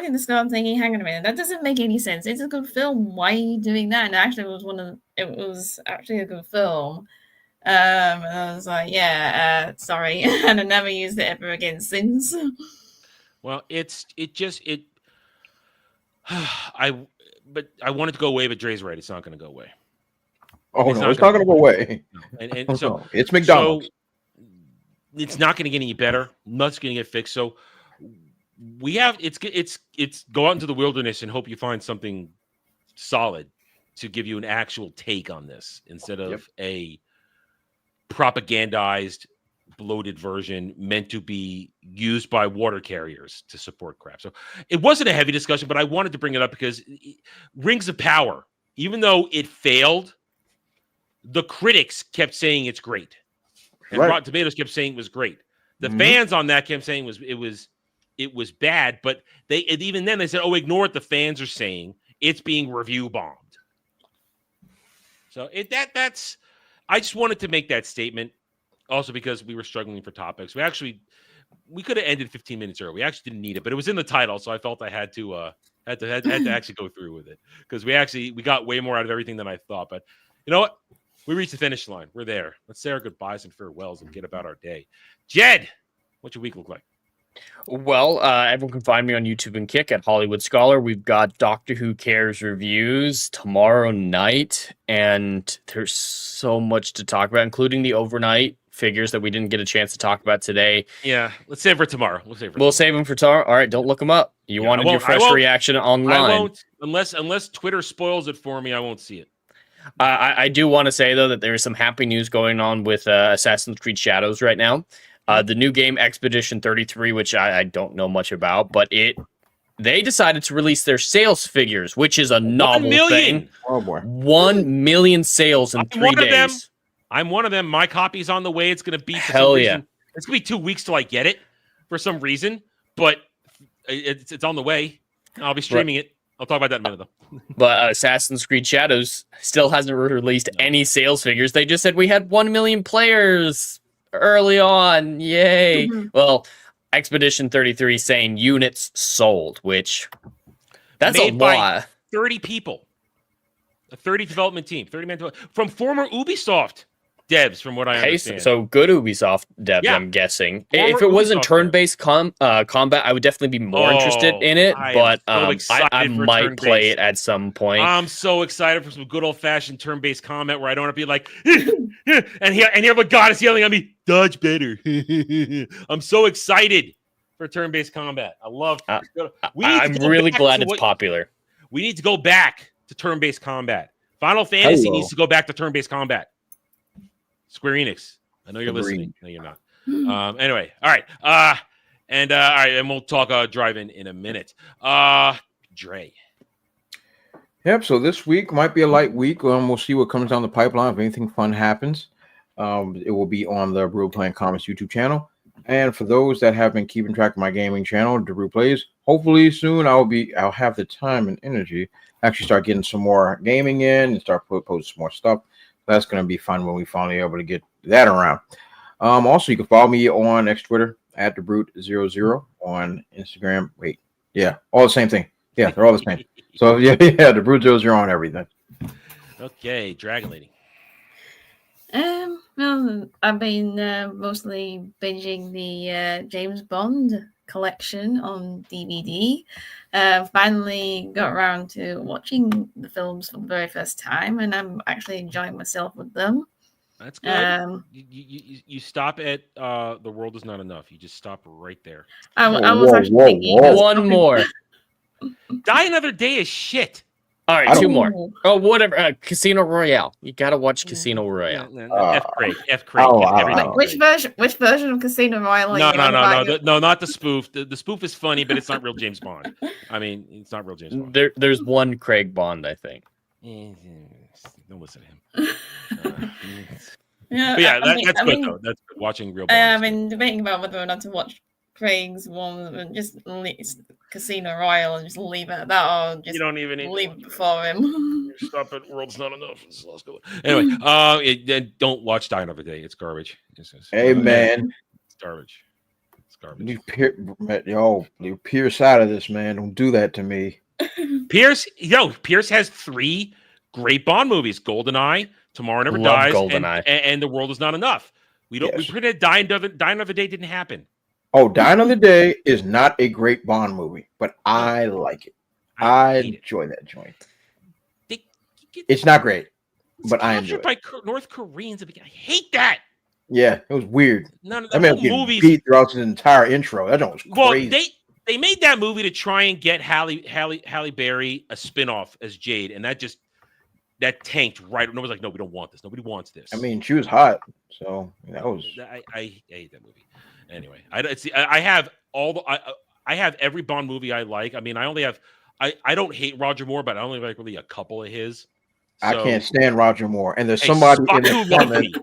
at this girl and thinking, hang on a minute, that doesn't make any sense. It's a good film. Why are you doing that? And actually, it was actually a good film. And I was like, yeah, sorry. And I never used it ever again since. Well, but I want it to go away, but Dre's right. It's not going to go away. Oh, it's not going to go away. And so it's McDonald's. So it's not going to get any better. Nothing's going to get fixed. So we have it's go out into the wilderness and hope you find something solid to give you an actual take on this instead of a propagandized, bloated version meant to be used by water carriers to support crap. So it wasn't a heavy discussion, but I wanted to bring it up because Rings of Power, even though it failed, the critics kept saying it's great. And Rotten Tomatoes kept saying it was great. The fans on that kept saying it was bad, but even then they said, "Oh, ignore what the fans are saying. It's being review bombed." So that's I just wanted to make that statement. Also, because we were struggling for topics, we could have ended 15 minutes early. We actually didn't need it, but it was in the title, so I felt I had to actually go through with it because we got way more out of everything than I thought. But you know what? We reached the finish line. We're there. Let's say our goodbyes and farewells and get about our day. Jed, what's your week look like? Well, everyone can find me on YouTube and Kick at Hollywood Scholar. We've got Doctor Who Cares reviews tomorrow night, and there's so much to talk about, including the overnight figures that we didn't get a chance to talk about today. Yeah, let's save for tomorrow. We'll save them for tomorrow. All right, don't look them up. You wanted your fresh reaction online. I won't, unless Twitter spoils it for me, I won't see it. I do want to say, though, that there is some happy news going on with Assassin's Creed Shadows right now. The new game, Expedition 33, which I don't know much about, but they decided to release their sales figures, which is a novel thing. Oh, boy. 1 million sales in 3 days. I'm one of them. My copy's on the way. It's going to be hell yeah. It's going to be 2 weeks till I get it for some reason, but it's on the way. I'll be streaming it. I'll talk about that in a minute, though. But Assassin's Creed Shadows still hasn't released any sales figures. They just said we had 1 million players early on. Yay. Well, Expedition 33 saying units sold, which that's made a lot. 30 people. A 30 development team. 30 men from former Ubisoft devs, from what I Hey, understand. so good Ubisoft devs, Yeah. I'm guessing. Former If it wasn't Ubisoft turn-based combat, I would definitely be more interested in it. I am But so excited I for might play turn-based. it at some point. I'm so excited for some good old-fashioned turn-based combat where I don't have to be like, and here what God is yelling at me, dodge better. I'm so excited for turn-based combat. I love. I'm really glad it's popular. We need to go back to turn-based combat. Final Fantasy needs to go back to turn-based combat. Square Enix, I know you're listening. No, you're not. Anyway, all right. All right, and we'll talk drive-in in a minute. Dre. Yep. So this week might be a light week. We'll see what comes down the pipeline. If anything fun happens, it will be on the Brew Playing Comments YouTube channel. And for those that have been keeping track of my gaming channel, the Brew Plays, hopefully soon I'll have the time and energy to actually start getting some more gaming in and start posting some more stuff. That's going to be fun when we finally able to get that around. Also, you can follow me on Twitter at thebrute00, on Instagram. Wait, yeah, all the same thing. Yeah, they're all the same. So yeah, the Brute00 on everything. Okay, Dragon Lady. Well, I've been mostly binging the James Bond collection on DVD. Finally got around to watching the films for the very first time, and I'm actually enjoying myself with them. That's good. You stop at The World Is Not Enough. You just stop right there. I was actually thinking one more. Die Another Day is shit. All right, two more. Oh, whatever. Casino Royale. You gotta watch Casino Royale. F. Craig. Which version of Casino Royale? No, not the spoof. The spoof is funny, but it's not real James Bond. I mean, it's not real James Bond. There's one Craig Bond, I think. Don't listen to him. Yeah, but yeah, that's good though. That's good. Watching real Bond. I've been debating about whether or not to watch Craig's one and just Casino Royale and just leave it at that, or just you don't even need leave it before him. Stop it. World's not enough. Anyway, don't watch Die Another Day. It's garbage. Hey man, it's garbage. It's garbage. You Pierce out of this, man. Don't do that to me. Pierce has 3 great Bond movies: GoldenEye, Tomorrow Never Love Dies, GoldenEye. and The World Is Not Enough. We pretended Die Another Day didn't happen. Oh, Die Another Day is not a great Bond movie, but I like it. I enjoy that joint. It's not great, but I enjoy it. By North Koreans, I hate that. Yeah, it was weird. None of that the man getting movies beat throughout his entire intro. That was crazy. Well, they made that movie to try and get Halle Berry a spinoff as Jade, and that tanked right. Nobody's like, no, we don't want this. Nobody wants this. I mean, she was hot, so that was. I hate that movie. Anyway, I have I have every Bond movie I like. I mean, I don't hate Roger Moore, but I only like really a couple of his. I can't stand Roger Moore, and there's somebody in the comments.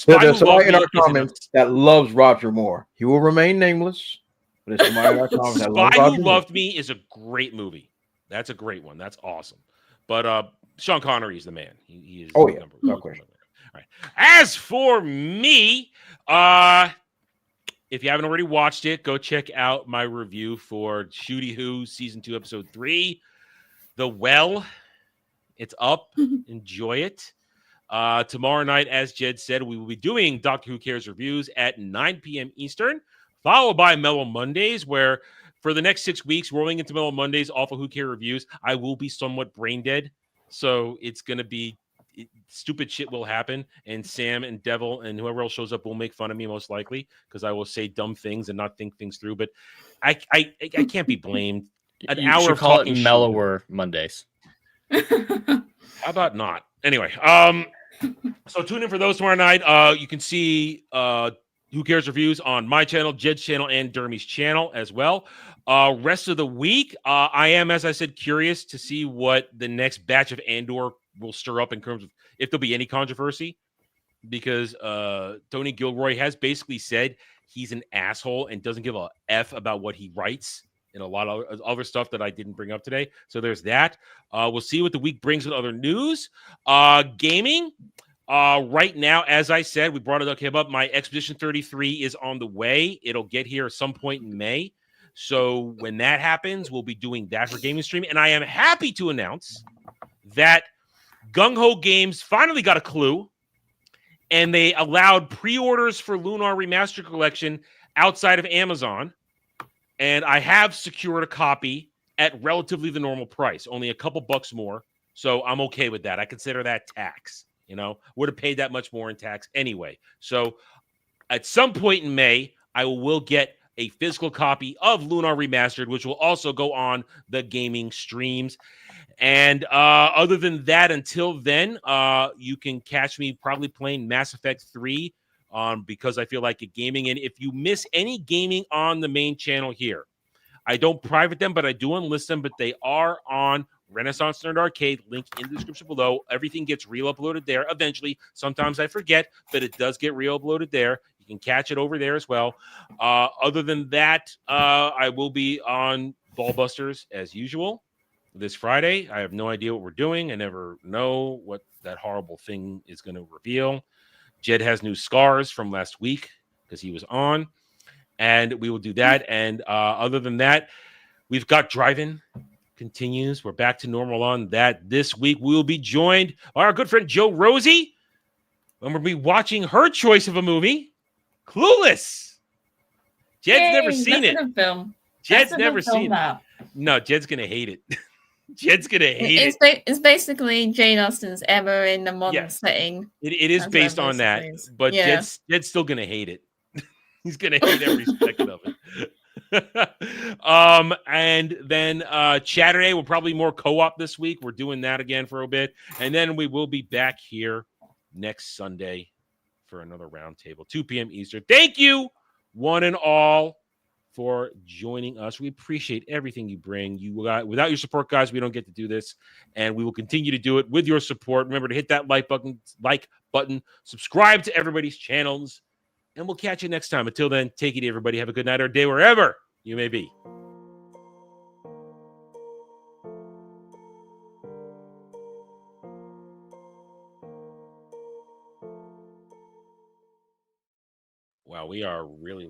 There's somebody in our comments that loves Roger Moore. He will remain nameless. But there's somebody in our comments that loves Spy Roger Who Moore. Loved Me is a great movie. That's a great one. That's awesome. But Sean Connery is the man. He is. Oh yeah, number no one. question. All right. As for me, if you haven't already watched it, go check out my review for Shooty Who Season 2, Episode 3. The Well. It's up. Enjoy it. Tomorrow night, as Jed said, we will be doing Doctor Who Cares reviews at 9 p.m. Eastern, followed by Mellow Mondays, where for the next 6 weeks, rolling into Mellow Mondays off of Who Care reviews, I will be somewhat brain dead. So it's going to be stupid shit will happen, and Sam and Devil and whoever else shows up will make fun of me most likely because I will say dumb things and not think things through. But I can't be blamed. An You hour should of call it talking mellower Mondays. How about not? Anyway, so tune in for those tomorrow night. You can see Who Cares reviews on my channel, Jed's channel, and Dermy's channel as well. Rest of the week, I am, as I said, curious to see what the next batch of Andor will stir up in terms of if there'll be any controversy, because Tony Gilroy has basically said he's an asshole and doesn't give a F about what he writes and a lot of other stuff that I didn't bring up today. So there's that. We'll see what the week brings with other news. Gaming. Right now, as I said, we brought it up. My Expedition 33 is on the way. It'll get here at some point in May. So when that happens, we'll be doing that for Gaming Stream. And I am happy to announce that Gung Ho Games finally got a clue and they allowed pre-orders for Lunar Remastered Collection outside of Amazon. And I have secured a copy at relatively the normal price, only a couple bucks more. So I'm okay with that. I consider that tax. Would have paid that much more in tax anyway. So at some point in May, I will get a physical copy of Lunar Remastered, which will also go on the gaming streams. And other than that, until then, you can catch me probably playing Mass Effect 3 because I feel like it gaming. And if you miss any gaming on the main channel here, I don't private them, but I do unlist them, but they are on Renaissance Nerd Arcade, link in the description below. Everything gets re-uploaded there eventually. Sometimes I forget, but it does get re-uploaded there. You can catch it over there as well. Other than that, I will be on Ballbusters as usual this Friday. I have no idea what we're doing. I never know what that horrible thing is going to reveal. Jed has new scars from last week because he was on, and we will do that. And other than that, we've got Drive-In continues. We're back to normal on that. This week, we will be joined by our good friend Joe Rosie, and we'll be watching her choice of a movie, Clueless. Jed's never seen it. Film. Jed's never seen it. No, Jed's going to hate it. Jed's going to hate it. It's basically Jane Austen's Emma in a modern setting. It is based on that, but Jed's still going to hate it. He's going to hate every second of it. And then Saturday will probably more co-op this week. We're doing that again for a bit, and then we will be back here next Sunday for another roundtable, 2 p.m. Eastern. Thank you, one and all, for joining us. We appreciate everything you bring. Without your support, guys, we don't get to do this, and we will continue to do it with your support. Remember to hit that like button, subscribe to everybody's channels, and we'll catch you next time. Until then, take it, everybody. Have a good night or day wherever you may be. Wow, we are really